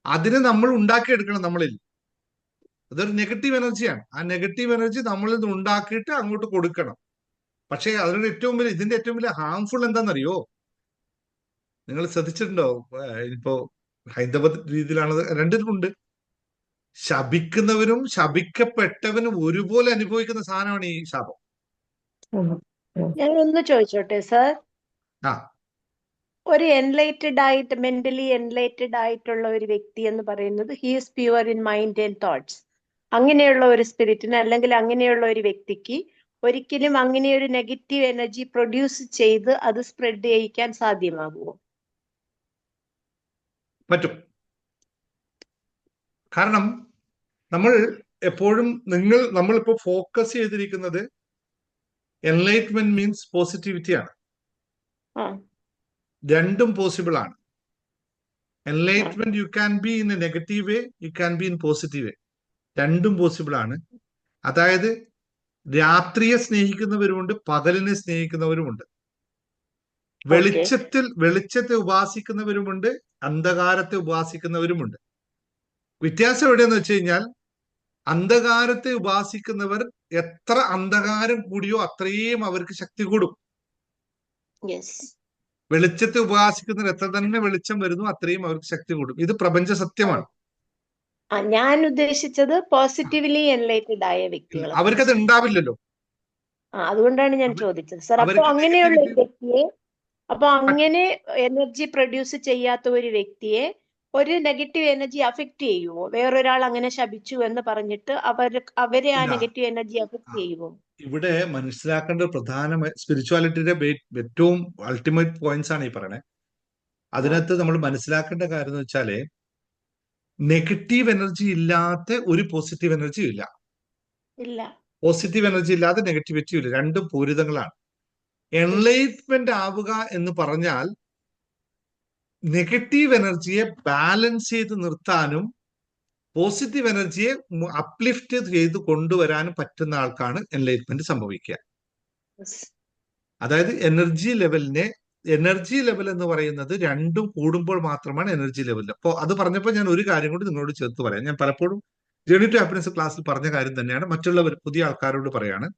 അതിനെ നമ്മൾ ഉണ്ടാക്കിയെടുക്കണം നമ്മളിൽ. അതൊരു നെഗറ്റീവ് എനർജിയാണ്. ആ നെഗറ്റീവ് എനർജി നമ്മളിൽ നിന്ന് ഉണ്ടാക്കിയിട്ട് അങ്ങോട്ട് കൊടുക്കണം. പക്ഷെ അതിന്റെ ഏറ്റവും വലിയ ഹാംഫുൾ എന്താണെന്നറിയോ? നിങ്ങൾ ശ്രദ്ധിച്ചിട്ടുണ്ടോ? ഇപ്പോ ഹൈന്ദവ രീതിയിലാണത്, രണ്ടിലുമുണ്ട്. ശപിക്കുന്നവരും ശപിക്കപ്പെട്ടവനും ഒരുപോലെ അനുഭവിക്കുന്ന സാധനമാണ് ഈ ശാപം. ഞാൻ ഒന്ന് ചോദിച്ചോട്ടെ സാർ, ആ ഒരു എൻലൈറ്റഡ് ആയിട്ട് മെന്റലി എൻലൈറ്റഡ് ആയിട്ടുള്ള ഒരു വ്യക്തി എന്ന് പറയുന്നത് he's pure in mind and thoughts. അങ്ങനെയുള്ള ഒരു സ്പിരിറ്റിന് അല്ലെങ്കിൽ അങ്ങനെയുള്ള ഒരു വ്യക്തിക്ക് ഒരിക്കലും അങ്ങനെ ഒരു നെഗറ്റീവ് എനർജി പ്രൊഡ്യൂസ് ചെയ്ത് അത് സ്പ്രെഡ് ചെയ്യിക്കാൻ സാധ്യമാകുമോ? പറ്റും. കാരണം നമ്മൾ എപ്പോഴും നമ്മളിപ്പോ ഫോക്കസ് ചെയ്തിരിക്കുന്നത് എൻലൈറ്റ്മെന്റ് മീൻസ് പോസിറ്റിവിറ്റി ആണ്. രണ്ടും പോസിബിൾ ആണ്. Enlightenment you can be in A negative way, you can be in positive വേ. രണ്ടും പോസിബിൾ ആണ്. അതായത് രാത്രിയെ സ്നേഹിക്കുന്നവരുമുണ്ട്, പകലിനെ സ്നേഹിക്കുന്നവരുമുണ്ട്. വെളിച്ചത്തെ ഉപാസിക്കുന്നവരുമുണ്ട്, അന്ധകാരത്തെ ഉപാസിക്കുന്നവരുമുണ്ട്. വ്യത്യാസം എവിടെയെന്ന് വെച്ച് കഴിഞ്ഞാൽ അന്ധകാരത്തെ ഉപാസിക്കുന്നവർ എത്ര അന്ധകാരം കൂടിയോ അത്രയും അവർക്ക് ശക്തി കൂടും. വെളിച്ചത്തെ ഉപാസിക്കുന്നവർ എത്ര തന്നെ വെളിച്ചം വരുന്നു അത്രയും അവർക്ക് ശക്തി കൂടും. ഇത് പ്രപഞ്ച സത്യമാണ്. ഞാൻ ഉദ്ദേശിച്ചത് പോസിറ്റീവ്ലി എൻലൈറ്റഡ് ആയ വ്യക്തികൾ. അവർക്കത് ഉണ്ടാവില്ലല്ലോ. അതുകൊണ്ടാണ് ഞാൻ ചോദിച്ചത് സാർ. അപ്പൊ അങ്ങനെയുള്ള ഒരു വ്യക്തിയെ, അപ്പൊ അങ്ങനെ എനർജി പ്രൊഡ്യൂസ് ചെയ്യാത്ത ഒരു വ്യക്തിയെ ഒരു നെഗറ്റീവ് എനർജി അഫക്ട് ചെയ്യുമോ? വേറൊരാൾ അങ്ങനെ ശപിച്ചു എന്ന് പറഞ്ഞിട്ട് അവരെ ആ നെഗറ്റീവ് എനർജി അഫക്ട് ചെയ്യുമോ? ഇവിടെ മനസ്സിലാക്കേണ്ട പ്രധാനമായ സ്പിരിച്വാലിറ്റിയുടെ ഏറ്റവും അൾട്ടിമേറ്റ് പോയിന്റ്സ് ആണ് ഈ പറയണേ. അതിനകത്ത് നമ്മൾ മനസ്സിലാക്കേണ്ട കാര്യം എന്ന് വെച്ചാല് നെഗറ്റീവ് എനർജി ഇല്ലാത്ത ഒരു പോസിറ്റീവ് എനർജി ഇല്ല. പോസിറ്റീവ് എനർജി ഇല്ലാതെ നെഗറ്റിവിറ്റി ഇല്ല. രണ്ടും പൂരിതങ്ങളാണ്. എൻലൈറ്റ്മെന്റ് ആവുക എന്ന് പറഞ്ഞാൽ നെഗറ്റീവ് എനർജിയെ ബാലൻസ് ചെയ്ത് നിർത്താനും പോസിറ്റീവ് എനർജിയെ അപ്ലിഫ്റ്റ് ചെയ്ത് കൊണ്ടുവരാനും പറ്റുന്ന ആൾക്കാണ് എൻലൈറ്റ്മെന്റ് സംഭവിക്കുക. അതായത് എനർജി ലെവൽ എന്ന് പറയുന്നത് രണ്ടും കൂടുമ്പോൾ മാത്രമാണ് എനർജി ലെവൽ. അപ്പോൾ അത് പറഞ്ഞപ്പോൾ ഞാൻ ഒരു കാര്യം കൂടി നിങ്ങളോട് ചേർത്ത് പറയാം. ഞാൻ പലപ്പോഴും ജേർണി ടു ഹാപ്പിനെസ് ക്ലാസ്സിൽ പറഞ്ഞ കാര്യം തന്നെയാണ് മറ്റുള്ളവർ പുതിയ ആൾക്കാരോട് പറയാണ്.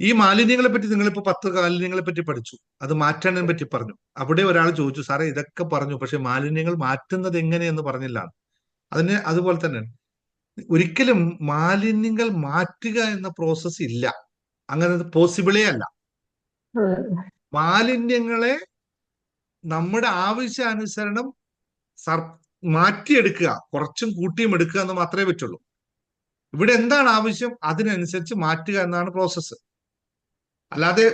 ഈ മാലിന്യങ്ങളെ പറ്റി നിങ്ങളിപ്പോ 10 മാലിന്യങ്ങളെ പറ്റി പഠിച്ചു, അത് മാറ്റാനെ പറ്റി പറഞ്ഞു. അവിടെ ഒരാൾ ചോദിച്ചു, സാറേ ഇതൊക്കെ പറഞ്ഞു, പക്ഷെ മാലിന്യങ്ങൾ മാറ്റുന്നത് എങ്ങനെയെന്ന് പറഞ്ഞില്ല. അതുപോലെ തന്നെ ഒരിക്കലും മാലിന്യങ്ങൾ മാറ്റുക എന്ന പ്രോസസ് ഇല്ല. അങ്ങനെ പോസിബിളേ അല്ല. മാലിന്യങ്ങളെ നമ്മുടെ ആവശ്യാനുസരണം മാറ്റിയെടുക്കുക, കുറച്ചും കൂട്ടിയും എടുക്കുക എന്ന് മാത്രമേ പറ്റുള്ളൂ. ഇവിടെ എന്താണ് ആവശ്യം അതിനനുസരിച്ച് മാറ്റുക എന്നാണ് പ്രോസസ്സ്. അല്ലാതെ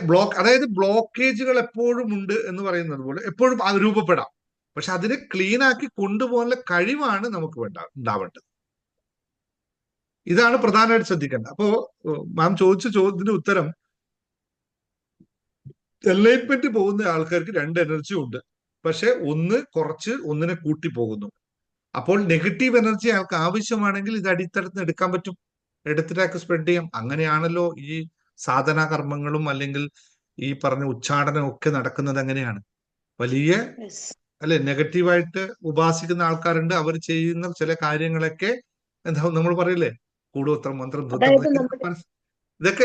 അതായത് ബ്ലോക്കേജുകൾ എപ്പോഴും ഉണ്ട് എന്ന് പറയുന്നത് പോലെ എപ്പോഴും അത് രൂപപ്പെടാം. പക്ഷെ അതിനെ ക്ലീൻ ആക്കി കൊണ്ടുപോകാനുള്ള കഴിവാണ് നമുക്ക് ഉണ്ടാവേണ്ടത്. ഇതാണ് പ്രധാനമായിട്ട് ശ്രദ്ധിക്കേണ്ടത്. അപ്പോ മാം ചോദിച്ച ചോദ്യത്തിന്റെ ഉത്തരം, എൻലൈറ്റ്മെന്റ് പോകുന്ന ആൾക്കാർക്ക് 2 എനർജി ഉണ്ട്. പക്ഷെ ഒന്ന് കുറച്ച് ഒന്നിനെ കൂട്ടി പോകുന്നു. അപ്പോൾ നെഗറ്റീവ് എനർജി അയാൾക്ക് ആവശ്യമാണെങ്കിൽ ഇത് അടിത്തടത്തിന് എടുക്കാൻ പറ്റും, എടുത്തിട്ടൊക്കെ സ്പ്രെഡ് ചെയ്യാം. അങ്ങനെയാണല്ലോ ഈ സാധനാ കർമ്മങ്ങളും അല്ലെങ്കിൽ ഈ പറഞ്ഞ ഉച്ചാടനം ഒക്കെ നടക്കുന്നത്. അങ്ങനെയാണ്. വലിയ നെഗറ്റീവായിട്ട് ഉപാസിക്കുന്ന ആൾക്കാരുണ്ട്. അവർ ചെയ്യുന്ന ചില കാര്യങ്ങളൊക്കെ എന്താ നമ്മൾ പറയില്ലേ, കൂടോത്രം മന്ത്രം ഇതൊക്കെ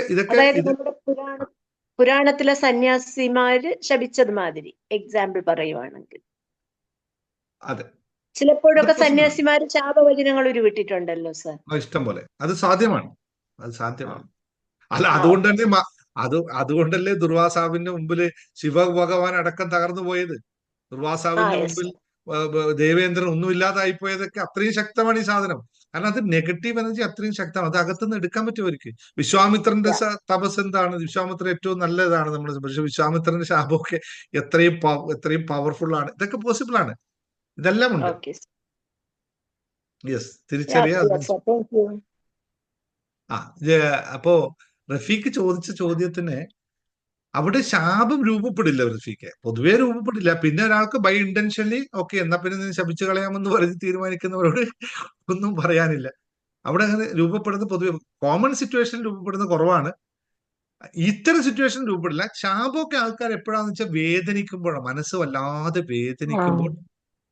പുരാണത്തിലെ സന്യാസിമാര് ശപിച്ചത് മാതിരി എക്സാമ്പിൾ പറയുവാണെങ്കിൽ. അതെ, ചിലപ്പോഴൊക്കെ സന്യാസിമാര് ശാപവചനങ്ങൾ ഉരുവിട്ടിട്ടുണ്ടല്ലോ സാർ. ഇഷ്ടം പോലെ. അത് സാധ്യമാണ്. അല്ല, അതുകൊണ്ടല്ലേ ദുർവാസാവിന്റെ മുമ്പില് ശിവഭഗവാൻ അടക്കം തകർന്നു പോയത്. ദുർവാസാവിന്റെ മുമ്പിൽ ദേവേന്ദ്രൻ ഒന്നുമില്ലാതായി പോയതൊക്കെ അത്രയും ശക്തമാണ് ഈ സാധനം. കാരണം അത് നെഗറ്റീവ് എനർജി അത്രയും ശക്തമാണ്. അത് അകത്തുനിന്ന് എടുക്കാൻ പറ്റും അവർക്ക്. വിശ്വാമിത്രന്റെ തപസ് എന്താണ്? വിശ്വാമിത്രൻ ഏറ്റവും നല്ലതാണ് നമ്മൾ. പക്ഷെ വിശ്വാമിത്രന്റെ ശാപമൊക്കെ എത്രയും പവർഫുൾ ആണ്. ഇതൊക്കെ പോസിബിൾ ആണ്. ഇതെല്ലാം ഉണ്ട്. യെസ്, തിരിച്ചറിയാം. അപ്പോ റഫീഖ് ചോദിച്ച ചോദ്യത്തിന് അവിടെ ശാപം രൂപപ്പെടില്ല. റഫീഖ് പൊതുവേ രൂപപ്പെടില്ല. പിന്നെ ഒരാൾക്ക് ബൈ ഇന്റൻഷനലി ഓക്കെ എന്നാ പിന്നെ നീ ശപിച്ചു കളയാമെന്ന് പറഞ്ഞ് തീരുമാനിക്കുന്നവരോട് ഒന്നും പറയാനില്ല. അവിടെ അങ്ങനെ രൂപപ്പെടുന്ന പൊതുവെ കോമൺ സിറ്റുവേഷൻ രൂപപ്പെടുന്ന കുറവാണ്. ഇത്തരം സിറ്റുവേഷൻ രൂപപ്പെടില്ല. ശാപമൊക്കെ ആൾക്കാർ എപ്പോഴാന്ന് വെച്ചാൽ വേദനിക്കുമ്പോഴാണ്, മനസ്സ് വല്ലാതെ വേദനിക്കുമ്പോൾ.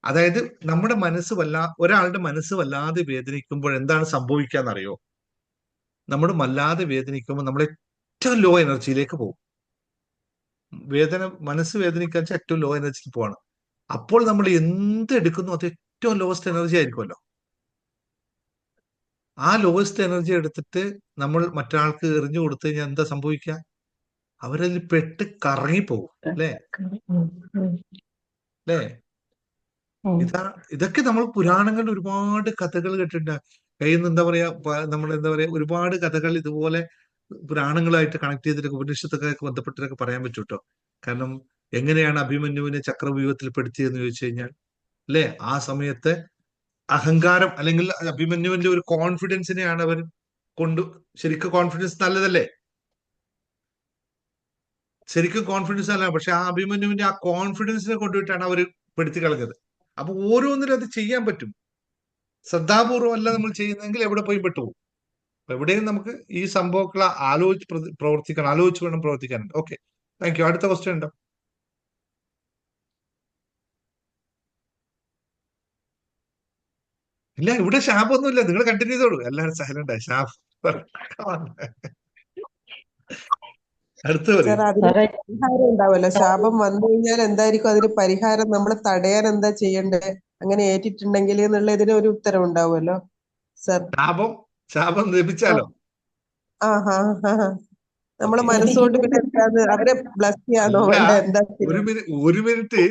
അതായത് നമ്മുടെ ഒരാളുടെ മനസ്സ് വല്ലാതെ വേദനിക്കുമ്പോൾ എന്താണ് സംഭവിക്കാന്നറിയോ? നമ്മൾ വല്ലാതെ വേദനിക്കുമ്പോൾ നമ്മൾ ഏറ്റവും ലോ എനർജിയിലേക്ക് പോകും. മനസ്സ് വേദനിക്കാൻ ഏറ്റവും ലോ എനർജിക്ക് പോവാണ്. അപ്പോൾ നമ്മൾ എന്ത് എടുക്കുന്നു അത് ഏറ്റവും ലോവസ്റ്റ് എനർജി ആയിരിക്കുമല്ലോ. ആ ലോവസ്റ്റ് എനർജി എടുത്തിട്ട് നമ്മൾ മറ്റൊരാൾക്ക് എറിഞ്ഞു കൊടുത്തു കഴിഞ്ഞാൽ എന്താ സംഭവിക്കുക? അവരതിൽ പെട്ട് കറങ്ങിപ്പോകും. അല്ലേ? ഇതൊക്കെ നമ്മൾ പുരാണങ്ങളിൽ ഒരുപാട് കഥകൾ കേട്ടിട്ടുണ്ട്. കയ്യിൽ നിന്ന് എന്താ പറയാ, നമ്മൾ എന്താ പറയാ, ഒരുപാട് കഥകൾ ഇതുപോലെ പുരാണങ്ങളായിട്ട് കണക്ട് ചെയ്തിട്ട് ഉപനിഷത്തൊക്കെ ബന്ധപ്പെട്ടിട്ടൊക്കെ പറയാൻ പറ്റും കേട്ടോ. കാരണം എങ്ങനെയാണ് അഭിമന്യുവിനെ ചക്രവ്യൂഹത്തിൽ പെടുത്തിയെന്ന് ചോദിച്ചു കഴിഞ്ഞാൽ, അല്ലെ, ആ സമയത്ത് അഹങ്കാരം അല്ലെങ്കിൽ അഭിമന്യുവിന്റെ ഒരു കോൺഫിഡൻസിനെയാണ് അവർ ശരിക്കും കോൺഫിഡൻസ് നല്ലതല്ലേ? ശരിക്കും കോൺഫിഡൻസ് അല്ല, പക്ഷെ ആ അഭിമന്യുവിന്റെ ആ കോൺഫിഡൻസിനെ കൊണ്ടുപോയിട്ടാണ് അവർ പെടുത്തി കളഞ്ഞത്. അപ്പൊ ഓരോന്നിനും അത് ചെയ്യാൻ പറ്റും. ശ്രദ്ധാപൂർവം അല്ല നമ്മൾ ചെയ്യുന്നതെങ്കിൽ എവിടെ പോയി പെട്ടുപോകും. അപ്പൊ എവിടെയും നമുക്ക് ഈ സംഭവങ്ങളെ ആലോചിച്ച് വേണം പ്രവർത്തിക്കാനുണ്ട്. Okay, thank you. അടുത്ത ക്വസ്റ്റ്യൻ ഉണ്ടോ? ഇല്ല, ഇവിടെ ശാപൊന്നുമില്ല. നിങ്ങൾ കണ്ടിന്യൂ ചെയ്തോളൂ. എല്ലാവരും സൈലന്റ് ആയി. ശാപം അടുത്ത് സാർ, അതിന് പരിഹാരം ഉണ്ടാവുമല്ലോ. ശാപം വന്നു കഴിഞ്ഞാൽ എന്തായിരിക്കും അതിന് പരിഹാരം? നമ്മൾ തടയാൻ എന്താ ചെയ്യണ്ടേ? അങ്ങനെ ഏറ്റിട്ടുണ്ടെങ്കിൽ എന്നുള്ള ഇതിന് ഒരു ഉത്തരം ഉണ്ടാവുമല്ലോ സാർ. ശാപം ലഭിച്ചാലോ? നമ്മളെ മനസ്സുകൊണ്ട് പിന്നെ എന്താന്ന് അവരെ ബ്ലസ് ചെയ്യാനോ വേണ്ട? എന്താ ഒരു മിനിറ്റ്,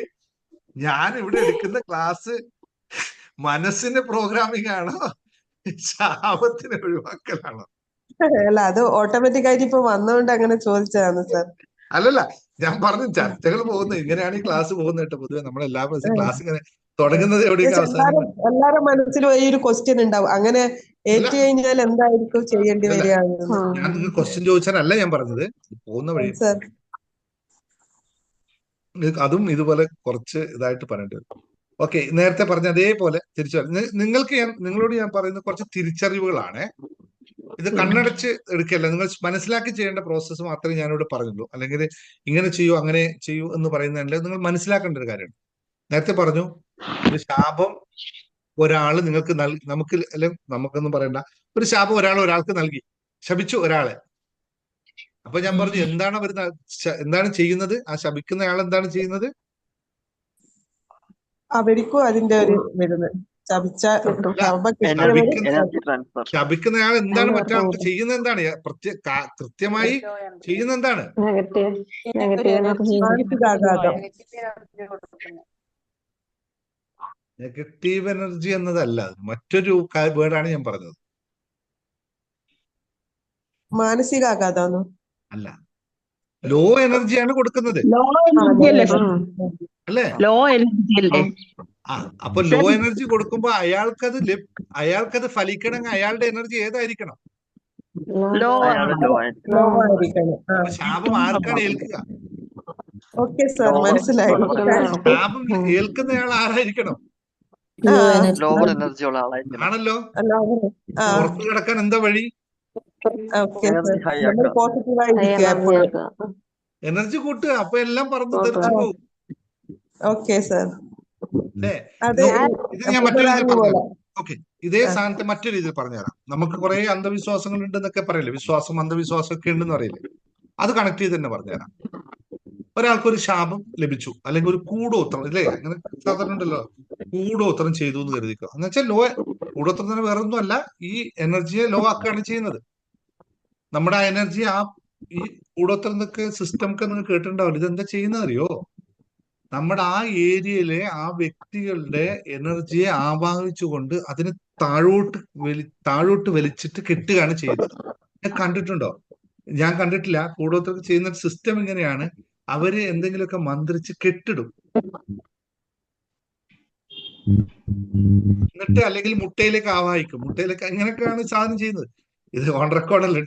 ഞാൻ ഇവിടെ എടുക്കുന്ന ക്ലാസ് മനസ്സിന്റെ പ്രോഗ്രാമിംഗ് ആണോ ശാപത്തിനെ ഒഴിവാക്കലാണോ? അല്ല, അത് ഓട്ടോമാറ്റിക് ആയിട്ട് ഇപ്പൊ വന്നോണ്ട് അങ്ങനെ ചോദിച്ചതാണ് സാർ. അല്ലല്ല, ഞാൻ പറഞ്ഞു ചർച്ചകൾ പോകുന്നത് ഇങ്ങനെയാണ് ഈ ക്ലാസ് പോകുന്നത് കേട്ടോ. പൊതുവെ നമ്മളെല്ലാ ക്ലാസ് ഇങ്ങനെ തുടങ്ങുന്നത് എവിടെയൊക്കെ അവസാനം എല്ലാവരുടെ മനസ്സിലും ഈ ഒരു ക്വസ്റ്റ്യൻ ഉണ്ടാവും. അങ്ങനെ ഏറ്റു കഴിഞ്ഞാൽ എന്തായിരിക്കും ചെയ്യേണ്ടി വരിക? ഞാൻ നിങ്ങൾ ക്വസ്റ്റ്യൻ ചോദിച്ചാലല്ല ഞാൻ പറഞ്ഞത്, പോകുന്ന വഴി അതും ഇതുപോലെ കുറച്ച് ഇതായിട്ട് പറയേണ്ടി വരും. ഓക്കെ, നേരത്തെ പറഞ്ഞ അതേപോലെ തിരിച്ചു നിങ്ങളോട് ഞാൻ പറയുന്ന കുറച്ച് തിരിച്ചറിവുകളാണ്. ഇത് കണ്ണടച്ച് എടുക്കല്ല, നിങ്ങൾ മനസ്സിലാക്കി ചെയ്യേണ്ട പ്രോസസ്സ് മാത്രമേ ഞാനിവിടെ പറഞ്ഞുള്ളൂ. അല്ലെങ്കിൽ ഇങ്ങനെ ചെയ്യൂ അങ്ങനെ ചെയ്യൂ എന്ന് പറയുന്നതല്ല, നിങ്ങൾ മനസ്സിലാക്കേണ്ട ഒരു കാര്യമാണ്. നേരത്തെ പറഞ്ഞു, ഒരു ശാപം ഒരാള് നിങ്ങൾക്ക് നമുക്ക് അല്ലെങ്കിൽ നമുക്കൊന്നും പറയണ്ട, ഒരു ശാപം ഒരാൾക്ക് നൽകി, ശപിച്ചു ഒരാളെ. അപ്പൊ ഞാൻ പറഞ്ഞു, എന്താണ് ചെയ്യുന്നത്? ആ ശപിക്കുന്ന ആൾ എന്താണ് ചെയ്യുന്നത്? അവർക്കും അതിന്റെ ഒരു വരുന്നത് ശപിക്കുന്നയാൾ എന്താണ് മറ്റൊരാൾക്ക് ചെയ്യുന്നത്? എന്താണ് കൃത്യമായി ചെയ്യുന്നത്? എന്താണ്? നെഗറ്റീവ് എനർജി എന്നതല്ല, മറ്റൊരു വേർഡാണ് ഞാൻ പറഞ്ഞത്. മാനസികാഘാതമാണോ? അല്ല, ലോ എനർജിയാണ് കൊടുക്കുന്നത് അല്ലേ? അപ്പൊ ലോ എനർജി കൊടുക്കുമ്പോ അയാൾക്കത് ഫലിക്കണമെങ്കിൽ അയാളുടെ എനർജി ഏതായിരിക്കണം? ശാപം ആർക്കാണ് ഏൽക്കുക? ശാപം ഏൽക്കുന്നയാൾ ആരായിരിക്കണം? ആണല്ലോ. പുറത്തു കിടക്കാൻ എന്താ വഴി? എനർജി കൂട്ടുക. അപ്പൊ എല്ലാം പറന്ന് തെറിച്ചു പോകും. ഇത് ഞാൻ മറ്റൊരു രീതിയിൽ പറഞ്ഞുതരാം. ഓക്കെ, ഇതേ സ്ഥാനത്ത് മറ്റൊരു രീതിയിൽ പറഞ്ഞുതരാം. നമുക്ക് കുറെ അന്ധവിശ്വാസങ്ങൾ ഉണ്ടെന്നൊക്കെ പറയില്ലേ, വിശ്വാസം അന്ധവിശ്വാസം ഒക്കെ ഉണ്ടെന്ന് പറയില്ലേ, അത് കണക്ട് ചെയ്ത് തന്നെ പറഞ്ഞുതരാം. ഒരാൾക്കൊരു ശാപം ലഭിച്ചു, അല്ലെങ്കിൽ ഒരു കൂടോത്രം, അല്ലേ, അങ്ങനെ സാധാരണ ഉണ്ടല്ലോ, കൂടോത്രം ചെയ്തു എന്ന് കരുതിക്കോ. എന്ന് വെച്ചാൽ കൂടോത്രം തന്നെ വേറെ ഒന്നും അല്ല, ഈ എനർജിയെ ലോ ആക്കുകയാണ് ചെയ്യുന്നത്. നമ്മുടെ ആ എനർജി ഈ കൂടോത്രം എന്നൊക്കെ സിസ്റ്റം ഒക്കെ നിങ്ങൾ കേട്ടിട്ടുണ്ടാവില്ല. ഇതെന്താ ചെയ്യുന്നത് അറിയോ? നമ്മുടെ ആ ഏരിയയിലെ ആ വ്യക്തികളുടെ എനർജിയെ ആവാഹിച്ചുകൊണ്ട് അതിന് താഴോട്ട് വലിച്ചിട്ട് കെട്ടുകയാണ് ചെയ്യുന്നത്. ഞാൻ കണ്ടിട്ടുണ്ടോ? ഞാൻ കണ്ടിട്ടില്ല. കൂടോത്രം ചെയ്യുന്ന സിസ്റ്റം ഇങ്ങനെയാണ്, അവര് എന്തെങ്കിലുമൊക്കെ മന്ത്രിച്ച് കെട്ടിടും. എന്നിട്ട് അല്ലെങ്കിൽ മുട്ടയിലേക്ക് ആവാഹിക്കും. മുട്ടയിലേക്ക് അങ്ങനെയൊക്കെയാണ് സാധനം ചെയ്യുന്നത്. ഇത് ഓൺ റെക്കോർഡല്ല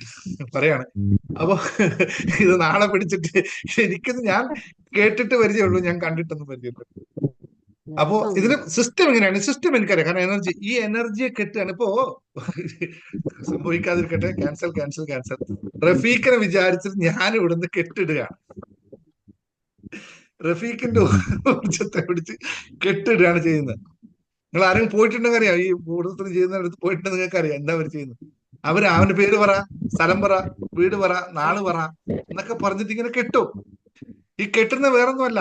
പറയാണ്. അപ്പൊ ഇത് നാളെ പിടിച്ചിട്ട് എനിക്കത് ഞാൻ കേട്ടിട്ട് പരിചയമുള്ളൂ, ഞാൻ കണ്ടിട്ടൊന്നും പരിചയപ്പെട്ടു. അപ്പോ ഇതിന് സിസ്റ്റം എങ്ങനെയാണ്? സിസ്റ്റം എനിക്കറിയാം. കാരണം ഈ എനർജിയെ കെട്ടുകയാണ്. ഇപ്പോ സംഭവിക്കാതിരിക്കട്ടെ, ക്യാൻസൽ. റഫീഖിനെ വിചാരിച്ചിട്ട് ഞാൻ ഇവിടുന്ന് കെട്ടിടുകയാണ്. റഫീഖിന്റെ ഊർജത്തെ പിടിച്ച് കെട്ടിടുകയാണ് ചെയ്യുന്നത്. നിങ്ങൾ ആരെങ്കിലും പോയിട്ടുണ്ടെങ്കിൽ അറിയാം, ഈ കൂടുതൽ ചെയ്യുന്നവരടുത്ത് പോയിട്ടുണ്ടെങ്കിൽ നിങ്ങൾക്ക് അറിയാം എന്താ അവർ ചെയ്യുന്നത്. അവന്റെ പേര് പറ, സ്ഥലം പറ, വീട് പറ, നാള് പറ എന്നൊക്കെ പറഞ്ഞിട്ട് ഇങ്ങനെ കെട്ടും. ഈ കെട്ടുന്ന വേറൊന്നുമല്ല,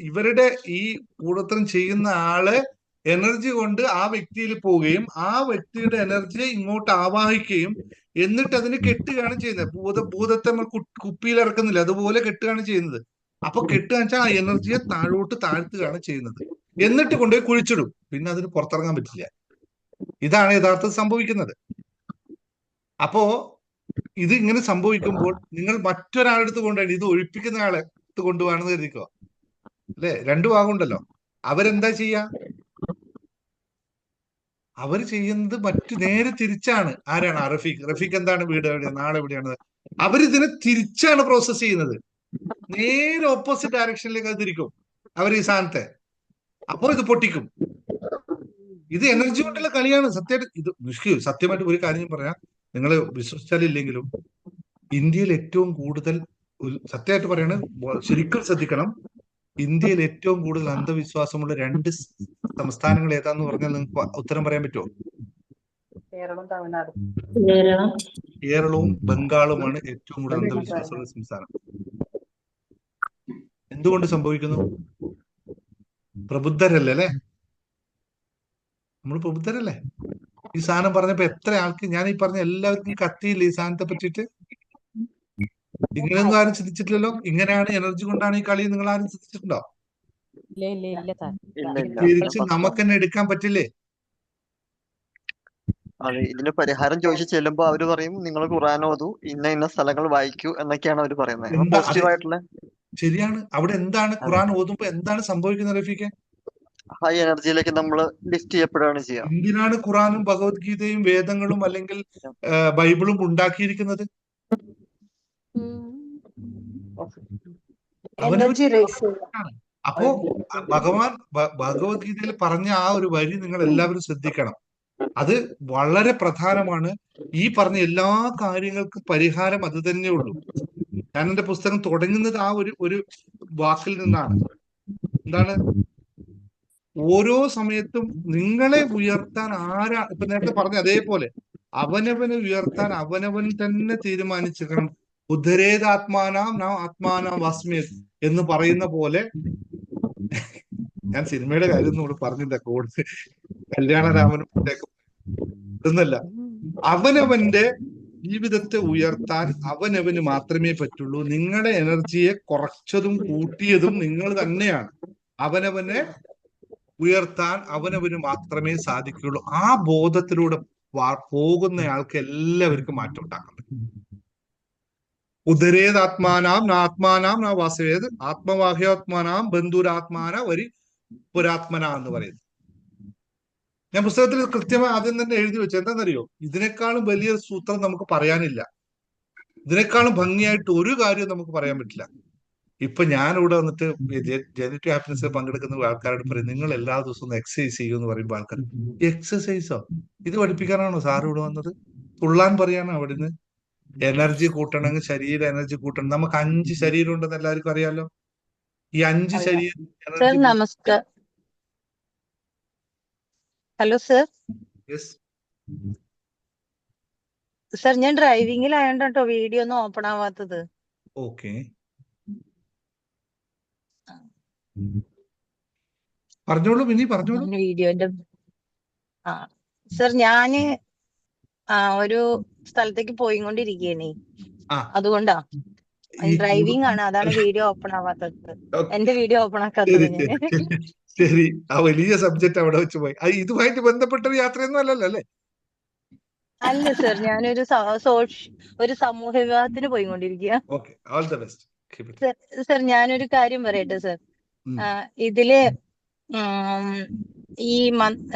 ഇവരുടെ ഈ കൂടോത്രം ചെയ്യുന്ന ആള് എനർജി കൊണ്ട് ആ വ്യക്തിയിൽ പോവുകയും ആ വ്യക്തിയുടെ എനർജിയെ ഇങ്ങോട്ട് ആവാഹിക്കുകയും എന്നിട്ട് അതിന് കെട്ടുകയാണ് ചെയ്യുന്നത്. ഭൂതത്തെ നമ്മൾ കുപ്പിയിൽ ഇറക്കുന്നില്ല, അതുപോലെ കെട്ടുകയാണ് ചെയ്യുന്നത്. അപ്പൊ കെട്ടുക വെച്ചാൽ ആ എനർജിയെ താഴോട്ട് താഴ്ത്തുകയാണ് ചെയ്യുന്നത്. എന്നിട്ട് കൊണ്ടുപോയി കുഴിച്ചിടും. പിന്നെ അതിന് പുറത്തിറങ്ങാൻ പറ്റില്ല. ഇതാണ് യഥാർത്ഥത്തിൽ സംഭവിക്കുന്നത്. അപ്പോ ഇത് ഇങ്ങനെ സംഭവിക്കുമ്പോൾ നിങ്ങൾ മറ്റൊരാളെടുത്ത് കൊണ്ടുപോയി ഇത് ഒഴിപ്പിക്കുന്ന ആളെ എടുത്ത് കൊണ്ടുപോകാണെന്ന് കരുതിക്കോ, അല്ലെ? രണ്ടു ഭാഗമുണ്ടല്ലോ. അവരെന്താ ചെയ്യാ? അവർ ചെയ്യുന്നത് നേരെ തിരിച്ചാണ്. ആരാണ്? റഫീഖ് എന്താണ്? വീട് എവിടെയാണ്? നാളെ എവിടെയാണ്? അവരിതിനെ തിരിച്ചാണ് പ്രോസസ് ചെയ്യുന്നത്. നേരെ ഓപ്പോസിറ്റ് ഡയറക്ഷനിലേക്ക് അത് തിരിക്കും അവർ ഈ സാധനത്തെ. അപ്പോൾ ഇത് പൊട്ടിക്കും. ഇത് എനർജി കൊണ്ടുള്ള കളിയാണ്. സത്യമായിട്ട് ഒരു കാര്യം പറയാം, നിങ്ങൾ വിശ്വസിച്ചാലില്ലെങ്കിലും ഇന്ത്യയിൽ ഏറ്റവും കൂടുതൽ, സത്യമായിട്ട് പറയാണ്, ശരിക്കും ശ്രദ്ധിക്കണം, ഇന്ത്യയിൽ ഏറ്റവും കൂടുതൽ അന്ധവിശ്വാസമുള്ള 2 സംസ്ഥാനങ്ങൾ ഏതാന്ന് പറഞ്ഞാൽ നിങ്ങൾക്ക് ഉത്തരം പറയാൻ പറ്റുമോ? കേരളവും ബംഗാളുമാണ് ഏറ്റവും കൂടുതൽ അന്ധവിശ്വാസമുള്ള സംസ്ഥാനം. എന്തുകൊണ്ട് സംഭവിക്കുന്നു? പ്രബുദ്ധരല്ലേ അല്ലെ? നമ്മൾ പ്രബുദ്ധരല്ലേ? ഈ സാധനം പറഞ്ഞപ്പോ എത്ര ആൾക്ക്, ഞാൻ ഈ പറഞ്ഞ എല്ലാവർക്കും കത്തിയില്ല ഈ സാധനത്തെ പറ്റിയിട്ട്. ഇങ്ങനെയൊന്നും ആരും ചിന്തിച്ചിട്ടില്ലല്ലോ. ഇങ്ങനെയാണ് എനർജി കൊണ്ടാണ് ഈ കളി. നിങ്ങൾ ആരും ചിന്തിച്ചിട്ടുണ്ടോ? തിരിച്ച് നമുക്ക് തന്നെ എടുക്കാൻ പറ്റില്ലേ? അതെ, ഇതിന് പരിഹാരം ചോദിച്ചു ചെല്ലുമ്പോ അവര് പറയും നിങ്ങൾ ഖുർആൻ ഓതൂ, ഇന്ന സ്ഥലങ്ങൾ വായിക്കൂ എന്നൊക്കെയാണ് അവര് പറയുന്നത്. പോസിറ്റീവായിട്ടുള്ള ശരിയാണ്. അവിടെ എന്താണ് ഖുർആൻ ഓതുമ്പോ എന്താണ് സംഭവിക്കുന്നത് റഫീഖെ? ഹൈ എനർജിയിലേക്ക് നമ്മൾ ലിഫ്റ്റ് ചെയ്യപ്പെടുകയാണ് ചെയ്യുക. എന്തിനാണ് ഖുർആനും ഭഗവത്ഗീതയും വേദങ്ങളും അല്ലെങ്കിൽ ബൈബിളും ഉണ്ടാക്കിയിരിക്കുന്നത്? അപ്പോ ഭഗവത്ഗീതയിൽ പറഞ്ഞ ആ ഒരു വരി നിങ്ങൾ എല്ലാവരും ശ്രദ്ധിക്കണം. അത് വളരെ പ്രധാനമാണ്. ഈ പറഞ്ഞ എല്ലാ കാര്യങ്ങൾക്കും പരിഹാരം അത് തന്നെ ഉള്ളൂ. ഞാൻ എന്റെ പുസ്തകം തുടങ്ങുന്നത് ആ ഒരു വാക്കിൽ നിന്നാണ്. എന്താണ്? ഓരോ സമയത്തും നിങ്ങളെ ഉയർത്താൻ ഇപ്പൊ നേരത്തെ പറഞ്ഞ അതേപോലെ അവനവനെ ഉയർത്താൻ അവനവൻ തന്നെ തീരുമാനിച്ചിരിക്കണം. ഉദ്ധരേതാത്മാനാം നാം ആത്മാനാം വാസ്മി എന്ന് പറയുന്ന പോലെ, ഞാൻ സിനിമയുടെ കാര്യം ഒന്നും പറഞ്ഞില്ല, കൂടുതൽ കല്യാണരാമനും ഇതൊന്നല്ല. അവനവന്റെ ജീവിതത്തെ ഉയർത്താൻ അവനവന് മാത്രമേ പറ്റുള്ളൂ. നിങ്ങളുടെ എനർജിയെ കുറച്ചതും കൂട്ടിയതും നിങ്ങൾ തന്നെയാണ്. അവനവനെ ഉയർത്താൻ അവനവന് മാത്രമേ സാധിക്കുകയുള്ളൂ. ആ ബോധത്തിലൂടെ പോകുന്നയാൾക്ക് എല്ലാവർക്കും മാറ്റം ഉണ്ടാക്കാൻ പറ്റും. ഉദരേതാത്മാനാം നാത്മാനാം നാ വാസവേത് ആത്മവാഹ്യാത്മാനാം ബന്ധുരാത്മാന വരി പുരാത്മന എന്ന് പറയുന്നത്. ഞാൻ പുസ്തകത്തിൽ കൃത്യമായി ആദ്യം തന്നെ എഴുതി വെച്ചു. എന്താണെന്നറിയോ? ഇതിനേക്കാളും വലിയ സൂത്രം നമുക്ക് പറയാനില്ല. ഇതിനേക്കാളും ഭംഗിയായിട്ട് ഒരു കാര്യവും നമുക്ക് പറയാൻ പറ്റില്ല. ഇപ്പൊ ഞാനിവിടെ വന്നിട്ട് ജനറേറ്റീവ് ഹാപ്പിനെസ്സിൽ പങ്കെടുക്കുന്ന ആൾക്കാരോട് പറയും, നിങ്ങൾ എല്ലാ ദിവസവും എക്സസൈസ് ചെയ്യൂ എന്ന് പറയുമ്പോൾ ആൾക്കാർ, എക്സസൈസോ? ഇത് പഠിപ്പിക്കാനാണോ സാർ ഇവിടെ വന്നത്? തുള്ളാൻ പറയാനോ അവിടുന്ന്? എനർജി കൂട്ടണമെങ്കിൽ ശരീര എനർജി കൂട്ടണം. നമുക്ക് 5 ശരീരം ഉണ്ടെന്ന് എല്ലാവർക്കും അറിയാലോ. ഈ 5 ശരീരം സർ നമസ്കാരം. Hello sir. സർ ഞാൻ ഡ്രൈവിംഗിലായോണ്ട് കേട്ടോ വീഡിയോ ഒന്നും ഓപ്പൺ ആവാത്തത്. ഓക്കെ, പറഞ്ഞോളൂ മിനി, പറഞ്ഞോളൂ. വീഡിയോന്റെ സർ ഞാന് ഒരു സ്ഥലത്തേക്ക് പോയിക്കൊണ്ടിരിക്കുകയാണ്, അതുകൊണ്ടാ ഡ്രൈവിംഗ് ആണ്, അതാണ് വീഡിയോ ഓപ്പൺ ആവാത്തത്. എന്റെ വീഡിയോ ഓപ്പൺ ആക്കാത്തത്. ശരി, ആ വലിയ സബ്ജക്ട് അവിടെ വെച്ച് പോയി. ഇതുമായിട്ട് ബന്ധപ്പെട്ട ഒരു യാത്രയൊന്നും അല്ലല്ലോ അല്ലേ? അല്ല സർ, ഞാനൊരു ഒരു സമൂഹ വിവാഹത്തിന് പോയിക്കൊണ്ടിരിക്കുക. സർ ഞാനൊരു കാര്യം പറയട്ടെ സർ. ഇതില് ഈ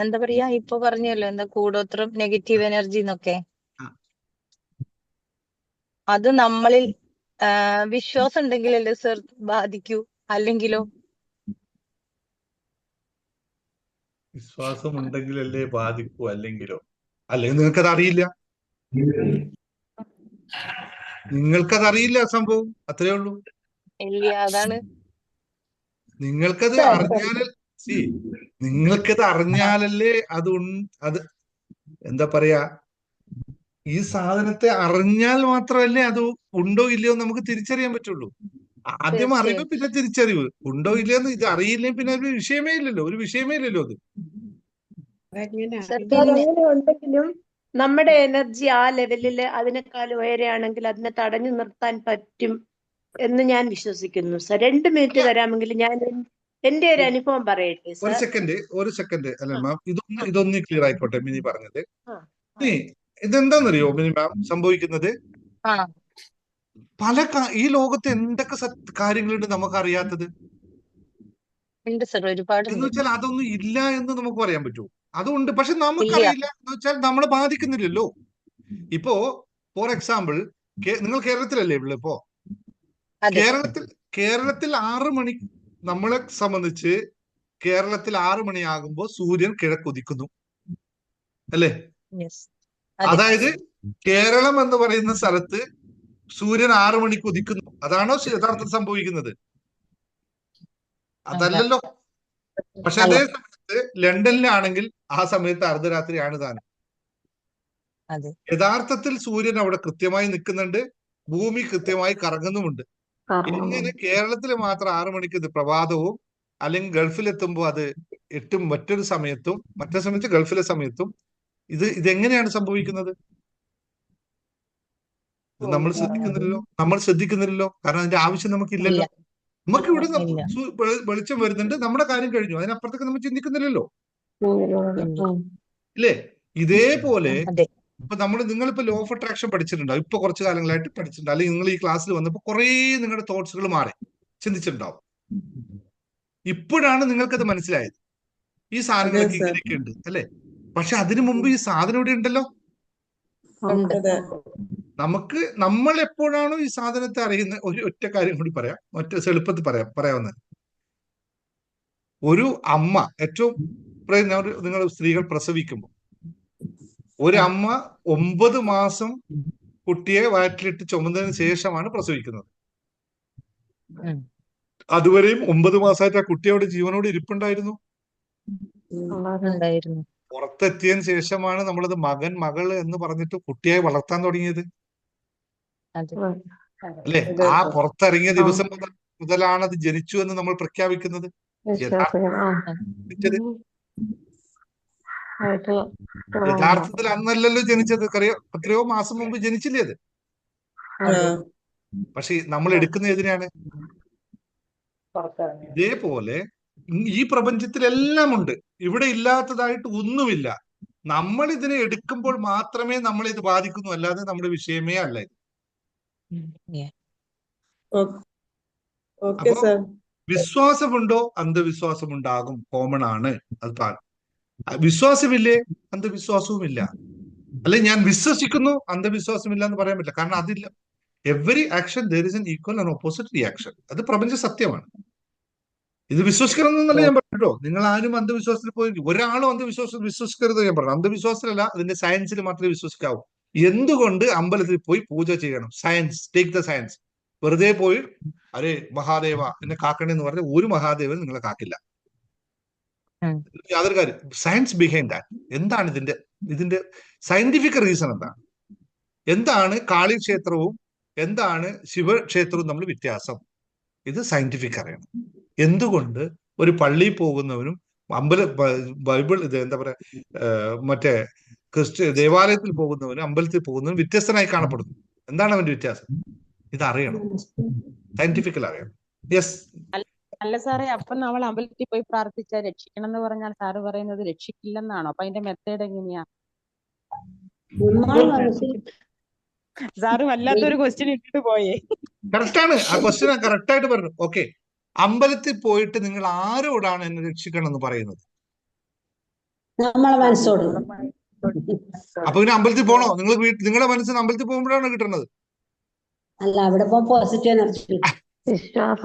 എന്താ പറയാ, ഇപ്പൊ പറഞ്ഞല്ലോ എന്താ കൂടോത്രം നെഗറ്റീവ് എനർജി എന്നൊക്കെ, അത് നമ്മളിൽ വിശ്വാസം ഉണ്ടെങ്കിലല്ലേ സർ ബാധിക്കൂ, അല്ലെങ്കിലോ? വിശ്വാസം ഉണ്ടെങ്കിലല്ലേ ബാധിക്കൂ, അല്ലെങ്കിലോ? അല്ലെങ്കിൽ നിങ്ങൾക്കത് അറിയില്ല. നിങ്ങൾക്കത് സംഭവം, അത്രേ ഉള്ളൂ. ഇല്ല, അതാണ് നിങ്ങൾക്കത് അറിഞ്ഞാലല്ലേ അത് എന്താ പറയാ, ഈ സാധനത്തെ അറിഞ്ഞാൽ മാത്രമല്ലേ അത് ഉണ്ടോ ഇല്ലയോ നമുക്ക് തിരിച്ചറിയാൻ പറ്റുള്ളൂ. ആദ്യം അറിവ്, തീർച്ചയായും. പിന്നെ തിരിച്ചറിവ്. ഉണ്ടോ ഇല്ലയെന്ന് ഇത് അറിയില്ലെങ്കിൽ പിന്നെ ഒരു വിഷയമേ ഇല്ലല്ലോ, ഒരു വിഷയമേ ഇല്ലല്ലോ അത്. സർ സാർ പിന്നെ അങ്ങനെ ഉണ്ടെങ്കിലും നമ്മുടെ എനർജി ആ ലെവലിൽ അതിനേക്കാൾ ഉയരെയാണെങ്കിൽ അതിനെ തടഞ്ഞു നിർത്താൻ പറ്റും എന്ന് ഞാൻ വിശ്വസിക്കുന്നു സാർ. 2 മിനിറ്റ് തരാമെങ്കിൽ ഞാൻ എന്റെ ഒരു അനുഭവം പറയട്ടെ ഒരു സാർ. സെക്കൻഡ് അല്ല മാം, ഇതൊന്ന് ക്ലിയർ ആയിക്കോട്ടെ മിനി പറഞ്ഞത്. ആ, നീ ഇതെന്താന്നറിയോ മിനി മാം സംഭവിക്കുന്നത്? ആ ഈ ലോകത്ത് എന്തൊക്കെ കാര്യങ്ങളുണ്ട് നമുക്ക് അറിയാത്തത് ഉണ്ട് സർ, എന്ന് ഒരുപാടുണ്ട്. വെച്ചാൽ അതൊന്നും ഇല്ല എന്ന് നമുക്ക് പറയാൻ പറ്റുമോ? അതുണ്ട്, പക്ഷെ ഇല്ല. നമുക്കറിയില്ല എന്ന് വെച്ചാൽ നമ്മളെ ബാധിക്കുന്നില്ലല്ലോ. ഇപ്പോ ഫോർ എക്സാമ്പിൾ, നിങ്ങൾ കേരളത്തിലല്ലേ ഉള്ളു? ഇപ്പോ അതെ. കേരളത്തിൽ 6 മണി, നമ്മളെ സംബന്ധിച്ച് കേരളത്തിൽ 6 മണിയാകുമ്പോൾ സൂര്യൻ കിഴക്കുദിക്കുന്നു അല്ലേ? യെസ്. അതെ. അതായത് കേരളം എന്ന് പറയുന്ന സ്ഥലത്ത് സൂര്യൻ 6 മണിക്ക് ഉദിക്കുന്നു. അതാണോ യഥാർത്ഥത്തിൽ സംഭവിക്കുന്നത്? അല്ല. അതല്ലല്ലോ. പക്ഷെ അല്ല. അതേ സമയത്ത് ലണ്ടനിലാണെങ്കിൽ ആ സമയത്ത് അർദ്ധരാത്രിയാണ് താനും. അതെ. യഥാർത്ഥത്തിൽ സൂര്യൻ അവിടെ കൃത്യമായി നിൽക്കുന്നുണ്ട്, ഭൂമി കൃത്യമായി കറങ്ങുന്നുമുണ്ട്. ഇങ്ങനെ കേരളത്തിൽ മാത്രം 6 മണിക്ക് ഇത് പ്രഭാതവും, അല്ലെങ്കിൽ ഗൾഫിലെത്തുമ്പോൾ അത് 8 മറ്റൊരു സമയത്തും, മറ്റേ സമയത്ത് ഗൾഫിലെ സമയത്തും. ഇതെങ്ങനെയാണ് സംഭവിക്കുന്നത്? ഇത് നമ്മൾ ശ്രദ്ധിക്കുന്നില്ലല്ലോ. കാരണം അതിന്റെ ആവശ്യം ഇല്ല. നമുക്കില്ലല്ലോ. നമുക്ക് ഇവിടെ ഇല്ല. വെളിച്ചം വരുന്നുണ്ട്, നമ്മുടെ കാര്യം കഴിഞ്ഞു. അതിനപ്പുറത്തേക്ക് നമ്മൾ ചിന്തിക്കുന്നില്ലല്ലോ, ഇല്ല. ഇല്ലേ? ഇതേപോലെ അതെ. ഇപ്പൊ നിങ്ങളിപ്പോ ലോ ഓഫ് അട്രാക്ഷൻ പഠിച്ചിട്ടുണ്ടാവും, ഇപ്പൊ കുറച്ച് കാലങ്ങളായിട്ട് പഠിച്ചിട്ടുണ്ട്, അല്ലെങ്കിൽ നിങ്ങൾ ഈ ക്ലാസ്സിൽ വന്നപ്പോൾ കുറേ നിങ്ങളുടെ തോട്ട്സുകൾ മാറി, ചിന്തിച്ചിട്ടുണ്ടാവും. ഇപ്പോഴാണ് നിങ്ങൾക്കത് മനസ്സിലായത്, ഈ സാധനങ്ങളൊക്കെ ഇങ്ങനെയൊക്കെ ഉണ്ട് അല്ലെ? പക്ഷെ അതിനു മുമ്പ് ഈ സാധനം ഇവിടെ ഉണ്ടല്ലോ. നമ്മൾ എപ്പോഴാണോ ഈ സാധനത്തെ അറിയുന്നത്, ഒറ്റ കാര്യം കൂടി പറയാം, എളുപ്പത്തിൽ പറയാവുന്നത്. ഒരു അമ്മ നിങ്ങൾ സ്ത്രീകൾ പ്രസവിക്കുമ്പോൾ ഒരു അമ്മ 9 മാസം കുട്ടിയെ വയറ്റിലിട്ട് ചുമന്നതിന് ശേഷമാണ് പ്രസവിക്കുന്നത്. അതുവരെയും 9 മാസമായിട്ട് ആ കുട്ടി അവിടെ ജീവനോട് ഇരിപ്പുണ്ടായിരുന്നു. പുറത്തെത്തിയതിന് ശേഷമാണ് നമ്മളത് മകള് എന്ന് പറഞ്ഞിട്ട് കുട്ടിയെ വളർത്താൻ തുടങ്ങിയത് അല്ലെ? ആ പുറത്തിറങ്ങിയ ദിവസം മുതലാണ് അത് ജനിച്ചു എന്ന് നമ്മൾ പ്രഖ്യാപിക്കുന്നത്. യഥാർത്ഥത്തിൽ അന്നല്ലല്ലോ ജനിച്ചത്, എത്രയോ മാസം മുമ്പ് ജനിച്ചില്ലേ അത്? പക്ഷെ നമ്മൾ എടുക്കുന്ന എതിനാണ്. ഇതേപോലെ ഈ പ്രപഞ്ചത്തിലെല്ലാം ഉണ്ട്, ഇവിടെ ഇല്ലാത്തതായിട്ട് ഒന്നുമില്ല. നമ്മൾ ഇതിനെ എടുക്കുമ്പോൾ മാത്രമേ നമ്മൾ ഇത് ബാധിക്കുന്നു, അല്ലാതെ നമ്മുടെ വിഷയമേ അല്ല ഇത്. അപ്പോ വിശ്വാസമുണ്ടോ? അന്ധവിശ്വാസമുണ്ടാകും, കോമൺ ആണ്. അത് വിശ്വാസമില്ലേ? അന്ധവിശ്വാസവുമില്ല. അല്ലെ ഞാൻ വിശ്വസിക്കുന്നു, അന്ധവിശ്വാസമില്ല എന്ന് പറയാൻ പറ്റില്ല. കാരണം അതില്ല. Every action there is an equal and opposite reaction. അത് പ്രപഞ്ച സത്യമാണ്. ഇത് വിശ്വസിക്കണം എന്നല്ല ഞാൻ പറഞ്ഞോ. നിങ്ങൾ ആരും അന്ധവിശ്വാസത്തിൽ പോയി ഒരാളും വിശ്വസിക്കരുത് ഞാൻ പറഞ്ഞു. അന്ധവിശ്വാസത്തിലല്ല, അതിന്റെ സയൻസിൽ മാത്രമേ വിശ്വസിക്കാവൂ. എന്തുകൊണ്ട് അമ്പലത്തിൽ പോയി പൂജ ചെയ്യണം? Science, take the science. വെറുതെ പോയി അരെ മഹാദേവ എന്നെ കാക്കണെന്ന് പറഞ്ഞ ഒരു മഹാദേവൻ നിങ്ങളെ കാക്കില്ല. യാതൊരു കാര്യം. Science behind that. എന്താണ് ഇതിന്റെ സയന്റിഫിക് റീസൺ? എന്താണ് കാളി ക്ഷേത്രവും എന്താണ് ശിവക്ഷേത്രവും തമ്മിൽ വ്യത്യാസം? ഇത് സയന്റിഫിക് അറിയണം. എന്തുകൊണ്ട് ഒരു പള്ളിയിൽ പോകുന്നവനും ബൈബിൾ എന്താ പറയാ മറ്റേ ദേവാലയത്തിൽ പോകുന്നവനും അമ്പലത്തിൽ പോകുന്നവനും വ്യത്യസ്തനായി കാണപ്പെടുന്നു. എന്താണ് അവന്റെ വ്യത്യാസം? ഇതറിയണം, സയന്റിഫിക്കൽ അറിയണം. യെസ്. അല്ല സാറേ, അപ്പൊ നമ്മൾ അമ്പലത്തിൽ പോയി പ്രാർത്ഥിച്ചാൽ രക്ഷിക്കണം എന്ന് പറഞ്ഞാൽ സാറ് പറയുന്നത് രക്ഷിക്കില്ലെന്നാണോ? അപ്പൊ അതിന്റെ മെത്തേഡ് എങ്ങനെയാ? സാറ് വല്ലാത്തൊരു ക്വസ്റ്റ്യൻ ഇട്ടിട്ട് പോയേ. കറക്റ്റാണ്, ആ ക്വസ്റ്റ്യൻ കറക്റ്റ് ആയിട്ട് പറഞ്ഞു. ഓക്കെ, അമ്പലത്തിൽ പോയിട്ട് നിങ്ങൾ ആരോടാണ് എന്നെ രക്ഷിക്കണം എന്ന് പറയുന്നത്? നമ്മളെ മനസ്സോട്. അപ്പൊ പിന്നെ അമ്പലത്തിൽ പോണോ? നിങ്ങളുടെ മനസ്സിന് അമ്പലത്തിൽ പോകുമ്പോഴാണ് കിട്ടുന്നത്. അല്ല, അവിടെ പോസിറ്റീവ് എനർജി.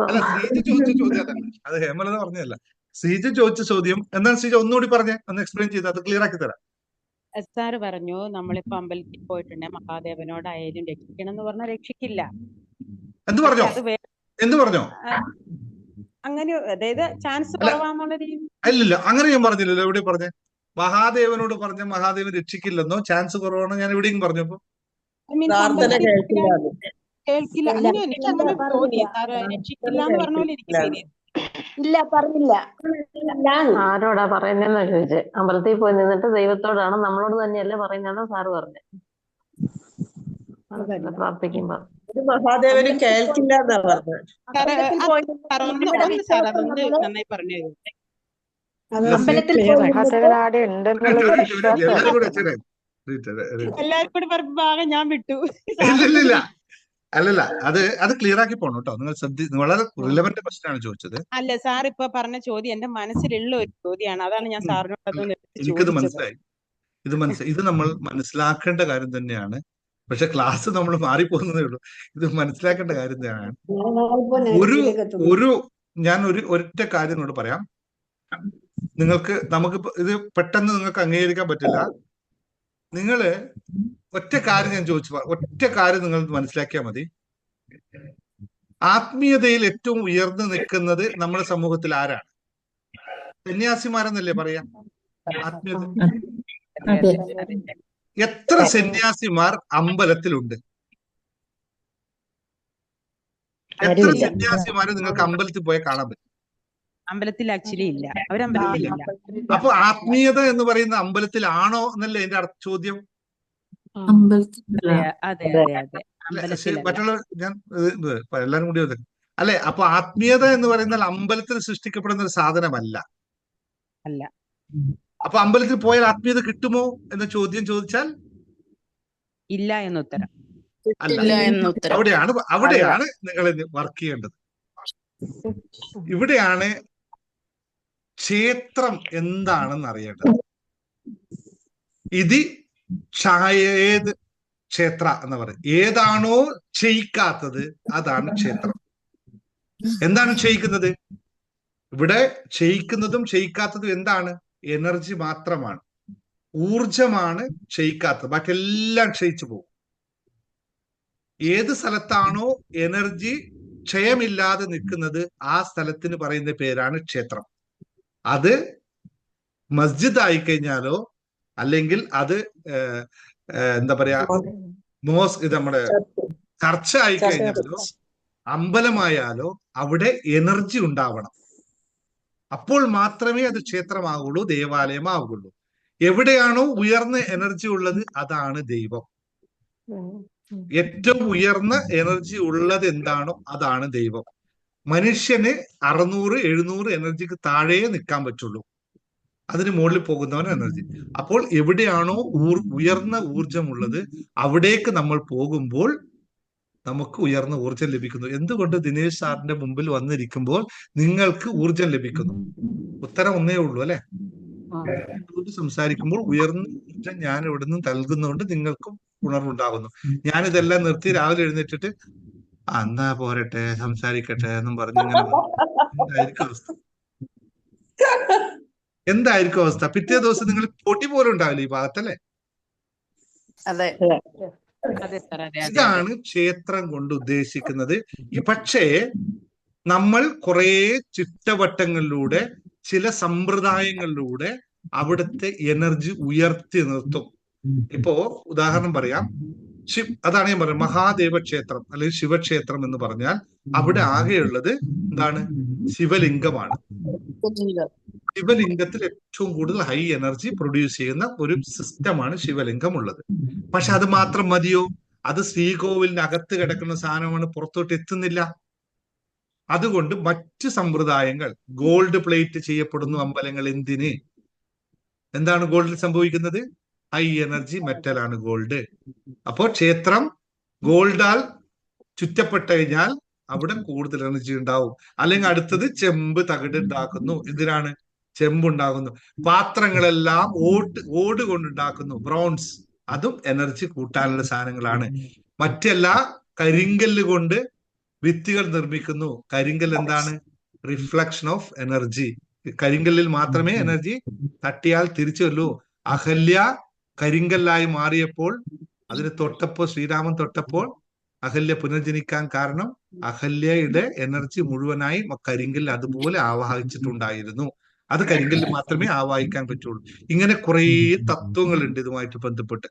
അല്ല, ശ്രീജ ചോദിച്ച ചോദ്യം അതല്ല, അത് ഹേമലത പറഞ്ഞതല്ല. ശ്രീജ ചോദിച്ച ചോദ്യം എന്താണ്? ശ്രീജ ഒന്നുകൂടി പറഞ്ഞേ, ഒന്ന് എക്സ്പ്ലെയിൻ ചെയ്ത് അത് ക്ലിയർ ആക്കി തരാം. സാറ് പറഞ്ഞു നമ്മളിപ്പോ അമ്പലത്തിൽ പോയിട്ടുണ്ടെങ്കിൽ മഹാദേവനോടായാലും രക്ഷിക്കണം എന്ന് പറഞ്ഞാൽ രക്ഷിക്കില്ല. എന്ത് പറഞ്ഞോ? അങ്ങനെ, അതായത് ചാൻസ് കുറവാന്നുള്ള രീതി. അല്ലല്ല, അങ്ങനെ ഞാൻ പറഞ്ഞില്ലല്ലോ. എവിടെ പറഞ്ഞേ? മഹാദേവനോട് പറഞ്ഞ മഹാദേവൻ രക്ഷിക്കില്ലെന്നോ ചാൻസ് കുറവാണോ ഞാൻ എവിടെയും പറഞ്ഞപ്പോ? കേൾക്കില്ല. അങ്ങനെ എനിക്ക് അങ്ങനെ തോന്നി. സാറ് രക്ഷിക്കില്ല എന്ന് പറഞ്ഞ പോലെ എനിക്ക് ഫീൽ ചെയ്തു. ഇല്ല പറഞ്ഞില്ല. ആരോടാ പറയുന്നതെന്നാ ചോദിച്ചേ. അമ്പലത്തിൽ പോയി നിന്നിട്ട് ദൈവത്തോടാണ്, നമ്മളോട് തന്നെയല്ലേ പറയുന്നതെന്ന് സാറ് പറഞ്ഞു പ്രാർത്ഥിക്കുമ്പോ. ഒരു മഹാദേവനും കേൾക്കില്ല എന്നാ പറഞ്ഞത്. സാറ് അമ്പലത്തിൽ പോയി സാർ ഒന്ന് സാർ അതൊന്ന് നന്നായി പറഞ്ഞു തരൂ. അമ്പലത്തിൽ പോയി മഹാദേവൻ ആടെ ഉണ്ടെന്നുള്ള വിശ്വാസം എല്ലാരും കൂടെ വെച്ചേരെ. എല്ലാവർക്കും കൂടി പറയുമ്പോ ആകെ ഞാൻ വിട്ടു. ഇല്ലില്ല അല്ലല്ല, അത് ക്ലിയർ ആക്കി പോണം കേട്ടോ. നിങ്ങൾ വളരെ റിലവന്റ് ക്വസ്റ്റ്യൻ ആണ് ചോദിച്ചത്. അല്ല, സാർ ഇപ്പൊ പറഞ്ഞ ചോദ്യം എന്റെ മനസ്സിലുള്ള ഒരു ചോദ്യമാണ്. അതാണ് ഞാൻ സാറിനോട് അതൊന്ന് എനിക്കത് ചോദിച്ചത്. മനസ്സിലായി. ഇത് നമ്മൾ മനസ്സിലാക്കേണ്ട കാര്യം തന്നെയാണ്. പക്ഷെ ക്ലാസ് നമ്മൾ മാറിപ്പോകുന്നതേ ഉള്ളൂ. ഇത് മനസ്സിലാക്കേണ്ട കാര്യം തന്നെയാണ്. ഞാൻ ഒരൊറ്റ കാര്യം നിങ്ങളോട് പറയാം. നമുക്ക് ഇത് പെട്ടെന്ന് നിങ്ങൾക്ക് അംഗീകരിക്കാൻ പറ്റില്ല. നിങ്ങള് ഒറ്റ കാര്യം ഞാൻ ഒറ്റ കാര്യം നിങ്ങൾ മനസ്സിലാക്കിയാൽ മതി. ആത്മീയതയിൽ ഏറ്റവും ഉയർന്നു നിൽക്കുന്നത് നമ്മുടെ സമൂഹത്തിൽ ആരാണ്? സന്യാസിമാരെന്നല്ലേ പറയാ ആത്മീയത. എത്ര സന്യാസിമാർ അമ്പലത്തിലുണ്ട്? എത്ര സന്യാസിമാരെ നിങ്ങൾക്ക് അമ്പലത്തിൽ പോയാൽ കാണാൻ പറ്റും? അമ്പലത്തിൽ ആക്ച്വലി ഇല്ല, അവരമ്പലത്തിലില്ല. അപ്പൊ ആത്മീയത എന്ന് പറയുന്ന അമ്പലത്തിലാണോ എന്നല്ലേ എന്റെ ചോദ്യം? മറ്റുള്ള ഞാൻ എല്ലാരും കൂടി അല്ലെ? അപ്പൊ ആത്മീയത എന്ന് പറയുന്നത് അമ്പലത്തിൽ സൃഷ്ടിക്കപ്പെടുന്ന ഒരു സാധനമല്ല. അല്ല. അപ്പൊ അമ്പലത്തിൽ പോയാൽ ആത്മീയത കിട്ടുമോ എന്ന ചോദ്യം ചോദിച്ചാൽ ഇല്ല എന്നുത്തരം. അല്ല, അവിടെയാണ് നിങ്ങൾ വർക്ക് ചെയ്യേണ്ടത്. ഇവിടെയാണ് ക്ഷേത്രം എന്താണെന്ന് അറിയേണ്ടത്. ഇത് ഏത് ക്ഷേത്ര എന്ന് പറയും. ഏതാണോ ക്ഷയിക്കാത്തത് അതാണ് ക്ഷേത്രം. എന്താണ് ക്ഷയിക്കുന്നത്? ഇവിടെ ക്ഷയിക്കുന്നതും ക്ഷയിക്കാത്തതും എന്താണ്? എനർജി മാത്രമാണ്, ഊർജമാണ് ക്ഷയിക്കാത്തത്. ബാക്കിയെല്ലാം ക്ഷയിച്ചു പോകും. ഏത് സ്ഥലത്താണോ എനർജി ക്ഷയമില്ലാതെ നിൽക്കുന്നത് ആ സ്ഥലത്തിന് പറയുന്ന പേരാണ് ക്ഷേത്രം. അത് മസ്ജിദ് ആയിക്കഴിഞ്ഞാലോ അല്ലെങ്കിൽ അത് എന്താ പറയാ നമ്മുടെ ചർച്ച ആയിക്കഴിഞ്ഞാലോ അമ്പലമായാലോ അവിടെ എനർജി ഉണ്ടാവണം. അപ്പോൾ മാത്രമേ അത് ക്ഷേത്രമാകുള്ളൂ, ദേവാലയമാകുള്ളൂ. എവിടെയാണോ ഉയർന്ന എനർജി ഉള്ളത് അതാണ് ദൈവം. ഏറ്റവും ഉയർന്ന എനർജി ഉള്ളത് എന്താണോ അതാണ് ദൈവം. മനുഷ്യന് 600-700 എനർജിക്ക് താഴെ നിൽക്കാൻ പറ്റുള്ളൂ. അതിന് മുകളിൽ പോകുന്നവൻ എനർജി. അപ്പോൾ എവിടെയാണോ ഉയർന്ന ഊർജമുള്ളത് അവിടേക്ക് നമ്മൾ പോകുമ്പോൾ നമുക്ക് ഉയർന്ന ഊർജം ലഭിക്കുന്നു. എന്തുകൊണ്ട് ദിനേശ് സാറിന്റെ മുമ്പിൽ വന്നിരിക്കുമ്പോൾ നിങ്ങൾക്ക് ഊർജം ലഭിക്കുന്നു? ഉത്തരം ഒന്നേ ഉള്ളൂ, അല്ലെ? സംസാരിക്കുമ്പോൾ ഉയർന്ന ഊർജം ഞാൻ ഇവിടെ നിന്ന് നൽകുന്നതുകൊണ്ട് നിങ്ങൾക്കും ഉണർവുണ്ടാകുന്നു. ഞാനിതെല്ലാം നിർത്തി രാവിലെ എഴുന്നേറ്റിട്ട് എന്നാ പോരട്ടെ സംസാരിക്കട്ടെ എന്നും പറഞ്ഞു ഇങ്ങനെ എന്തായിരിക്കും അവസ്ഥ? പിറ്റേ ദിവസം നിങ്ങൾ പൊടി പോലും ഉണ്ടാവില്ല ഈ ഭാഗത്തല്ലേ? ഇതാണ് ക്ഷേത്രം കൊണ്ട് ഉദ്ദേശിക്കുന്നത്. പക്ഷേ നമ്മൾ കുറെ ചിട്ടവട്ടങ്ങളിലൂടെ ചില സമ്പ്രദായങ്ങളിലൂടെ അവിടുത്തെ എനർജി ഉയർത്തി നിർത്തും. ഇപ്പോ ഉദാഹരണം പറയാം. അതാണ് ഞാൻ പറയുന്നത്, മഹാദേവ ക്ഷേത്രം അല്ലെങ്കിൽ ശിവക്ഷേത്രം എന്ന് പറഞ്ഞാൽ അവിടെ ആകെയുള്ളത് എന്താണ്? ശിവലിംഗമാണ്. ശിവലിംഗത്തിൽ ഏറ്റവും കൂടുതൽ ഹൈ എനർജി പ്രൊഡ്യൂസ് ചെയ്യുന്ന ഒരു സിസ്റ്റമാണ് ശിവലിംഗം ഉള്ളത്. പക്ഷെ അത് മാത്രം മതിയോ? അത് ശ്രീകോവിലിന്റെ അകത്ത് കിടക്കുന്ന സാധനമാണ്, പുറത്തോട്ട് എത്തുന്നില്ല. അതുകൊണ്ട് മറ്റ് സമ്പ്രദായങ്ങൾ ഗോൾഡ് പ്ലേറ്റ് ചെയ്യപ്പെടുന്നു അമ്പലങ്ങൾ. എന്തിന്? എന്താണ് ഗോൾഡിൽ സംഭവിക്കുന്നത്? ഹൈ എനർജി മെറ്റലാണ് ഗോൾഡ്. അപ്പോ ക്ഷേത്രം ഗോൾഡാൽ ചുറ്റപ്പെട്ട് കഴിഞ്ഞാൽ അവിടെ കൂടുതൽ എനർജി ഉണ്ടാവും. അല്ലെങ്കിൽ അടുത്തത് ചെമ്പ് തകിട് ഉണ്ടാക്കുന്നു. എന്തിനാണ്? ചെമ്പുണ്ടാകുന്നു. പാത്രങ്ങളെല്ലാം ഓട് കൊണ്ടുണ്ടാക്കുന്നു, ബ്രോൺസ്. അതും എനർജി കൂട്ടാനുള്ള സാധനങ്ങളാണ്. മറ്റെല്ലാ കരിങ്കല്ല് കൊണ്ട് ഭിത്തികൾ നിർമ്മിക്കുന്നു. കരിങ്കൽ എന്താണ്? Reflection of energy. കരിങ്കല്ലിൽ മാത്രമേ എനർജി തട്ടിയാൽ തിരിച്ചു വരൂ. അഹല്യ കരിങ്കല്ലായി മാറിയപ്പോൾ അതിന് തൊട്ടപ്പോൾ ശ്രീരാമൻ തൊട്ടപ്പോൾ അഹല്യ പുനർജനിക്കാൻ കാരണം അഹല്യയുടെ എനർജി മുഴുവനായി കരിങ്കല്ല് അതുപോലെ ആവാഹിച്ചിട്ടുണ്ടായിരുന്നു. അത് കരിങ്കല്ല് മാത്രമേ ആവാഹിക്കാൻ പറ്റുള്ളൂ. ഇങ്ങനെ കുറെ തത്വങ്ങളുണ്ട് ഇതുമായിട്ട് ബന്ധപ്പെട്ട്.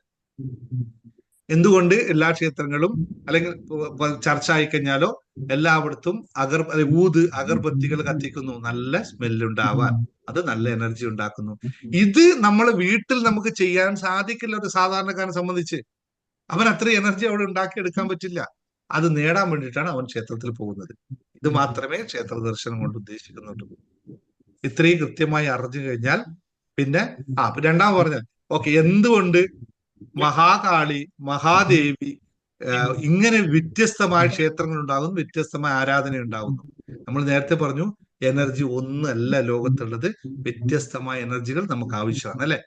എന്തുകൊണ്ട് എല്ലാ ക്ഷേത്രങ്ങളും അല്ലെങ്കിൽ ചർച്ച ആയിക്കഴിഞ്ഞാലോ എല്ലായിടത്തും അഗർബത്തികൾ കത്തിക്കുന്നു, നല്ല സ്മെല്ലുണ്ടാവാൻ, അത് നല്ല എനർജി ഉണ്ടാക്കുന്നു. ഇത് നമ്മളെ വീട്ടിൽ നമുക്ക് ചെയ്യാൻ സാധിക്കില്ല ഒരു സാധാരണക്കാരനെ സംബന്ധിച്ച്. അവൻ അത്രയും എനർജി അവിടെ ഉണ്ടാക്കിയെടുക്കാൻ പറ്റില്ല. അത് നേടാൻ വേണ്ടിയിട്ടാണ് അവൻ ക്ഷേത്രത്തിൽ പോകുന്നത്. ഇത് മാത്രമേ ക്ഷേത്ര ദർശനം കൊണ്ട് ഉദ്ദേശിക്കുന്നുള്ളൂ. ഇത്രയും കൃത്യമായി അറിഞ്ഞു കഴിഞ്ഞാൽ പിന്നെ രണ്ടാമത് പറഞ്ഞാൽ ഓക്കെ, എന്തുകൊണ്ട് മഹാകാളി, മഹാദേവി ഇങ്ങനെ വ്യത്യസ്തമായ ക്ഷേത്രങ്ങൾ ഉണ്ടാകുന്നു, വ്യത്യസ്തമായ ആരാധന ഉണ്ടാകുന്നു? നമ്മൾ നേരത്തെ പറഞ്ഞു എനർജി ഒന്നല്ല ലോകത്തുള്ളത്, വ്യത്യസ്തമായ എനർജികൾ നമുക്ക് ആവശ്യമാണ് അല്ലെ?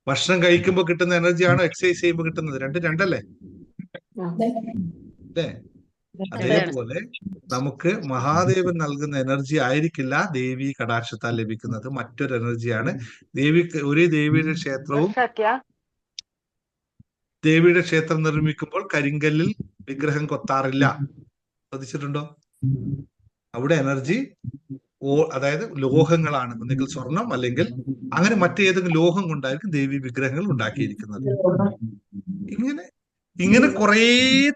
ഭക്ഷണം കഴിക്കുമ്പോൾ കിട്ടുന്ന എനർജിയാണോ എക്സസൈസ് ചെയ്യുമ്പോൾ കിട്ടുന്നത്? രണ്ടല്ലേ? അല്ലേ? അതേപോലെ നമുക്ക് മഹാദേവൻ നൽകുന്ന എനർജി ആയിരിക്കില്ല ദേവി കടാക്ഷത്താൽ ലഭിക്കുന്നത്, മറ്റൊരു എനർജിയാണ്. ഒരു ദേവിയുടെ ക്ഷേത്രം നിർമ്മിക്കുമ്പോൾ കരിങ്കല്ലിൽ വിഗ്രഹം കൊത്താറില്ല. ശ്രദ്ധിച്ചിട്ടുണ്ടോ? അവിടെ എനർജി അതായത് ലോഹങ്ങളാണ്, ഒന്നുകിൽ സ്വർണം അല്ലെങ്കിൽ അങ്ങനെ മറ്റേതെങ്കിലും ലോഹം കൊണ്ടായിരിക്കും ദേവി വിഗ്രഹങ്ങൾ ഉണ്ടാക്കിയിരിക്കുന്നത്. ഇങ്ങനെ കുറേ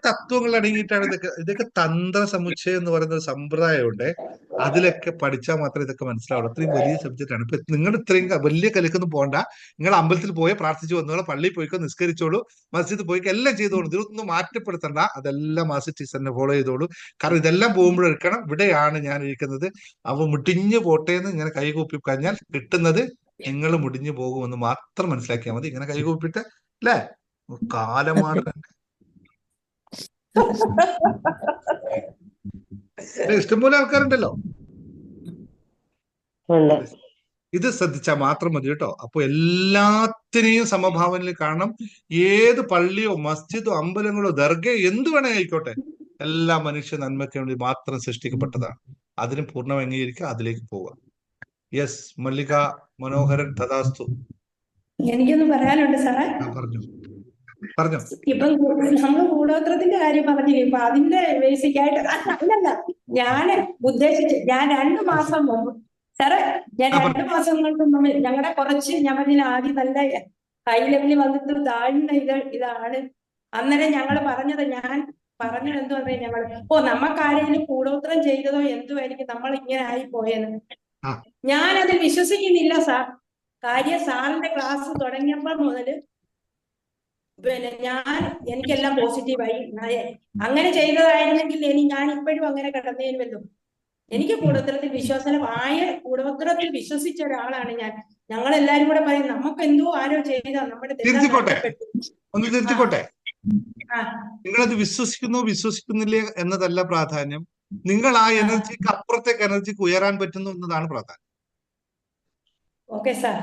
തത്വങ്ങൾ അടങ്ങിയിട്ടാണ് ഇതൊക്കെ തന്ത്ര സമുച്ചയം എന്ന് പറയുന്ന ഒരു സമ്പ്രദായമുണ്ട്. അതിലൊക്കെ പഠിച്ചാൽ മാത്രമേ ഇതൊക്കെ മനസ്സിലാവുള്ളൂ. അത്രയും വലിയ സബ്ജക്റ്റ് ആണ്. ഇപ്പൊ നിങ്ങൾ ഇത്രയും വലിയ കലക്കൊന്നും പോകണ്ട. നിങ്ങൾ അമ്പലത്തിൽ പോയി പ്രാർത്ഥിച്ചു വന്നോളൂ, പള്ളിയിൽ പോയിക്കോ, നിസ്കരിച്ചോളൂ, മസ്ജിദ് പോയിക്കോ, എല്ലാം ചെയ്തോളൂ. ഇതൊന്നും മാറ്റപ്പെടുത്തണ്ട. അതെല്ലാം മാസ്റ്റർ ടീച്ചറിനെ ഫോളോ ചെയ്തോളൂ. കാരണം ഇതെല്ലാം പോകുമ്പോഴെടുക്കണം ഇവിടെയാണ് ഞാൻ ഇരിക്കുന്നത്, അവ മുടിഞ്ഞു പോട്ടേന്ന് ഇങ്ങനെ കൈകൂപ്പി കഴിഞ്ഞാൽ കിട്ടുന്നത് നിങ്ങൾ മുടിഞ്ഞു പോകുമെന്ന് മാത്രം മനസ്സിലാക്കിയാൽ മതി. ഇങ്ങനെ കൈകൂപ്പിട്ട് അല്ലേ കാലമാണ് ഇഷ്ടംപോലെ ആൾക്കാരുണ്ടല്ലോ. ഇത് ശ്രദ്ധിച്ചാൽ മാത്രം മതി കേട്ടോ. അപ്പൊ എല്ലാത്തിനെയും സമഭാവനയിൽ കാണണം. ഏത് പള്ളിയോ മസ്ജിദോ അമ്പലങ്ങളോ ദർഗയോ എന്ത് വേണേ ആയിക്കോട്ടെ, എല്ലാ മനുഷ്യ നന്മയ്ക്ക് വേണ്ടി മാത്രം സൃഷ്ടിക്കപ്പെട്ടതാണ്. അതിന് പൂർണ്ണം അംഗീകരിക്കുക, അതിലേക്ക് പോവുക. യെസ്, മല്ലിക മനോഹരൻ തഥാസ്തു. എനിക്കൊന്ന് പറയാനുണ്ട് സാറേ. പറഞ്ഞു. ഇപ്പം നമ്മള് കൂടോത്രത്തിന്റെ കാര്യം പറഞ്ഞില്ലേ, ഇപ്പൊ അതിന്റെ ബേസിക് ആയിട്ട് അല്ലല്ല ഞാൻ ഉദ്ദേശിച്ച്, ഞാൻ 2 മാസം മുമ്പ് സാറേ, ഞാൻ 2 മാസങ്ങൾക്ക് മുമ്പ് ഞങ്ങളുടെ കുറച്ച് ഞമ്മതിന് ആദ്യം നല്ല ഹൈ ലെവലിൽ വന്നിട്ട് താഴ്ന്ന ഇതാണ്. അന്നേരം ഞങ്ങൾ പറഞ്ഞത്, ഞാൻ പറഞ്ഞത് എന്തു പറഞ്ഞാൽ ഞങ്ങൾ നമ്മക്കാരെങ്കിലും കൂടോത്രം ചെയ്തതോ എന്തുമായിരിക്കും നമ്മൾ ഇങ്ങനെ ആയി പോയെന്ന്. ഞാനതിൽ വിശ്വസിക്കുന്നില്ല സാർ. കാര്യം സാറിന്റെ ക്ലാസ് തുടങ്ങിയപ്പോൾ മുതൽ എനിക്കെല്ലാം പോസിറ്റീവായി. അങ്ങനെ ചെയ്തതായിരുന്നെങ്കിൽ ഞാൻ ഇപ്പോഴും അങ്ങനെ കിടന്നേനുമല്ലോ. എനിക്ക് കൂടോത്രത്തിൽ വിശ്വാസമായ കൂടോത്രത്തിൽ വിശ്വസിച്ച ഒരാളാണ് ഞാൻ. ഞങ്ങളെല്ലാരും കൂടെ പറയും നമുക്ക് എന്തോ ആരോ ചെയ്താ നമ്മുടെ തിരുത്തിക്കോട്ടെ. നിങ്ങളത് വിശ്വസിക്കുന്നില്ലേ എന്നതല്ല പ്രാധാന്യം. നിങ്ങൾ ആ എനർജിക്ക് അപ്പുറത്തേക്ക് എനർജിക്ക് ഉയരാൻ പറ്റുന്നു എന്നതാണ് പ്രാധാന്യം. ഓക്കെ സാർ,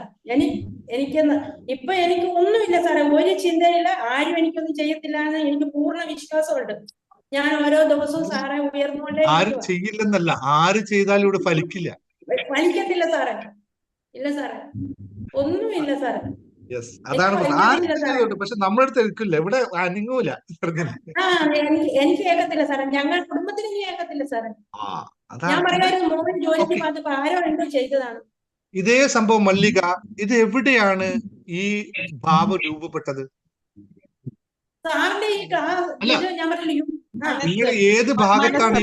എനിക്കൊന്ന് ഇപ്പൊ എനിക്ക് ഒന്നുമില്ല സാറേ, ഒരു ചിന്തയില്ല, ആരും എനിക്കൊന്നും ചെയ്യത്തില്ല എന്ന് എനിക്ക് പൂർണ്ണ വിശ്വാസമുണ്ട്. ഞാൻ ഓരോ ദിവസവും സാറെ ഉയർന്നുകൊണ്ടേ. ആരും ചെയ്യില്ലെന്നല്ല, ആര് ചെയ്താലും ഇവിടെ ഫലിക്കത്തില്ല സാറേ. ഇല്ല സാറേ, ഒന്നുമില്ല സാറേ. അതാണ് പക്ഷെ നമ്മുടെ അടുത്ത് എടുക്കില്ല, ഇവിടെ അനങ്ങൂല. എനിക്ക് കേൾക്കത്തില്ല സാറേ, ഞങ്ങൾ കുടുംബത്തിന് കേൾക്കത്തില്ല സാറേ. ഞാൻ പറയായിരുന്നു മോൻ ജോലിക്ക് പോയപ്പോ ആരോ എന്തോ ചെയ്തതാണ്. ഇതേ സംഭവം മല്ലിക, ഇത് എവിടെയാണ് ഈ ഭാവം രൂപപ്പെട്ടത്? സാറിന്റെ നിങ്ങൾ ഏത് ഭാഗത്താണ്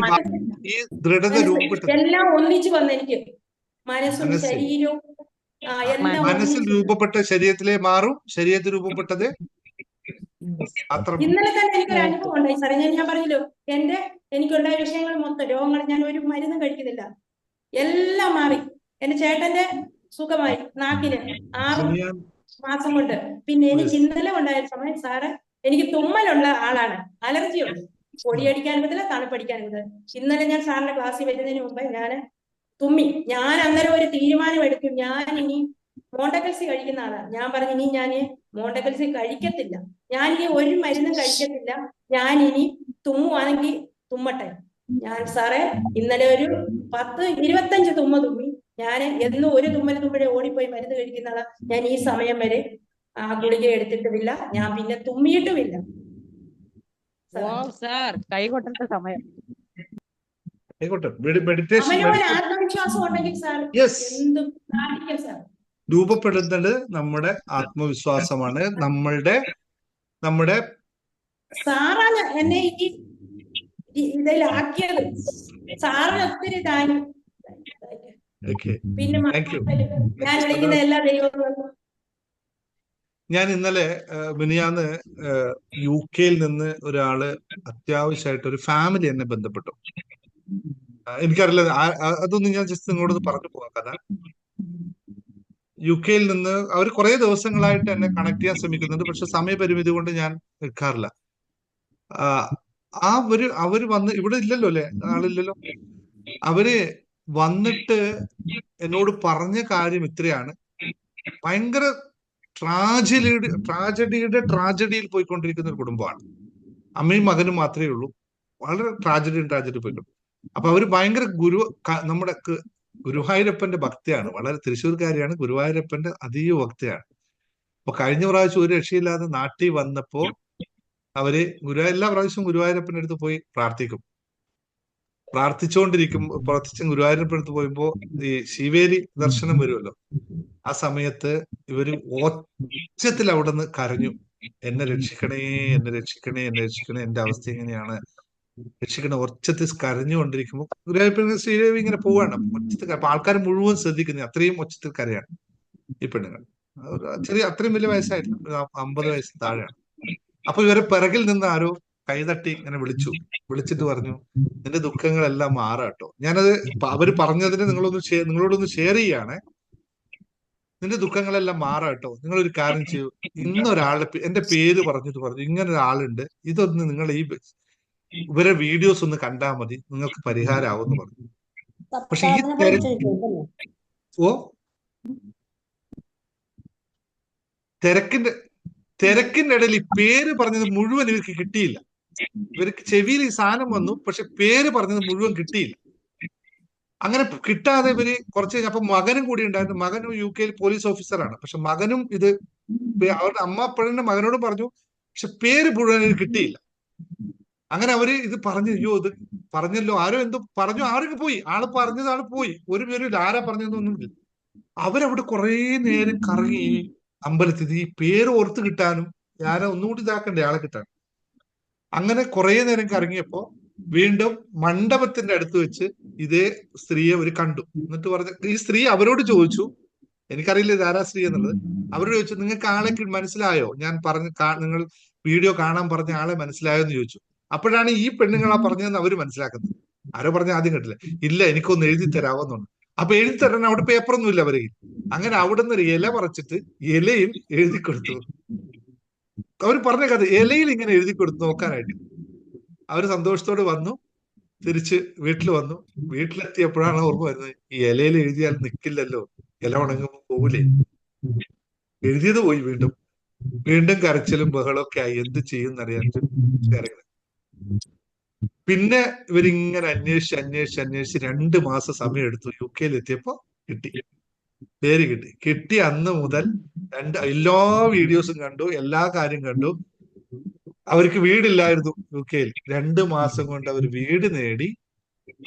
ഈ ദൃഢത രൂപപ്പെട്ടത്? എല്ലാം ഒന്നിച്ചു വന്ന് എനിക്ക് മനസ്സും ശരീരവും. മനസ്സിൽ രൂപപ്പെട്ട ശരീരത്തിലെ മാറും, ശരീരത്തിൽ രൂപപ്പെട്ടത് ഇന്നലെ തന്നെ എനിക്കൊരു അനുഭവം ഉണ്ടായി സാറേ. ഞാൻ പറഞ്ഞല്ലോ, എനിക്കുണ്ടായ വിഷയങ്ങൾ മൊത്തം രോഗങ്ങൾ, ഞാൻ ഒരു മരുന്നും കഴിക്കുന്നില്ല, എല്ലാം മാറി. എന്റെ ചേട്ടന്റെ സുഖമായി, നാക്കിന് 6 മാസം കൊണ്ട്. പിന്നെ എനിക്ക് ഇന്നലെ ഉണ്ടായ സമയം സാറ്, എനിക്ക് തുമ്മലുള്ള ആളാണ്, അലർജിയുണ്ട്, പൊടിയടിക്കാൻ പറ്റില്ല, തണുപ്പടിക്കാൻ പറ്റില്ല. ഇന്നലെ ഞാൻ സാറിന്റെ ക്ലാസ്സിൽ വരുന്നതിന് മുമ്പ് ഞാൻ തുമ്മി. ഞാൻ അന്നേരം ഒരു തീരുമാനം എടുക്കും, ഞാൻ ഇനി മോണ്ടക്കൽസി കഴിക്കുന്ന ആളാണ്. ഞാൻ പറഞ്ഞു, ഇനി ഞാൻ മോണ്ടക്കൽസി കഴിക്കത്തില്ല, ഞാൻ ഇനി ഒരു മരുന്നും കഴിക്കത്തില്ല, ഞാൻ ഇനി തുമ്മുവാണെങ്കിൽ തുമ്മട്ടെ. ഞാൻ സാറേ ഇന്നലെ ഒരു 10-25 തുമ്മി. ഞാൻ എന്നും ഒരു തുമ്പഴേ ഓടിപ്പോയി മരുന്ന് കഴിക്കുന്ന ആളാ. ഞാൻ ഈ സമയം വരെ ആ ഗുളിക എടുത്തിട്ടുമില്ല, ഞാൻ പിന്നെ തുമ്മിയിട്ടുമില്ല. സമയം ആത്മവിശ്വാസം ഉണ്ടെങ്കിൽ സാർ എന്തും സാധിക്കും സാർ. രൂപപ്പെടുന്നത് നമ്മുടെ ആത്മവിശ്വാസമാണ്. നമ്മളുടെ നമ്മുടെ സാറാണ് എന്നെ ഇതിലാക്കിയത്. സാറിന് ഒത്തിരി താങ്ക്സ്. പിന്നെ ഞാൻ വിളിക്കുന്ന എല്ലാ ദൈവങ്ങളും. ഞാൻ ഇന്നലെ മിനിയാന്ന് UK-യിൽ നിന്ന് ഒരാള് അത്യാവശ്യമായിട്ട് ഒരു ഫാമിലി എന്നെ ബന്ധപ്പെട്ടു. എനിക്കറിയില്ല, അതൊന്നും ഞാൻ ജസ്റ്റ് നിങ്ങളോട് പറഞ്ഞു പോകാം കഥ. UK-യിൽ നിന്ന് അവർ കുറെ ദിവസങ്ങളായിട്ട് എന്നെ കണക്ട് ചെയ്യാൻ ശ്രമിക്കുന്നുണ്ട്, പക്ഷെ സമയപരിമിതി കൊണ്ട് ഞാൻ നിൽക്കാറില്ല. അവര് വന്ന് ഇവിടെ ഇല്ലല്ലോ അല്ലെ, ആളില്ലല്ലോ. അവര് വന്നിട്ട് എന്നോട് പറഞ്ഞ കാര്യം ഇത്രയാണ്: ഭയങ്കര ട്രാജഡിയിൽ പോയിക്കൊണ്ടിരിക്കുന്ന ഒരു കുടുംബമാണ്. അമ്മയും മകനും മാത്രമേ ഉള്ളൂ. വളരെ ട്രാജഡി പോയിക്കൊണ്ട്. അപ്പൊ അവര് ഭയങ്കര നമ്മുടെ ഗുരുവായൂരപ്പന്റെ ഭക്തിയാണ്. വളരെ തൃശ്ശൂർക്കാരിയാണ്, ഗുരുവായൂരപ്പന്റെ അതീവ ഭക്തിയാണ്. അപ്പൊ കഴിഞ്ഞ പ്രാവശ്യം ഒരു രക്ഷയില്ലാതെ നാട്ടിൽ വന്നപ്പോ അവര് എല്ലാ പ്രാവശ്യവും ഗുരുവായൂരപ്പന്റെ അടുത്ത് പോയി പ്രാർത്ഥിച്ചും ഗുരുവായൂരപ്പന്റെ അടുത്ത് പോയപ്പോ ഈ ശിവേരി ദർശനം വരുമല്ലോ, ആ സമയത്ത് ഇവര് ഒച്ചത്തിൽ അവിടെ നിന്ന് കരഞ്ഞു, എന്നെ രക്ഷിക്കണേ, എന്നെ രക്ഷിക്കണേ, എന്നെ രക്ഷിക്കണേ, എന്റെ അവസ്ഥ എങ്ങനെയാണ്, രക്ഷിക്കണ. ഒച്ചത്തിൽ കരഞ്ഞുകൊണ്ടിരിക്കുമ്പോൾ ഗുരുവായൂരപ്പൻ ശ്രീദേവി ഇങ്ങനെ പോവാണ് ഒച്ചത്തിൽ. അപ്പൊ ആൾക്കാർ മുഴുവൻ ശ്രദ്ധിക്കുന്നത് അത്രയും ഒച്ചത്തിൽ കരയാണ് ഈ പെണ്ണുങ്ങൾ. അത്രയും വലിയ വയസ്സായിട്ടില്ല, 50 വയസ്സ് താഴെയാണ്. അപ്പൊ ഇവരെ പിറകിൽ നിന്ന് ആരോ കൈതട്ടി ഇങ്ങനെ വിളിച്ചിട്ട് പറഞ്ഞു, നിന്റെ ദുഃഖങ്ങളെല്ലാം മാറാട്ടോ. ഞാനത് അവര് പറഞ്ഞതിന് നിങ്ങളോടൊന്ന് ഷെയർ ചെയ്യാണ്. നിന്റെ ദുഃഖങ്ങളെല്ലാം മാറാട്ടോ. നിങ്ങളൊരു കാര്യം ചെയ്യൂ, ഇന്നൊരാളുടെ എന്റെ പേര് പറഞ്ഞു ഇങ്ങനെ ഒരാളുണ്ട്, ഇതൊന്ന് നിങ്ങൾ ഇവരെ വീഡിയോസ് ഒന്ന് കണ്ടാൽ മതി, നിങ്ങൾക്ക് പരിഹാരമാവെന്ന് പറഞ്ഞു. പക്ഷെ ഈ തിരക്കിന്റെ ഇടയിൽ ഈ പേര് പറഞ്ഞത് മുഴുവൻ ഇവർക്ക് കിട്ടിയില്ല. ഇവർക്ക് ചെവിയിൽ ഈ സാധനം വന്നു, പക്ഷെ പേര് പറഞ്ഞത് മുഴുവൻ കിട്ടിയില്ല. അങ്ങനെ കിട്ടാതെ ഇവര് കുറച്ച് കഴിഞ്ഞപ്പോ മകനും കൂടി ഉണ്ടായിരുന്നു. മകനും UK-യിൽ പോലീസ് ഓഫീസറാണ്. പക്ഷെ മകനും അവരുടെ അമ്മ പെണ്ണിന്റെ മകനോടും പറഞ്ഞു, പക്ഷെ പേര് മുഴുവൻ കിട്ടിയില്ല. അങ്ങനെ അവര് ഇത് പറഞ്ഞു, അയ്യോ ഇത് പറഞ്ഞല്ലോ, ആരോ എന്തോ പറഞ്ഞു, ആരൊക്കെ പോയി, ആള് പറഞ്ഞതാണ് പോയി, ഒരു പേരും ആരാ പറഞ്ഞതൊന്നുമില്ല. അവരവിടെ കുറെ നേരം കറങ്ങി അമ്പലത്തിൽ ഈ പേര് ഓർത്ത് കിട്ടാനും ഞാനെ ഒന്നുകൂടി ഇതാക്കണ്ടേ ആളെ കിട്ടാൻ. അങ്ങനെ കുറെ നേരം കറങ്ങിയപ്പോ വീണ്ടും മണ്ഡപത്തിന്റെ അടുത്ത് വെച്ച് ഇതേ സ്ത്രീയെ അവർ കണ്ടു. എന്നിട്ട് പറഞ്ഞ ഈ സ്ത്രീ അവരോട് ചോദിച്ചു, എനിക്കറിയില്ല ഇത് ആരാ സ്ത്രീ എന്നുള്ളത്. അവരോട് ചോദിച്ചു, നിങ്ങൾക്ക് ആളെ മനസ്സിലായോ, ഞാൻ നിങ്ങൾ വീഡിയോ കാണാൻ പറഞ്ഞ ആളെ മനസ്സിലായോ എന്ന് ചോദിച്ചു. അപ്പോഴാണ് ഈ പെണ്ണുങ്ങളാ പറഞ്ഞതെന്ന് അവര് മനസ്സിലാക്കുന്നത്. ആരോ പറഞ്ഞ ആദ്യം കേട്ടില്ല, ഇല്ല എനിക്കൊന്ന് എഴുതി തരാമെന്നുണ്ട്. അപ്പൊ എഴുതി തരാൻ അവിടെ പേപ്പറൊന്നും ഇല്ല അവരെ. അങ്ങനെ അവിടെ നിന്ന് ഒരു ഇല പറിച്ചിട്ട് ഇലയിൽ എഴുതി കൊടുത്തു. അവര് പറഞ്ഞ കഥ ഇലയിൽ ഇങ്ങനെ എഴുതി കൊടുത്തു നോക്കാനായിട്ട്. അവര് സന്തോഷത്തോടെ വന്നു, തിരിച്ച് വീട്ടിൽ വന്നു. വീട്ടിലെത്തിയപ്പോഴാണ് ഓർമ്മ വരുന്നത്, ഈ ഇലയിൽ എഴുതിയാൽ നിൽക്കില്ലല്ലോ, ഇല ഉണങ്ങുമ്പോൾ പോവില്ലേ, എഴുതിയത് പോയി. വീണ്ടും കരച്ചിലും ബഹളമൊക്കെ ആയി. എന്ത് ചെയ്യുന്നറിയാൻ കാര്യങ്ങൾ. പിന്നെ ഇവരിങ്ങനെ അന്വേഷിച്ച് 2 മാസം സമയം എടുത്തു. UK-യിൽ എത്തിയപ്പോ പേര് കിട്ടി. അന്ന് മുതൽ എല്ലാ വീഡിയോസും കണ്ടു, എല്ലാ കാര്യം കണ്ടു. അവർക്ക് വീടില്ലായിരുന്നു UK-യിൽ. 2 മാസം കൊണ്ട് അവർ വീട് നേടി,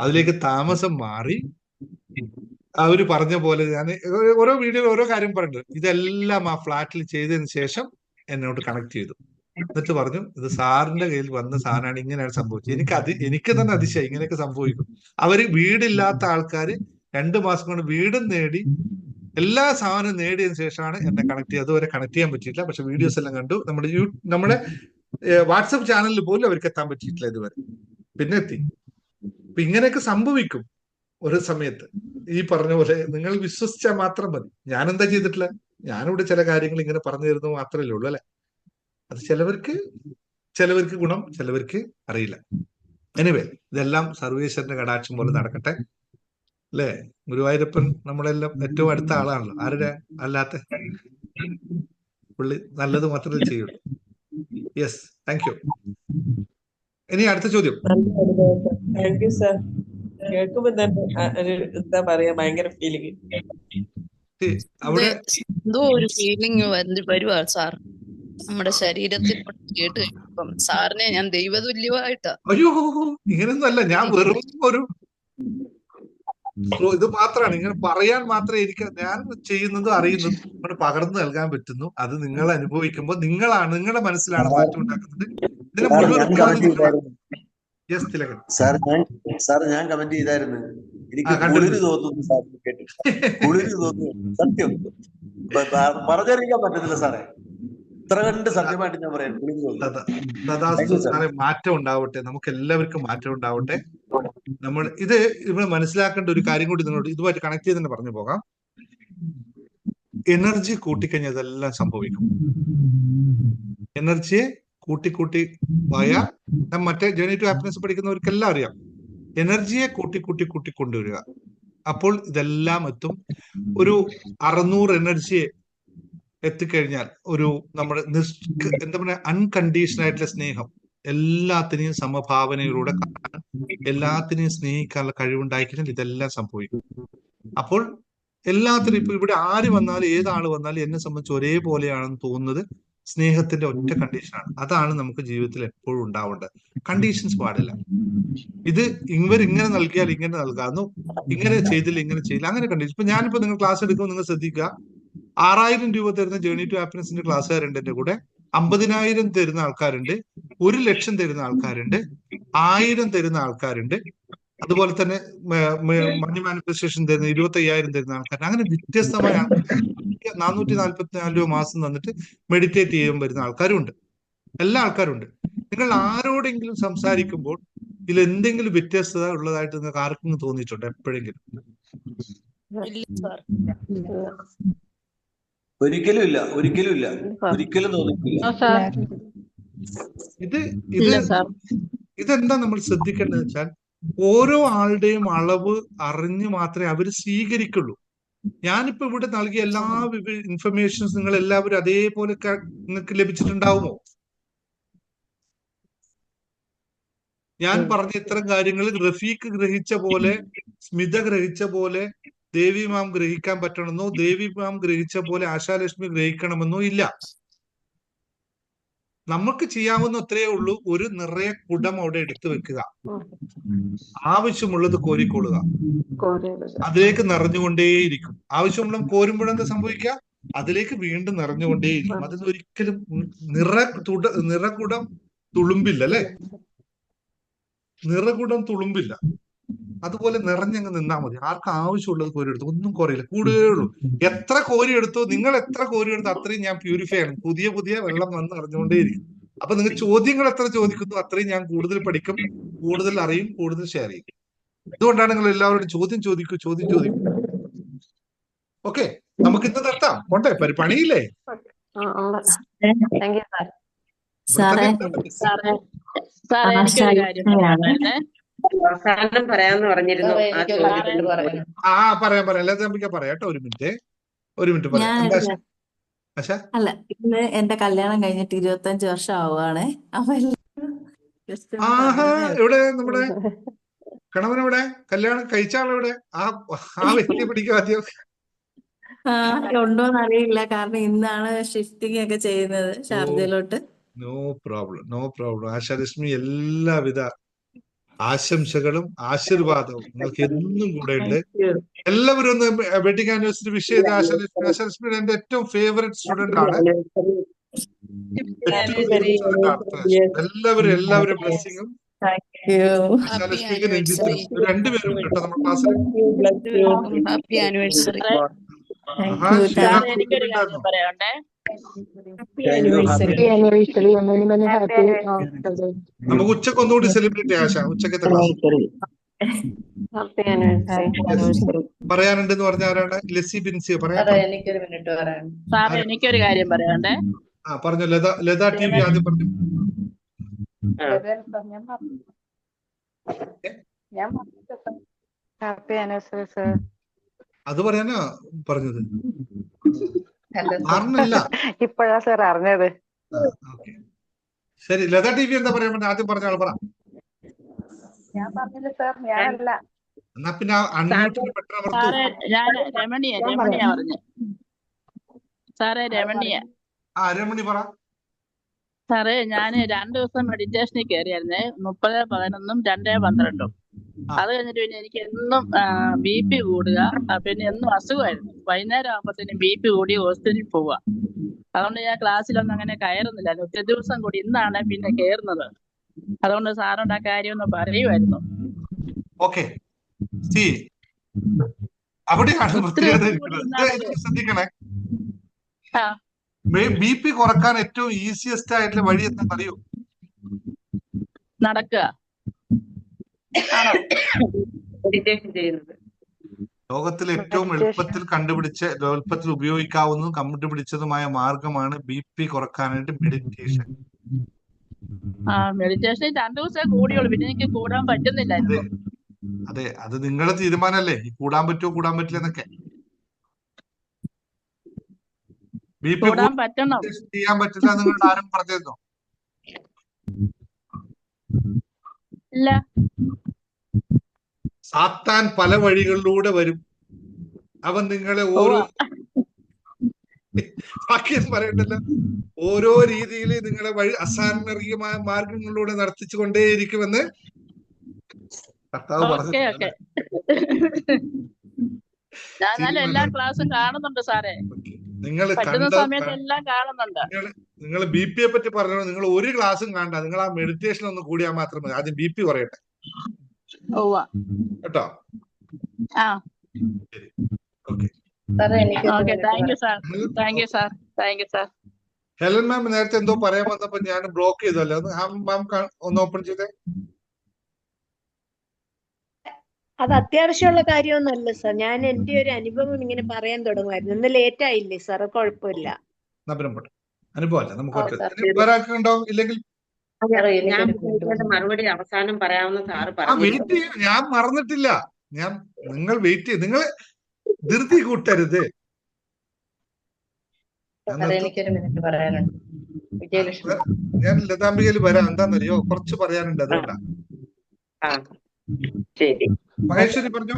അതിലേക്ക് താമസം മാറി. അവര് പറഞ്ഞ പോലെ ഞാൻ ഓരോ വീഡിയോ ഓരോ കാര്യം പറഞ്ഞിട്ടുണ്ട്. ഇതെല്ലാം ആ ഫ്ലാറ്റിൽ ചെയ്തതിന് ശേഷം എന്നോട് കണക്ട് ചെയ്തു. എന്നിട്ട് പറഞ്ഞു, ഇത് സാറിന്റെ കയ്യിൽ വന്ന സാധനമാണ്, ഇങ്ങനെയാണ് സംഭവിച്ചത്. എനിക്ക് തന്നെ അതിശയം, ഇങ്ങനെയൊക്കെ സംഭവിക്കും. അവര് വീടില്ലാത്ത ആൾക്കാര് 2 മാസം കൊണ്ട് വീടും നേടി, എല്ലാ സാധനവും നേടിയതിനു ശേഷമാണ് എന്നെ കണക്ട് ചെയ്തത്. അതുവരെ കണക്ട് ചെയ്യാൻ പറ്റിയിട്ടില്ല, പക്ഷെ വീഡിയോസ് എല്ലാം കണ്ടു. നമ്മുടെ വാട്സപ്പ് ചാനലിൽ പോലും അവർക്ക് എത്താൻ പറ്റിയിട്ടില്ല ഇതുവരെ. പിന്നെ എത്തി. അപ്പൊ ഇങ്ങനെയൊക്കെ സംഭവിക്കും ഒരു സമയത്ത്. ഈ പറഞ്ഞ പോലെ നിങ്ങൾ വിശ്വസിച്ചാൽ മാത്രം മതി. ഞാനെന്താ ചെയ്തിട്ടില്ല, ഞാനിവിടെ ചില കാര്യങ്ങൾ ഇങ്ങനെ പറഞ്ഞു തരുന്നത് മാത്രമല്ലേ ഉള്ളൂ അല്ലെ. അത് ചിലവർക്ക് ഗുണം, ചിലവർക്ക് അറിയില്ല. എനിവേ, ഇതെല്ലാം സർവേശ്വരന്റെ കടാക്ഷം പോലെ നടക്കട്ടെ അല്ലേ. ഗുരുവായൂരപ്പൻ നമ്മളെല്ലാം ഏറ്റവും അടുത്ത ആളാണല്ലോ, ആരുടെ അല്ലാത്ത. പുള്ളി നല്ലത് മാത്രമേ ചെയ്യുള്ളൂ. Yes, thank you. ഇനി അടുത്ത ചോദ്യം. Thank you sir. കേൾക്കുമ്പോ തന്നെ എന്താ പറയാ, ഭയങ്കര ഫീലിംഗ്. അവിടെ എന്തോ ഒരു ഫീലിംഗ് വരുവാ സാർ നമ്മുടെ ശരീരത്തിൽ കേട്ട് കഴിയുമ്പം. സാറിനെ ഞാൻ ദൈവതുല്യമായിട്ടാ. അയ്യോ, ഇങ്ങനൊന്നും അല്ല. ഞാൻ വെറും ഒരു ഇത് മാത്രമാണ്, ഇങ്ങനെ പറയാൻ മാത്രമേ എനിക്ക് ഞാൻ ചെയ്യുന്നതും അറിയുന്നതും ഇവിടെ പകർന്നു നൽകാൻ പറ്റുന്നു. അത് നിങ്ങൾ അനുഭവിക്കുമ്പോൾ നിങ്ങളാണ്, നിങ്ങളുടെ മനസ്സിലാണ് മാറ്റം ഉണ്ടാക്കുന്നത്. ഇതിന് മുഴുവൻ ഉത്തരവാദി നിങ്ങളാണ്. യെസ് തിലകൻ സാർ, ഞാൻ കമന്റ് ചെയ്തായിരുന്നു. എനിക്ക് കുളിര് തോന്നുന്നു സാർ കേട്ടിട്ട്. കുളിര് തോന്നുന്നു, സത്യം പറഞ്ഞറിയിക്കാൻ പറ്റത്തില്ല സാറേ. ഇത്ര കണ്ട് സത്യമായിട്ട് ഞാൻ പറയാം, കുളിര് തോന്നുന്നു. സാറേ, മാറ്റം ഉണ്ടാവട്ടെ, നമുക്ക് എല്ലാവർക്കും മാറ്റം ഉണ്ടാവട്ടെ. നമ്മൾ ഇവിടെ മനസ്സിലാക്കേണ്ട ഒരു കാര്യം കൂടി നിങ്ങളോട് ഇതുമായിട്ട് കണക്ട് ചെയ്ത് തന്നെ പറഞ്ഞു പോകാം. എനർജി കൂട്ടിക്കഴിഞ്ഞാൽ ഇതെല്ലാം സംഭവിക്കും. എനർജിയെ കൂട്ടി പോയാൽ മറ്റേ ജേർണി ടു ഹാപ്പിനെസ് പഠിക്കുന്നവർക്കെല്ലാം അറിയാം. എനർജിയെ കൂട്ടി കൊണ്ടുവരിക. അപ്പോൾ ഇതെല്ലാം എത്തും. ഒരു 600 എനർജിയെ എത്തിക്കഴിഞ്ഞാൽ ഒരു നമ്മുടെ എന്താ പറയുക, അൺകണ്ടീഷണൽ ആയിട്ടുള്ള സ്നേഹം, എല്ലാത്തിനെയും സമഭാവനയിലൂടെ കാണാൻ, എല്ലാത്തിനെയും സ്നേഹിക്കാനുള്ള കഴിവുണ്ടായിക്കഴിഞ്ഞാൽ ഇതെല്ലാം സംഭവിക്കും. അപ്പോൾ എല്ലാത്തിനും ഇപ്പൊ ഇവിടെ ആര് വന്നാലും ഏതാള് വന്നാലും എന്നെ സംബന്ധിച്ച് ഒരേപോലെയാണെന്ന് തോന്നുന്നത് സ്നേഹത്തിന്റെ ഒറ്റ കണ്ടീഷനാണ്. അതാണ് നമുക്ക് ജീവിതത്തിൽ എപ്പോഴും ഉണ്ടാവേണ്ടത്. കണ്ടീഷൻസ് പാടില്ല. ഇവരിങ്ങനെ നൽകിയാൽ ഇങ്ങനെ നൽകാന്നു, ഇങ്ങനെ ചെയ്തില്ല ഇങ്ങനെ ചെയ്യില്ല, അങ്ങനെ കണ്ടീഷൻ. ഇപ്പൊ ഞാനിപ്പോ നിങ്ങൾ ക്ലാസ് എടുക്കുമ്പോൾ നിങ്ങൾ ശ്രദ്ധിക്കുക, 6000 രൂപ തരുന്ന ജേർണി ടു ഹാപ്പിനെസിന്റെ ക്ലാസ്സുകാരുണ്ട് എന്റെ കൂടെ, 50,000 തരുന്ന ആൾക്കാരുണ്ട്, 1,00,000 തരുന്ന ആൾക്കാരുണ്ട്, 1000 തരുന്ന ആൾക്കാരുണ്ട്, അതുപോലെ തന്നെ മണി മാനിഫെസ്റ്റേഷൻ തരുന്ന 25,000 തരുന്ന ആൾക്കാരുണ്ട്. അങ്ങനെ വ്യത്യസ്തമായ 444 രൂപ മാസം തന്നിട്ട് മെഡിറ്റേറ്റ് ചെയ്യാൻ വരുന്ന ആൾക്കാരും ഉണ്ട്. എല്ലാ ആൾക്കാരും ഉണ്ട്. നിങ്ങൾ ആരോടെങ്കിലും സംസാരിക്കുമ്പോൾ ഇതിൽ എന്തെങ്കിലും വ്യത്യസ്തത ഉള്ളതായിട്ട് നിങ്ങൾക്ക് ആർക്കും തോന്നിയിട്ടുണ്ടോ എപ്പോഴെങ്കിലും? ഒരിക്കലും ഇല്ല, ഒരിക്കലും തോന്നിയിട്ടില്ല. ഇതെന്താ നമ്മൾ ശ്രദ്ധിക്കേണ്ടത് വെച്ചാൽ, ഓരോ ആളുടെയും അളവ് അറിഞ്ഞ് മാത്രമേ അവർ സ്വീകരിക്കുള്ളൂ. ഞാനിപ്പോ ഇവിടെ നൽകിയ എല്ലാ ഇൻഫർമേഷൻസ് നിങ്ങൾ എല്ലാവരും അതേപോലെ നിങ്ങൾക്ക് ലഭിച്ചിട്ടുണ്ടാവുമോ? ഞാൻ പറഞ്ഞ ഇത്തരം കാര്യങ്ങൾ റഫീഖ് ഗ്രഹിച്ച പോലെ, സ്മിത ഗ്രഹിച്ച പോലെ ദേവി മാം ഗ്രഹിക്കാൻ പറ്റണമെന്നോ ദേവി മാം ഗ്രഹിച്ച പോലെ ആശാലക്ഷ്മി ഗ്രഹിക്കണമെന്നോ ഇല്ല. നമുക്ക് ചെയ്യാവുന്ന അത്രയേ ഉള്ളൂ. ഒരു നിറയെ കുടം അവിടെ എടുത്തു വെക്കുക, ആവശ്യമുള്ളത് കോരിക്കൊള്ളുക, അതിലേക്ക് നിറഞ്ഞുകൊണ്ടേയിരിക്കും. ആവശ്യമുള്ള കോരുമ്പോഴെന്താ സംഭവിക്കുക? അതിലേക്ക് വീണ്ടും നിറഞ്ഞുകൊണ്ടേയിരിക്കും. അതിന് ഒരിക്കലും നിറകുടം തുളുമ്പില്ല, അല്ലെ? നിറകുടം തുളുമ്പില്ല. അതുപോലെ നിറഞ്ഞങ്ങ് നിന്നാ മതി. ആർക്കും ആവശ്യമുള്ളത് കോരിയെടുത്തു, ഒന്നും കുറയില്ല, കൂടുതലേ ഉള്ളൂ. എത്ര കോരിയെടുത്തോ, നിങ്ങൾ എത്ര കോരിയെടുത്തോ അത്രയും ഞാൻ പ്യൂരിഫൈ ആണ്. പുതിയ വെള്ളം വന്ന് നിറഞ്ഞുകൊണ്ടേയിരിക്കും. അപ്പൊ നിങ്ങൾ ചോദ്യങ്ങൾ എത്ര ചോദിക്കുന്നു അത്രയും ഞാൻ കൂടുതൽ പഠിക്കും, കൂടുതൽ അറിയും, കൂടുതൽ ഷെയർ ചെയ്യും. ഇതുകൊണ്ടാണ് നിങ്ങൾ എല്ലാവരോടും ചോദ്യം. ഓക്കെ, നമുക്ക് ഇന്ന് നിർത്താം. പോട്ടെ, പണിയില്ലേ? എനിക്കൊരു കാര്യം പറയാനായിരുന്നേ. അവസാനം പറയാന്ന് പറഞ്ഞിരുന്നു. പറയാം. പറയാം കേട്ടോ. ഒരു മിനിറ്റ് പറയാം. അല്ല, ഇന്ന് എന്റെ കല്യാണം കഴിഞ്ഞിട്ട് 25 വർഷം ആവുകയാണ്. അപ്പൊ എവിടെ നമ്മുടെ കണവനെവിടെ? കല്യാണം കഴിച്ച ആളെവിടെ? ആ വ്യക്തിയെ പിടിക്കുക ആദ്യം. ഉണ്ടോന്ന് അറിയില്ല, കാരണം ഇന്നാണ് ഷിഫ്റ്റിംഗ് ഒക്കെ ചെയ്യുന്നത് ഷാർജയിലോട്ട്. No problem. ആശാലക്ഷ്മി എല്ലാവിധ ആശംസകളും ആശീർവാദവും നിങ്ങൾക്ക് എന്നും കൂടെ ഉണ്ട്. എല്ലാവരും ഒന്ന് വെഡിങ് ആനിവേഴ്സറി വിഷ് ചെയ്ത ആശാലക്ഷ്മിയുടെ എന്റെ ഏറ്റവും ഫേവറേറ്റ് സ്റ്റുഡന്റ് ആണ്. എല്ലാവരും ബ്ലെസ്സിങ്ങും ആശാലക്ഷ്മിക്ക് രണ്ടുപേരും കേട്ടോ നമ്മുടെ ക്ലാസ്സിൽ. എനിക്കൊരു കാര്യം പറയണ്ടേ. നമുക്ക് ഉച്ചക്ക് ഒന്നുകൂടി സെലിബ്രേറ്റ് ചെയ്യാം. ആശ, ഉച്ചക്കത്തെ ക്ലാസ് പറയാനുണ്ടെന്ന് പറഞ്ഞ ആരാണ്? ലെസി ബിൻസി പറയാം. എനിക്കൊരു കാര്യം പറയണ്ടേ. പറഞ്ഞു. ലത ടി വി ആദ്യം പറഞ്ഞു. അത് പറയാനാ പറഞ്ഞത്, അറിഞ്ഞല്ല. ഇപ്പോഴാ സാർ അറിഞ്ഞത്. ശരി, ലത ടി വി എന്താ പറയാൻ? ആദ്യം പറഞ്ഞ ആൾ പറ. ഞാൻ പറഞ്ഞില്ല സാർ, ഞാനല്ല. എന്നാ പിന്നെ രമണിയാ പറഞ്ഞു സാറേ. രമണി പറ. സാറേ, ഞാൻ 2 ദിവസം മെഡിറ്റേഷനിൽ കയറിയായിരുന്നേ. 30/11 2/12. അത് കഴിഞ്ഞിട്ട് പിന്നെ എനിക്ക് എന്നും BP കൂടുക, പിന്നെ എന്നും അസുഖമായിരുന്നു. വൈകുന്നേരം ആകുമ്പോഴത്തേനും BP കൂടി ഹോസ്പിറ്റലിൽ പോവുക. അതുകൊണ്ട് ഞാൻ ക്ലാസ്സിലൊന്നും അങ്ങനെ കയറുന്നില്ല. ഒറ്റ ദിവസം കൂടി ഇന്നാണ് പിന്നെ കയറുന്നത്. അതുകൊണ്ട് സാറിന്റെ ആ കാര്യം ഒന്ന് പറയുമായിരുന്നു. ഓക്കെ, അവിടെയാണ് ഒത്തിരി പ്രത്യേകത ദിവസം കൂടി ഇരിക്കുന്നത്. ഇന്നാണ് ശ്രദ്ധിക്കണേ, ആ BP കുറക്കാൻ ഏറ്റവും ഈസിയസ്റ്റ് ആയിട്ടുള്ള വഴി എന്താണെന്ന് അറിയോ? നടക്കുക ആണോ? മെഡിറ്റേഷൻ ചെയ്യുന്നത്. ലോകത്തിൽ ഏറ്റവും എളുപ്പത്തിൽ ഉപയോഗിക്കാവുന്നതും കണ്ടുപിടിച്ചതുമായ മാർഗമാണ് BP കുറക്കാനായിട്ട് മെഡിറ്റേഷൻ. മെഡിറ്റേഷൻ 2 ദിവസമേ കൂടിയുള്ളൂ, പിന്നെ എനിക്ക് കൂടാൻ പറ്റുന്നില്ലായിരുന്നു. അതെ, അത് നിങ്ങളുടെ തീരുമാനമല്ലേ, ഈ കൂടാൻ പറ്റുമോ കൂടാൻ പറ്റില്ല എന്നൊക്കെ. BP കൂടാൻ പറ്റണം. ചെയ്യാൻ പറ്റില്ല നിങ്ങളുടെ ആരും പറഞ്ഞിരുന്നോ? ഇല്ല. സാത്താൻ പല വഴികളിലൂടെ വരും. അവൻ നിങ്ങളെ ഓരോ വാക്യം പറയണ്ടല്ലോ, ഓരോ രീതിയിൽ നിങ്ങളെ വഴി അസാന്മാർഗികമായ മാർഗങ്ങളിലൂടെ നടത്തിച്ചു കൊണ്ടേയിരിക്കുമെന്ന് കർത്താവ് പറഞ്ഞു. ഞാൻ എന്നാലും എല്ലാ ക്ലാസ്സും കാണുന്നുണ്ട് സാറേ, നിങ്ങൾ പറ്റുന്ന സമയത്ത് എല്ലാം കാണുന്നുണ്ട്. നിങ്ങൾ BP യെ പറ്റി പറഞ്ഞു. നിങ്ങൾ ഒരു ക്ലാസ്സും കാണണ്ട, നിങ്ങൾ ആ മെഡിറ്റേഷൻ ഒന്ന് കൂടിയാൽ മാത്രം മതി. ആദ്യം BP കുറയട്ടെ കേട്ടോ. ഓക്കെ, ഹെലൻ മാം നേരത്തെ എന്തോ പറയാൻ വന്നപ്പോ ഞാൻ ബ്ലോക്ക് ചെയ്തല്ലോ, മാം ഒന്ന് ഓപ്പൺ ചെയ്തേ. അത് അത്യാവശ്യമുള്ള കാര്യമൊന്നുമല്ല സാർ. ഞാൻ എന്റെ ഒരു അനുഭവം ഇങ്ങനെ പറയാൻ തുടങ്ങുമായിരുന്നു. ഇന്ന് ലേറ്റ് ആയില്ലേ സാർ? കുഴപ്പമില്ല. അനുഭവമല്ല, നമുക്ക് വേറെ ആർക്കുണ്ടോ? ഇല്ലെങ്കിൽ ഞാൻ മറുപടി അവസാനം പറയാവുന്ന സാറ് വെയിറ്റ് ചെയ്യും. ഞാൻ മറന്നിട്ടില്ല. നിങ്ങൾ വെയിറ്റ് ചെയ്യും. നിങ്ങൾ ധൃതി കൂട്ടരുത്. ഞാൻ ലതാംബികയിൽ വരാം. എന്താന്നറിയോ, കുറച്ച് പറയാനുണ്ട്, അതുകൊണ്ടാണ്. മഹേശ്വരി പറഞ്ഞോ.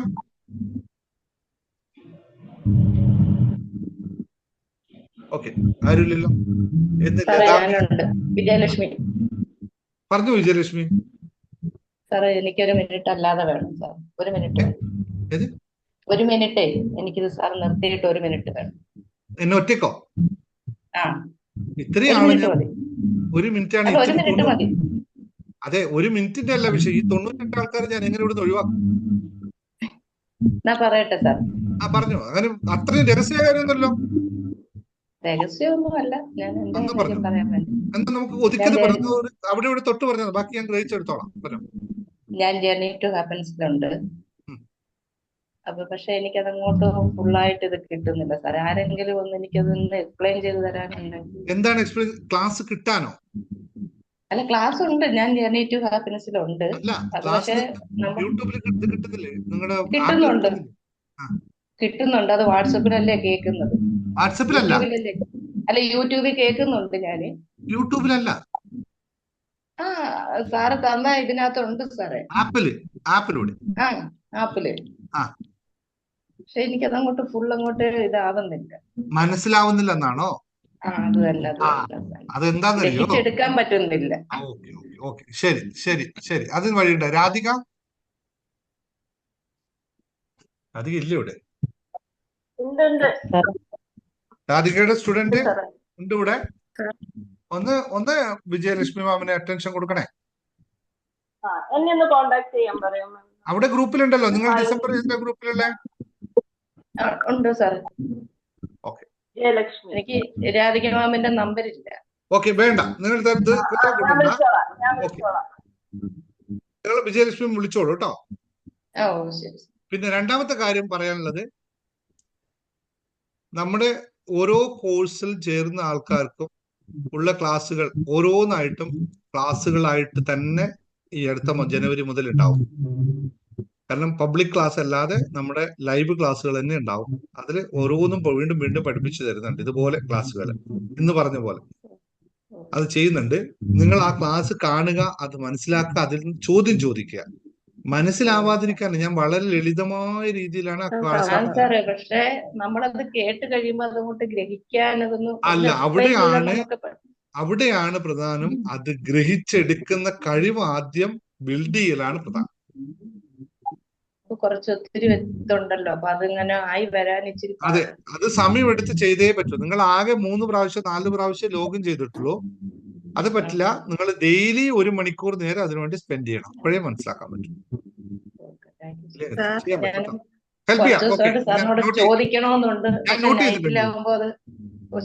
ഓക്കെ, ആരുമില്ലല്ലോ. വിജയലക്ഷ്മി പറഞ്ഞു. വിജയലക്ഷ്മി സാറേ, എനിക്കൊരു മിനിറ്റ് അല്ലാതെ വേണം സാർ. ഒരു മിനിറ്റ്, ഒരു മിനിറ്റേ എനിക്കിത് സാർ നിർത്തിയിട്ട് ഒരു മിനിറ്റ് വേണം. എന്നെ ഒറ്റക്കോ? ഇത്രയും ഒരു മിനിറ്റ് ആണ്. ഒരു മിനിറ്റ് മതി. അതെ, ഒരു മിനിറ്റിന്റെ അല്ല വിഷയം. ഈ 92 ആൾക്കാർ ഞാൻ എങ്ങനെ ഇവിടുന്ന് ഒഴിവാക്കും? പറയട്ടെ സാർ. പറഞ്ഞു. അങ്ങനെ അത്രയും രഹസ്യകാര്യമൊന്നുമല്ലോ. രഹസ്യമൊന്നുമല്ല, ഞാൻ എന്താ പറയാൻ വേണ്ടി. എന്താ നമുക്ക് ഒതുക്കത് പറഞ്ഞു, അവിടെ ഇവിടെ തൊട്ട് പറഞ്ഞത്, ബാക്കി ഞാൻ ഗ്രഹിച്ചെടുത്തോളാം. ഞാൻ ജേർണി ടു ഹാപ്പിനെസ്സിലുണ്ട്. അപ്പൊ പക്ഷെ എനിക്കതങ്ങോട്ട് ഫുള്ളായിട്ട് ഇത് കിട്ടുന്നില്ല സാർ. ആരെങ്കിലും ഒന്ന് എനിക്കതൊന്ന് എക്സ്പ്ലെയിൻ ചെയ്ത് തരാനുണ്ടെങ്കിൽ. എന്താണ് എക്സ്പ്ലെയിൻ? ക്ലാസ് കിട്ടാനോ? അല്ല, ക്ലാസ് ഉണ്ട്. ഞാൻ ജേർണി ടു ഹാപ്പിനെസ്സിലുണ്ട്. പക്ഷെ കിട്ടുന്നുണ്ട്. അത് വാട്സപ്പിലല്ലേ കേൾക്കുന്നത്? വാട്സപ്പിലല്ല, അല്ല യൂട്യൂബിൽ കേൾക്കുന്നുണ്ട്. ഞാന് യൂട്യൂബിലല്ല, സാറ് തന്ന ഇതിനകത്തുണ്ട് സാറേ. ആപ്പിലൂടെ. ആപ്പില്. പക്ഷെ എനിക്കതങ്ങോട്ട് ഫുൾ അങ്ങോട്ട് ഇതാവുന്നില്ല. മനസ്സിലാവുന്നില്ല എന്നാണോ? അത് തന്നെ. അതെന്താന്നറിയോ, എടുക്കാൻ പറ്റുന്നില്ല. ശരി ശരി ശരി, അതിന് വഴിയുണ്ട്. രാധിക ഇല്ല ഇവിടെ? രാധികയുടെ സ്റ്റുഡന്റ് ഉണ്ട് ഇവിടെ. ഒന്ന് വിജയലക്ഷ്മി മാമിന് അറ്റൻഷൻ കൊടുക്കണേ. എന്നെ ഒന്ന് കോണ്ടാക്ട് ചെയ്യാൻ പറയാം. അവിടെ ഗ്രൂപ്പിലുണ്ടല്ലോ, നിങ്ങൾ ഡിസംബർ ഗ്രൂപ്പിലുള്ള ഉണ്ട് സാർ. ഓക്കെ, എനിക്ക് രാധിക മാമിന്റെ നമ്പർ ഇല്ല. ഓക്കെ, വേണ്ട. നിങ്ങൾ വിജയലക്ഷ്മി വിളിച്ചോളൂ കേട്ടോ. പിന്നെ രണ്ടാമത്തെ കാര്യം പറയാനുള്ളത്, നമ്മുടെ ഓരോ കോഴ്സിൽ ചേരുന്ന ആൾക്കാർക്കും ഉള്ള ക്ലാസ്സുകൾ ഓരോന്നായിട്ടും ക്ലാസ്സുകളായിട്ട് തന്നെ ഈ അടുത്ത ജനുവരി മുതൽ ഉണ്ടാവും. കാരണം പബ്ലിക് ക്ലാസ് അല്ലാതെ നമ്മുടെ ലൈവ് ക്ലാസ്സുകൾ തന്നെ ഉണ്ടാവും. അതിൽ ഓരോന്നും വീണ്ടും വീണ്ടും പഠിപ്പിച്ചു തരുന്നുണ്ട്. ഇതുപോലെ ക്ലാസ്സുകൾ ഇന്ന് പറഞ്ഞ പോലെ അത് ചെയ്യുന്നുണ്ട്. നിങ്ങൾ ആ ക്ലാസ് കാണുക, അത് മനസ്സിലാക്കുക, അതിൽ നിന്ന് ചോദ്യം ചോദിക്കുക. മനസ്സിലാവാതിരിക്കാൻ ഞാൻ വളരെ ലളിതമായ രീതിയിലാണ് ആ ക്ലാസ്. പക്ഷെ നമ്മളത് കേട്ട് കഴിയുമ്പോൾ അതുകൊണ്ട് ഗ്രഹിക്കാനതൊന്നും അല്ല, അവിടെയാണ് പ്രധാനം. അത് ഗ്രഹിച്ചെടുക്കുന്ന കഴിവ് ആദ്യം ബിൽഡ് ചെയ്യലാണ് പ്രധാനം. കുറച്ച് ഒത്തിരി ഇതുണ്ടല്ലോ. അപ്പൊ അതിങ്ങനെ ആയി വരാൻ ഇച്ചിരി അതെ, പാടാണ്. അത് സമയം എടുത്ത് ചെയ്തേ പറ്റൂ. നിങ്ങൾ ആകെ 3 പ്രാവശ്യം 4 പ്രാവശ്യം ലോഗിൻ ചെയ്തിട്ടുള്ളൂ. അത് പറ്റില്ല. നിങ്ങൾ ഡെയിലി 1 മണിക്കൂർ നേരം അതിനുവേണ്ടി സ്പെൻഡ് ചെയ്യണം. അപ്പോഴേ മനസ്സിലാക്കാൻ പറ്റും. ഇല്ലേ? സാർ ചെയ്യാൻ ഞാൻ പറ്റും. ഹെൽപ്പ് കുറച്ച് ചെയ്യാം. ഓക്കെ, ദിവസമായിട്ട് സാറിനോട് ചോദിക്കണമെന്നുണ്ട്. ഞാൻ പക്ഷെ നോട്ട് ചെയ്തിട്ടുണ്ട്. നൈറ്റിലാവുമ്പോ അത്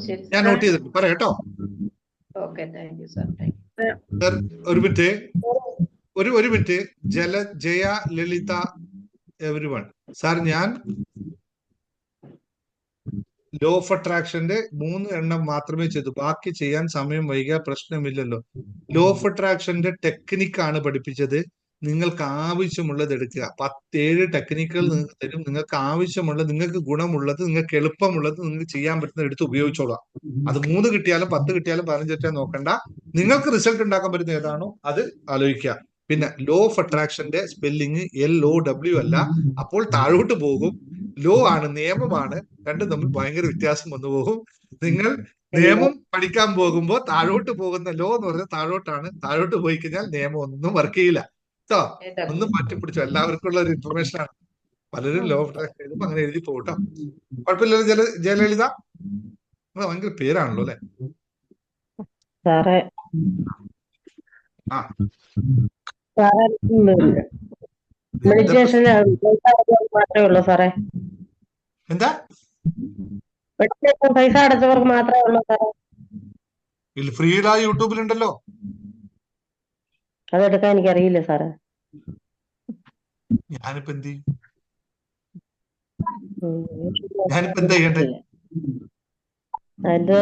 ശരി ഞാൻ നോട്ട് ചെയ്തിട്ടുണ്ട്. പറയാം കേട്ടോ. Okay. Thank you sir. Thank you. Sir, ഒരു മിനിറ്റ്, ഒരു മിനിറ്റ്. ജയ, ലളിത, എവരിവൺ. സാർ, ഞാൻ ലോ ഓഫ് അട്രാക്ഷന്റെ 3 എണ്ണം മാത്രമേ ചെയ്തു. ബാക്കി ചെയ്യാൻ സമയം വൈകിയ പ്രശ്നമില്ലല്ലോ. ലോ ഓഫ് അട്രാക്ഷന്റെ ടെക്നിക്കാണ് പഠിപ്പിച്ചത്. നിങ്ങൾക്ക് ആവശ്യമുള്ളത് എടുക്കുക. 7 ടെക്നിക്കുകൾ നിങ്ങൾക്ക് തരും. നിങ്ങൾക്ക് ആവശ്യമുള്ളത്, നിങ്ങൾക്ക് ഗുണമുള്ളത്, നിങ്ങൾക്ക് എളുപ്പമുള്ളത്, നിങ്ങൾക്ക് ചെയ്യാൻ പറ്റുന്നത് എടുത്ത് ഉപയോഗിച്ചോളാം. അത് 3 കിട്ടിയാലും 10 കിട്ടിയാലും 15 കിട്ടിയാലും നോക്കണ്ട. നിങ്ങൾക്ക് റിസൾട്ട് ഉണ്ടാക്കാൻ പറ്റുന്ന ഏതാണോ അത് ആലോചിക്കുക. പിന്നെ ലോ ഓഫ് അട്രാക്ഷന്റെ സ്പെല്ലിങ് LOW അല്ല. അപ്പോൾ താഴോട്ട് പോകും. ലോ ആണ്, നിയമമാണ്. രണ്ടും തമ്മിൽ ഭയങ്കര വ്യത്യാസം വന്നു പോകും. നിങ്ങൾ നിയമം പഠിക്കാൻ പോകുമ്പോൾ താഴോട്ട് പോകുന്ന ലോ എന്ന് പറഞ്ഞാൽ താഴോട്ടാണ്. താഴോട്ട് പോയി കഴിഞ്ഞാൽ നിയമം ഒന്നും വർക്ക് ചെയ്യില്ല. കേട്ടോ, ഒന്നും മാറ്റിപ്പിടിച്ചോ. എല്ലാവർക്കും ഉള്ള ഒരു ഇൻഫർമേഷൻ ആണ്. പലരും ലോ ഓഫ് അട്രാക്ഷൻ എഴുതുമ്പോൾ അങ്ങനെ എഴുതി പോകട്ടോ. കുഴപ്പമില്ലല്ലോ. ജയലളിത, ഭയങ്കര പേരാണല്ലോ അല്ലെ? സാറേ ആ, സാറേ മെഡിറ്റേഷൻ മാത്രമേ ഉള്ളൂ സാറേ. എന്താ? മെഡിറ്റേഷൻ പൈസ അടച്ചവർക്ക് മാത്രമേ ഉള്ളൂ സാറേ. ഇല്ല, ഫ്രീഡായി യൂട്യൂബിലുണ്ടല്ലോ. അതെടുക്കാൻ എനിക്കറിയില്ല സാറേ. ഞാനിപ്പോ എന്ത് ചെയ്യും? ഞാനിപ്പോ എന്താ ചെയ്യണ്ടേ? അതിന്റെ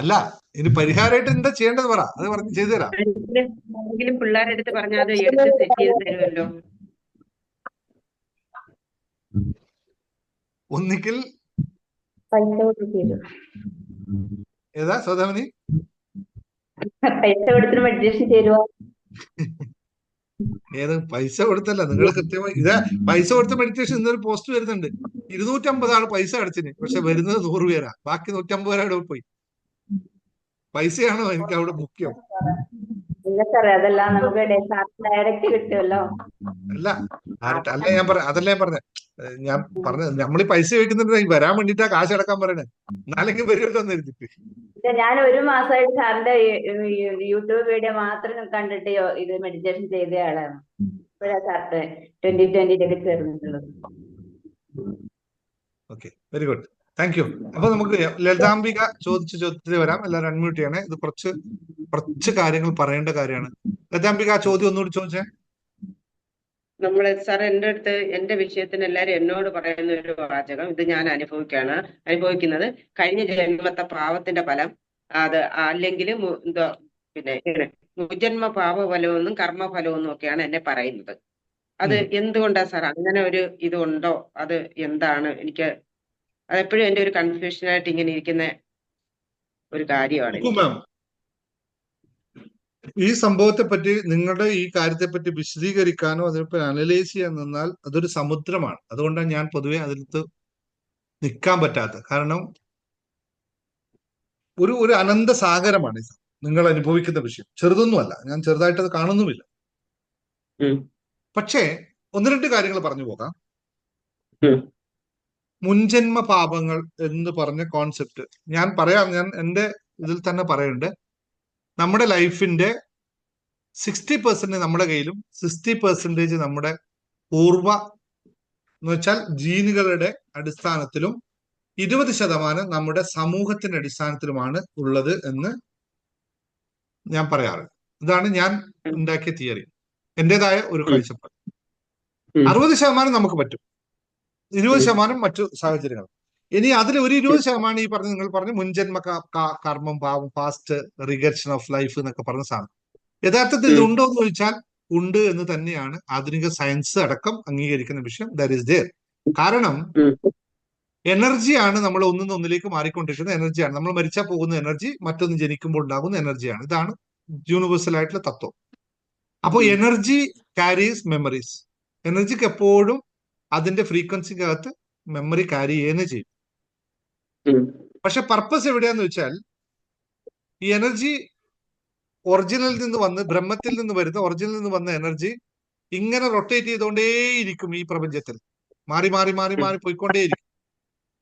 അല്ല, ഇനി പരിഹാരമായിട്ട് എന്താ ചെയ്യേണ്ടത് പറ. അത് പറഞ്ഞ് ചെയ്തു തരാം. ആരെങ്കിലും പിള്ളേരെടുത്ത് പറഞ്ഞാൽ അത് എടുത്ത് സെറ്റ് ചെയ്ത് തരുമല്ലോ. ഒന്നിക്കൽ പൈസ കൊടുത്തില്ല. ഏതാ സോദാമണി? പൈസ കൊടുത്തിട്ട് മെഡിറ്റേഷൻ തരുമോ? ഏത് പൈസ കൊടുത്തല്ല, നിങ്ങൾ കൃത്യമായി ഇതാ പൈസ കൊടുത്ത മെഡിറ്റേഷൻ. ഇന്നൊരു പോസ്റ്റ് വരുന്നുണ്ട്. 250 ആള് പൈസ അടച്ചിന്, പക്ഷെ വരുന്നത് 100 പേരാ. ബാക്കി 150 പേരെ അവിടെ പോയി. പൈസയാണോ എനിക്ക് അവിടെ മുഖ്യം? ഇല്ല സാറേ, അതല്ല നമുക്ക് ഡയറക്റ്റ് കിട്ടുമല്ലോ. അല്ല, അല്ല ഞാൻ പറഞ്ഞത്. ഞാൻ പറഞ്ഞത് നമ്മൾ പൈസ ചോദിക്കുന്നുണ്ടെങ്കിൽ വരാൻ വേണ്ടിട്ടാ കാശ് അടക്കാൻ പറയണേ. എന്നാലെങ്കിൽ വരുമല്ലോ എന്ന് എഴുതിട്ട്. ഞാൻ 1 മാസമായിട്ട് സാറിന്റെ യൂട്യൂബ് വീഡിയോ മാത്രം കണ്ടിട്ട് ഇത് മെഡിറ്റേഷൻ ചെയ്ത ആളാണ്. ഇപ്പോഴാ സാറിന്റെ 2020 ചേർന്നിട്ടുള്ളത്. Okay, very good, thank you. അപ്പൊ നമുക്ക് ലളിതാംബിക ചോദിച്ച ചോദ്യത്തിൽ വരാം. എല്ലാവരും അൺമ്യൂട്ട് ചെയ്യണേ. ഇത് കുറച്ച് കാര്യങ്ങൾ പറയേണ്ട കാര്യമാണ്. ലളിതാംബിക, ആ ചോദ്യം ഒന്നുകൂടി ചോദിച്ചേ. നമ്മള് സാർ എന്റെ വിഷയത്തിന് എല്ലാരും എന്നോട് പറയുന്ന ഒരു വാചകം, ഇത് ഞാൻ അനുഭവിക്കുന്നത് കഴിഞ്ഞ ജന്മത്തെ പാവത്തിന്റെ ഫലം അത്, അല്ലെങ്കിൽ എന്തോ പിന്നെ മുജന്മ പാപഫലമെന്നും കർമ്മഫലമെന്നും ഒക്കെയാണ് എന്നെ പറയുന്നത്. അത് എന്തുകൊണ്ടാ സാർ അങ്ങനെ ഒരു ഇതുണ്ടോ? അത് എന്താണ്? എനിക്ക് അതെപ്പോഴും എന്റെ ഒരു കൺഫ്യൂഷനായിട്ട് ഇങ്ങനെ ഇരിക്കുന്ന ഒരു കാര്യമാണ്. ഈ സംഭവത്തെ പറ്റി, നിങ്ങളുടെ ഈ കാര്യത്തെ പറ്റി വിശദീകരിക്കാനോ അതിനെപ്പറ്റി അനലൈസ് ചെയ്യാൻ നിന്നാൽ അതൊരു സമുദ്രമാണ്. അതുകൊണ്ടാണ് ഞാൻ പൊതുവെ അതിനകത്ത് നിൽക്കാൻ പറ്റാത്ത. കാരണം ഒരു അനന്ത സാഗരമാണ് നിങ്ങൾ അനുഭവിക്കുന്ന വിഷയം. ചെറുതൊന്നുമല്ല, ഞാൻ ചെറുതായിട്ട് അത് കാണുന്നുമില്ല. പക്ഷേ 1-2 കാര്യങ്ങൾ പറഞ്ഞു പോകാം. മുൻജന്മ പാപങ്ങൾ എന്ന് പറഞ്ഞ കോൺസെപ്റ്റ് ഞാൻ പറയാം. ഞാൻ എന്റെ ഇതിൽ തന്നെ പറയുന്നുണ്ട്. നമ്മുടെ ലൈഫിന്റെ 60% നമ്മുടെ കയ്യിലും 60% നമ്മുടെ പൂർവ എന്ന് വെച്ചാൽ ജീനുകളുടെ അടിസ്ഥാനത്തിലും 20% നമ്മുടെ സമൂഹത്തിന്റെ അടിസ്ഥാനത്തിലുമാണ് ഉള്ളത് എന്ന് ഞാൻ പറയാറുണ്ട്. ഇതാണ് ഞാൻ ഉണ്ടാക്കിയ തിയറി, എന്റേതായ ഒരു കാഴ്ചപ്പാട്. 60% നമുക്ക് പറ്റും, 20% മറ്റു സാഹചര്യങ്ങൾ. ഇനി അതിൽ ഒരു 20% ഈ നിങ്ങൾ പറഞ്ഞ മുൻജന്മ കർമ്മം, പാവം, പാസ്റ്റ് റിഗർഷൻ ഓഫ് ലൈഫ് എന്നൊക്കെ പറഞ്ഞ സാധനം യഥാർത്ഥത്തിൽ ഇതുണ്ടോ എന്ന് ചോദിച്ചാൽ ഉണ്ട് എന്ന് തന്നെയാണ് ആധുനിക സയൻസ് അടക്കം അംഗീകരിക്കുന്ന വിഷയം. That is there. കാരണം എനർജിയാണ് നമ്മൾ ഒന്നിലേക്ക് മാറിക്കൊണ്ടിരിക്കുന്ന എനർജിയാണ്. നമ്മൾ മരിച്ചാൽ പോകുന്ന എനർജി മറ്റൊന്ന് ജനിക്കുമ്പോൾ ഉണ്ടാകുന്ന എനർജിയാണ്. ഇതാണ് യൂണിവേഴ്സൽ ആയിട്ടുള്ള തത്വം. അപ്പോൾ എനർജി ക്യാരീസ് മെമ്മറീസ്. എനർജിക്ക് എപ്പോഴും അതിന്റെ ഫ്രീക്വൻസിക്കകത്ത് മെമ്മറി ക്യാരി ചെയ്യുകയും ചെയ്യും. പക്ഷെ പർപ്പസ് എവിടെയാന്ന് വെച്ചാൽ ഈ എനർജി ഒറിജിനലിൽ നിന്ന് വന്ന് ബ്രഹ്മത്തിൽ നിന്ന് വരുന്ന ഒറിജിനലിൽ നിന്ന് വന്ന എനർജി ഇങ്ങനെ റൊട്ടേറ്റ് ചെയ്തുകൊണ്ടേയിരിക്കും ഈ പ്രപഞ്ചത്തിൽ, മാറി മാറി മാറി മാറി പോയിക്കൊണ്ടേയിരിക്കും.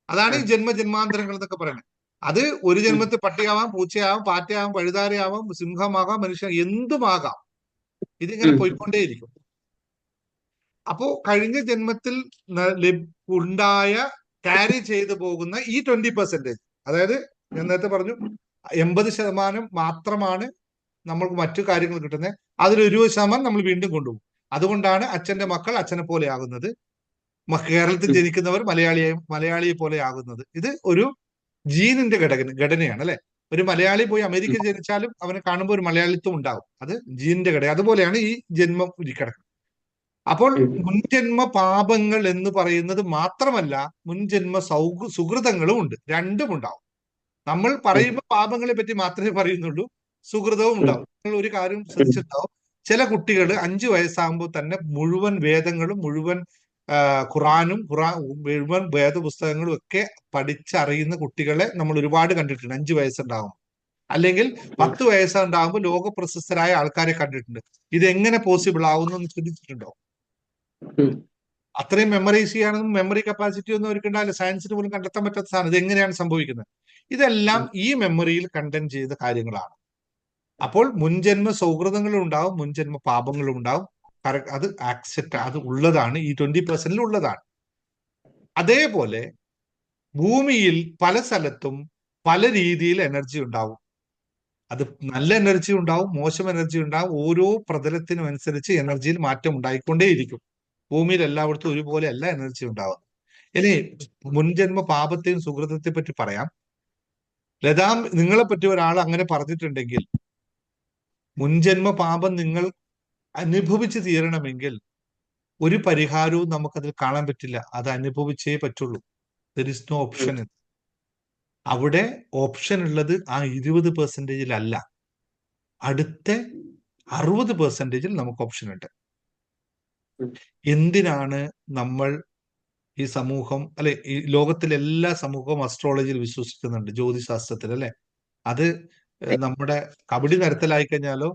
അതാണ് ഈ ജന്മജന്മാന്തരങ്ങൾ എന്നൊക്കെ പറയുന്നത്. അത് ഒരു ജന്മത്തിൽ പട്ടിയാവാം, പൂച്ചയാവാം, പാറ്റയാവാം, പഴുതാരയാവാം, സിംഹമാകാം, മനുഷ്യൻ എന്തുമാകാം. ഇതിങ്ങനെ പോയിക്കൊണ്ടേയിരിക്കും. അപ്പോ കഴിഞ്ഞ ജന്മത്തിൽ ഉണ്ടായ ക്യാരി ചെയ്തു പോകുന്ന ഈ 20%, അതായത് ഞാൻ നേരത്തെ പറഞ്ഞു 80% മാത്രമാണ് നമ്മൾക്ക് മറ്റു കാര്യങ്ങൾ കിട്ടുന്നത്. അതിൽ 20% നമ്മൾ വീണ്ടും കൊണ്ടുപോകും. അതുകൊണ്ടാണ് അച്ഛന്റെ മക്കൾ അച്ഛനെ പോലെ ആകുന്നത്, കേരളത്തിൽ ജനിക്കുന്നവർ മലയാളിയെ പോലെ ആകുന്നത്. ഇത് ഒരു ജീനിന്റെ ഘടനയാണ് അല്ലെ. ഒരു മലയാളി പോയി അമേരിക്കയിൽ ജനിച്ചാലും അവനെ കാണുമ്പോൾ ഒരു മലയാളിത്വം ഉണ്ടാവും. അത് ജീനിന്റെ ഘടന. അതുപോലെയാണ് ഈ ജന്മം കിടക്കുന്നത്. അപ്പോൾ മുൻജന്മ പാപങ്ങൾ എന്ന് പറയുന്നത് മാത്രമല്ല, മുൻജന്മ സുഹൃതങ്ങളും ഉണ്ട്. രണ്ടും ഉണ്ടാവും. നമ്മൾ പറയുമ്പോൾ പാപങ്ങളെ പറ്റി മാത്രമേ പറയുന്നുള്ളൂ, സുഹൃതവും ഉണ്ടാവും. നിങ്ങൾ ഒരു കാര്യം ശ്രദ്ധിച്ചിട്ടുണ്ടാവും, ചില കുട്ടികൾ 5 വയസ്സാകുമ്പോൾ തന്നെ മുഴുവൻ വേദങ്ങളും മുഴുവൻ ഖുറാനും മുഴുവൻ വേദപുസ്തകങ്ങളും ഒക്കെ പഠിച്ചറിയുന്ന കുട്ടികളെ നമ്മൾ ഒരുപാട് കണ്ടിട്ടുണ്ട് 5 വയസ്സുണ്ടാകും. അല്ലെങ്കിൽ 10 വയസ്സുണ്ടാകുമ്പോൾ ലോക പ്രശസ്തരായ ആൾക്കാരെ കണ്ടിട്ടുണ്ട്. ഇത് എങ്ങനെ പോസിബിൾ ആവുന്നു എന്ന് ചിന്തിച്ചിട്ടുണ്ടോ? അത്രയും മെമ്മറൈസ് ചെയ്യാനൊന്നും മെമ്മറി കപ്പാസിറ്റി ഒന്നും അവർക്ക് ഉണ്ടാവില്ല. സയൻസിന് പോലും കണ്ടെത്താൻ പറ്റാത്ത സാധനം. ഇത് എങ്ങനെയാണ് സംഭവിക്കുന്നത്? ഇതെല്ലാം ഈ മെമ്മറിയിൽ കണ്ടന്റ് ചെയ്ത കാര്യങ്ങളാണ്. അപ്പോൾ മുൻജന്മ സൗഹൃദങ്ങളും ഉണ്ടാവും, മുൻജന്മ പാപങ്ങളും ഉണ്ടാവും. അത് ആക്സെപ്റ്റ്, അത് ഉള്ളതാണ്, ഈ 20% ഉള്ളതാണ്. അതേപോലെ ഭൂമിയിൽ പല സ്ഥലത്തും പല രീതിയിൽ എനർജി ഉണ്ടാവും. അത് നല്ല എനർജി ഉണ്ടാവും, മോശം എനർജി ഉണ്ടാവും. ഓരോ പ്രതലത്തിനും അനുസരിച്ച് എനർജിയിൽ മാറ്റം ഉണ്ടായിക്കൊണ്ടേയിരിക്കും. ഭൂമിയിൽ എല്ലായിടത്തും ഒരുപോലെ അല്ല എനർജി ഉണ്ടാവുന്നത്. ഇനി മുൻജന്മ പാപത്തെയും സുഹൃതത്തെ പറ്റി പറയാം. നിങ്ങളെ പറ്റി ഒരാൾ അങ്ങനെ പറഞ്ഞിട്ടുണ്ടെങ്കിൽ, മുൻജന്മ പാപം നിങ്ങൾ അനുഭവിച്ച് തീരണമെങ്കിൽ ഒരു പരിഹാരവും നമുക്കതിൽ കാണാൻ പറ്റില്ല. അത് അനുഭവിച്ചേ പറ്റുള്ളൂ. There is no option. അവിടെ ഓപ്ഷൻ ഉള്ളത് ആ 20% അല്ല, അടുത്ത 60% നമുക്ക് ഓപ്ഷൻ ഉണ്ട്. എന്തിനാണ് നമ്മൾ ഈ സമൂഹം അല്ലെ, ഈ ലോകത്തിലെ എല്ലാ സമൂഹവും അസ്ട്രോളജിയിൽ വിശ്വസിക്കുന്നുണ്ട്, ജ്യോതിശാസ്ത്രത്തിൽ അല്ലെ. അത് നമ്മുടെ കബഡി നിരത്തലായി കഴിഞ്ഞാലോ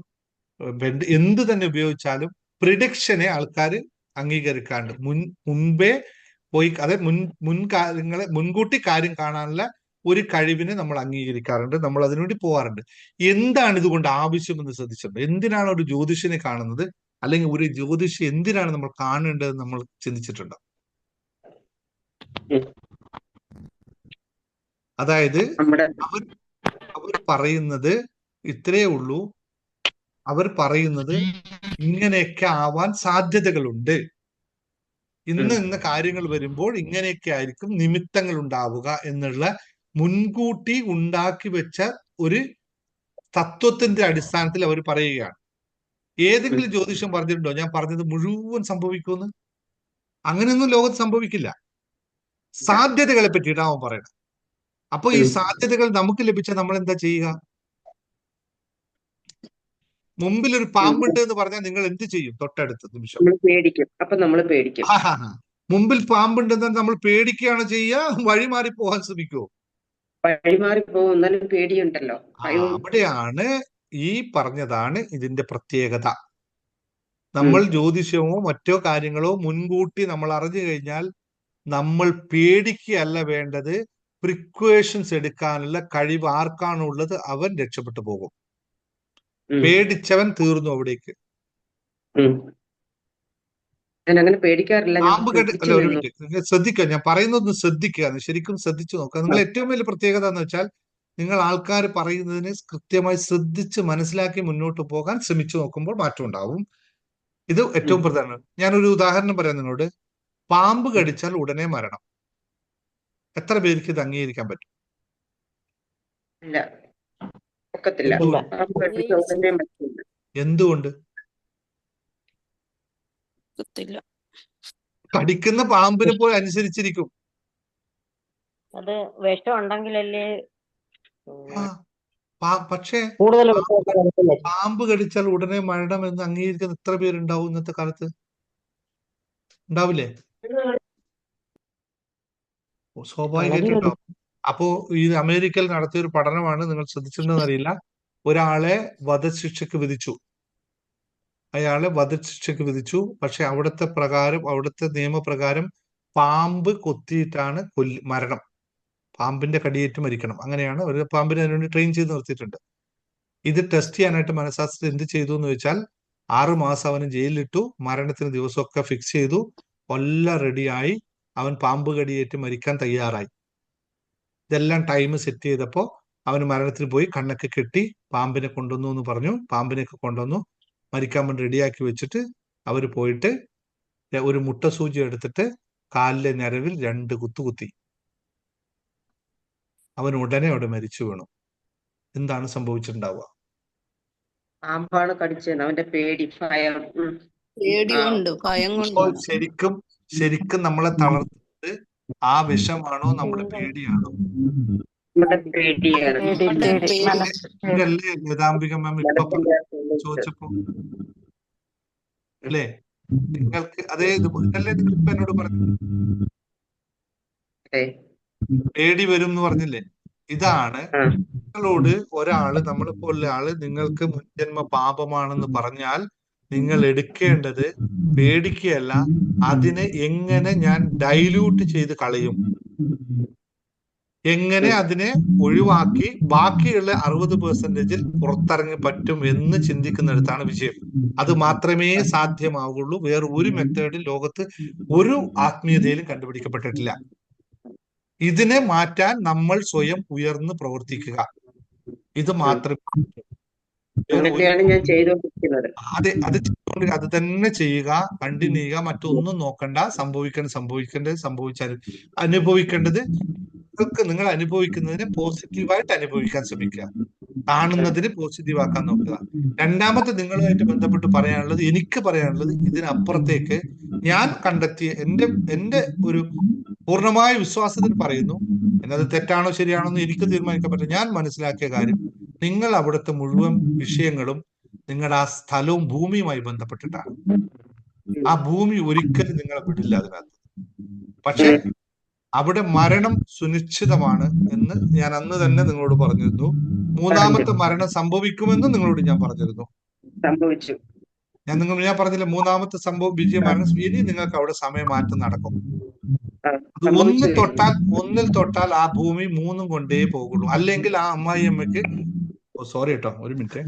എന്ത് തന്നെ ഉപയോഗിച്ചാലും പ്രിഡിക്ഷനെ ആൾക്കാർ അംഗീകരിക്കാണ്ട് മുൻപേ പോയി, അതായത് മുൻകാര്യങ്ങളെ മുൻകൂട്ടി കാര്യം കാണാനുള്ള ഒരു കഴിവിനെ നമ്മൾ അംഗീകരിക്കാറുണ്ട്, നമ്മൾ അതിനുവേണ്ടി പോകാറുണ്ട്. എന്താണ് ഇതുകൊണ്ട് ആവശ്യമെന്ന് ശ്രദ്ധിച്ചിട്ടുണ്ട്? എന്തിനാണ് ഒരു ജ്യോതിഷനെ കാണുന്നത്, അല്ലെങ്കിൽ ഒരു ജ്യോതിഷി എന്തിനാണ് നമ്മൾ കാണേണ്ടത് നമ്മൾ ചിന്തിച്ചിട്ടുണ്ടോ? അതായത് അവർ പറയുന്നത് ഇത്രയേ ഉള്ളൂ. അവർ പറയുന്നത് ഇങ്ങനെയൊക്കെ ആവാൻ സാധ്യതകളുണ്ട്, ഇന്ന കാര്യങ്ങൾ വരുമ്പോൾ ഇങ്ങനെയൊക്കെ ആയിരിക്കും നിമിത്തങ്ങൾ ഉണ്ടാവുക എന്നുള്ള മുൻകൂട്ടി ഉണ്ടാക്കി വെച്ച ഒരു തത്വത്തിന്റെ അടിസ്ഥാനത്തിൽ അവർ പറയുകയാണ്. ഏതെങ്കിലും ജ്യോതിഷം പറഞ്ഞിട്ടുണ്ടോ ഞാൻ പറഞ്ഞത് മുഴുവൻ സംഭവിക്കുമെന്ന്? അങ്ങനെയൊന്നും ലോകത്ത് സംഭവിക്കില്ല. സാധ്യതകളെ പറ്റിയിട്ടാണ് അവൻ പറയുന്നത്. അപ്പൊ ഈ സാധ്യതകൾ നമുക്ക് ലഭിച്ചാൽ നമ്മൾ എന്താ ചെയ്യുക? മുമ്പിൽ ഒരു പാമ്പുണ്ട് എന്ന് പറഞ്ഞാൽ നിങ്ങൾ എന്ത് ചെയ്യും? തൊട്ടടുത്ത നിമിഷം പേടിക്കും. മുമ്പിൽ പാമ്പുണ്ടെന്ന് നമ്മൾ പേടിക്കുകയാണ് ചെയ്യുക, വഴിമാറി പോകാൻ ശ്രമിക്കുമോ? വഴിമാറി പോകും, പേടിയുണ്ടല്ലോ. അവിടെയാണ് ഈ പറഞ്ഞതാണ് ഇതിന്റെ പ്രത്യേകത. നമ്മൾ ജ്യോതിഷമോ മറ്റോ കാര്യങ്ങളോ മുൻകൂട്ടി നമ്മൾ അറിഞ്ഞു കഴിഞ്ഞാൽ നമ്മൾ പേടിക്കുകയല്ല വേണ്ടത്, പ്രിക്വേഷൻസ് എടുക്കാനുള്ള കഴിവ് ആർക്കാണുള്ളത് അവൻ രക്ഷപ്പെട്ടു പോകും. പേടിച്ചവൻ തീർന്നു അവിടേക്ക്. അങ്ങനെ പേടിക്കാറില്ല. ശ്രദ്ധിക്കുക, ഞാൻ പറയുന്നതൊന്ന് ശ്രദ്ധിക്കുക, ശരിക്കും ശ്രദ്ധിച്ചു നോക്കുക. നിങ്ങൾ ഏറ്റവും വലിയ പ്രത്യേകത എന്ന് വെച്ചാൽ നിങ്ങൾ ആൾക്കാർ പറയുന്നതിനെ കൃത്യമായി ശ്രദ്ധിച്ച് മനസ്സിലാക്കി മുന്നോട്ട് പോകാൻ ശ്രമിച്ചു നോക്കുമ്പോൾ മാറ്റം ഉണ്ടാവും. ഇത് ഏറ്റവും പ്രധാനമാണ്. ഞാനൊരു ഉദാഹരണം പറയാം നിങ്ങളോട്. പാമ്പ് കടിച്ചാൽ ഉടനെ മരണം. എത്ര പേർക്ക് ഇത് അംഗീകരിക്കാൻ പറ്റും? എന്തുകൊണ്ട്? കടിക്കുന്ന പാമ്പിനെ പോലെ അനുസരിച്ചിരിക്കും. അത് വിഷം ഉണ്ടെങ്കിലല്ലേ. പക്ഷേ പാമ്പ് കടിച്ചാൽ ഉടനെ മരണം എന്ന് അംഗീകരിക്കുന്ന എത്ര പേരുണ്ടാവും ഇന്നത്തെ കാലത്ത്? ഉണ്ടാവില്ലേ? സ്വാഭാവികമായിട്ടുണ്ടാവും. അപ്പോ ഈ അമേരിക്കയിൽ നടത്തിയ ഒരു പഠനമാണ്, നിങ്ങൾ ശ്രദ്ധിച്ചിട്ടുണ്ടെന്ന് അറിയില്ല. ഒരാളെ വധശിക്ഷക്ക് വിധിച്ചു. അയാളെ വധശിക്ഷയ്ക്ക് വിധിച്ചു. പക്ഷെ അവിടുത്തെ നിയമപ്രകാരം പാമ്പ് കൊത്തിയിട്ടാണ് മരണം. പാമ്പിന്റെ കടിയേറ്റ് മരിക്കണം. അങ്ങനെയാണ് ഒരു പാമ്പിനെ അതിനുവേണ്ടി ട്രെയിൻ ചെയ്ത് നിർത്തിയിട്ടുണ്ട്. ഇത് ടെസ്റ്റ് ചെയ്യാനായിട്ട് മനഃശാസ്ത്രം എന്ത് ചെയ്തു എന്ന് വെച്ചാൽ 6 മാസം അവന് ജയിലിലിട്ടു. മരണത്തിന് ദിവസമൊക്കെ ഫിക്സ് ചെയ്തു. എല്ലാം റെഡിയായി. അവൻ പാമ്പ് കടിയേറ്റ് മരിക്കാൻ തയ്യാറായി. ഇതെല്ലാം ടൈം സെറ്റ് ചെയ്തപ്പോൾ അവന് മരണത്തിന് പോയി. കണ്ണൊക്കെ കെട്ടി പാമ്പിനെ കൊണ്ടുവന്നു എന്ന് പറഞ്ഞു. പാമ്പിനെയൊക്കെ കൊണ്ടുവന്നു മരിക്കാൻ വേണ്ടി റെഡിയാക്കി വെച്ചിട്ട് അവർ പോയിട്ട് ഒരു മുട്ട സൂചി എടുത്തിട്ട് കാലിലെ ഞരവിൽ 2 കുത്തി. അവൻ ഉടനെ അവിടെ മരിച്ചു വീണു. എന്താണ് സംഭവിച്ചിട്ടുണ്ടാവുക? പാമ്പാണ് കടിച്ചത്. അവന്റെ പേടി, ഭയം. പേടി കൊണ്ട്, ഭയം കൊണ്ട്. ശരിക്കും നമ്മളെ തളർത്തുന്നത് ആ വിഷമാണോ നമ്മുടെ പേടിയാണോ? ഇതല്ലേ ലതാംബിക മാം ഇപ്പൊ ചോദിച്ചപ്പോ അല്ലേ നിങ്ങൾക്ക് അതേ ഇതല്ലേ ഇപ്പൊ എന്നോട് പറഞ്ഞു പേടി വരും എന്ന് പറഞ്ഞില്ലേ? ഇതാണ് നിങ്ങളോട് ഒരാള്, നമ്മളിപ്പോലുള്ള ആള് നിങ്ങൾക്ക് മുൻജന്മ പാപമാണെന്ന് പറഞ്ഞാൽ നിങ്ങൾ എടുക്കേണ്ടത് പേടിക്കുകയല്ല, അതിനെ എങ്ങനെ ഞാൻ ഡൈല്യൂട്ട് ചെയ്ത് കളയും, എങ്ങനെ അതിനെ ഒഴിവാക്കി ബാക്കിയുള്ള 60% പുറത്തിറങ്ങി പറ്റും എന്ന് ചിന്തിക്കുന്നിടത്താണ് വിജയം. അത് മാത്രമേ സാധ്യമാവുള്ളൂ. വേറെ ഒരു മെത്തേഡും ലോകത്ത് ഒരു ആത്മീയതയിലും കണ്ടുപിടിക്കപ്പെട്ടിട്ടില്ല. ഇതിനെ മാറ്റാൻ നമ്മൾ സ്വയം ഉയർന്ന് പ്രവർത്തിക്കുക. ഇത് മാത്രമേ അതെ അത് തന്നെ ചെയ്യുക, കണ്ടിന്യൂ ചെയ്യുക. മറ്റൊന്നും നോക്കണ്ട. സംഭവിച്ചാലും അനുഭവിക്കേണ്ടത് നിങ്ങൾ അനുഭവിക്കുന്നതിനെ പോസിറ്റീവായിട്ട് അനുഭവിക്കാൻ ശ്രമിക്കുക. കാണുന്നതിന് പോസിറ്റീവ് ആക്കാൻ നോക്കുക. രണ്ടാമത്തെ നിങ്ങളുമായിട്ട് ബന്ധപ്പെട്ട് എനിക്ക് പറയാനുള്ളത് ഇതിനപ്പുറത്തേക്ക് ഞാൻ കണ്ടെത്തിയ എന്റെ ഒരു പൂർണ്ണമായ വിശ്വാസത്തിൽ പറയുന്നു. എന്നത് തെറ്റാണോ ശരിയാണോ എന്ന് എനിക്ക് തീരുമാനിക്കാൻ പറ്റില്ല. ഞാൻ മനസ്സിലാക്കിയ കാര്യം, നിങ്ങൾ അവിടുത്തെ മുഴുവൻ വിഷയങ്ങളും നിങ്ങളുടെ ആ സ്ഥലവും ഭൂമിയുമായി ബന്ധപ്പെട്ടിട്ടാണ്. ആ ഭൂമി ഒരിക്കലും നിങ്ങളെ വിടില്ല അതിനകത്ത്. പക്ഷെ അവിടെ മരണം സുനിശ്ചിതമാണ് എന്ന് ഞാൻ അന്ന് തന്നെ നിങ്ങളോട് പറഞ്ഞിരുന്നു. 3ാമത്തെ മരണം സംഭവിക്കുമെന്ന് നിങ്ങളോട് ഞാൻ പറഞ്ഞിരുന്നു. സംഭവിച്ചു. ഞാൻ പറഞ്ഞില്ല 3ാമത്തെ സംഭവം വിജയമാണ്. ഇനി നിങ്ങൾക്ക് അവിടെ സമയമാറ്റം നടക്കും. ഒന്നിൽ തൊട്ടാൽ ആ ഭൂമി 3 കൊണ്ടേ പോകുള്ളൂ. അല്ലെങ്കിൽ ആ അമ്മായി അമ്മയ്ക്ക് സോറി കേട്ടോ, ഒരു മിനിറ്റ്.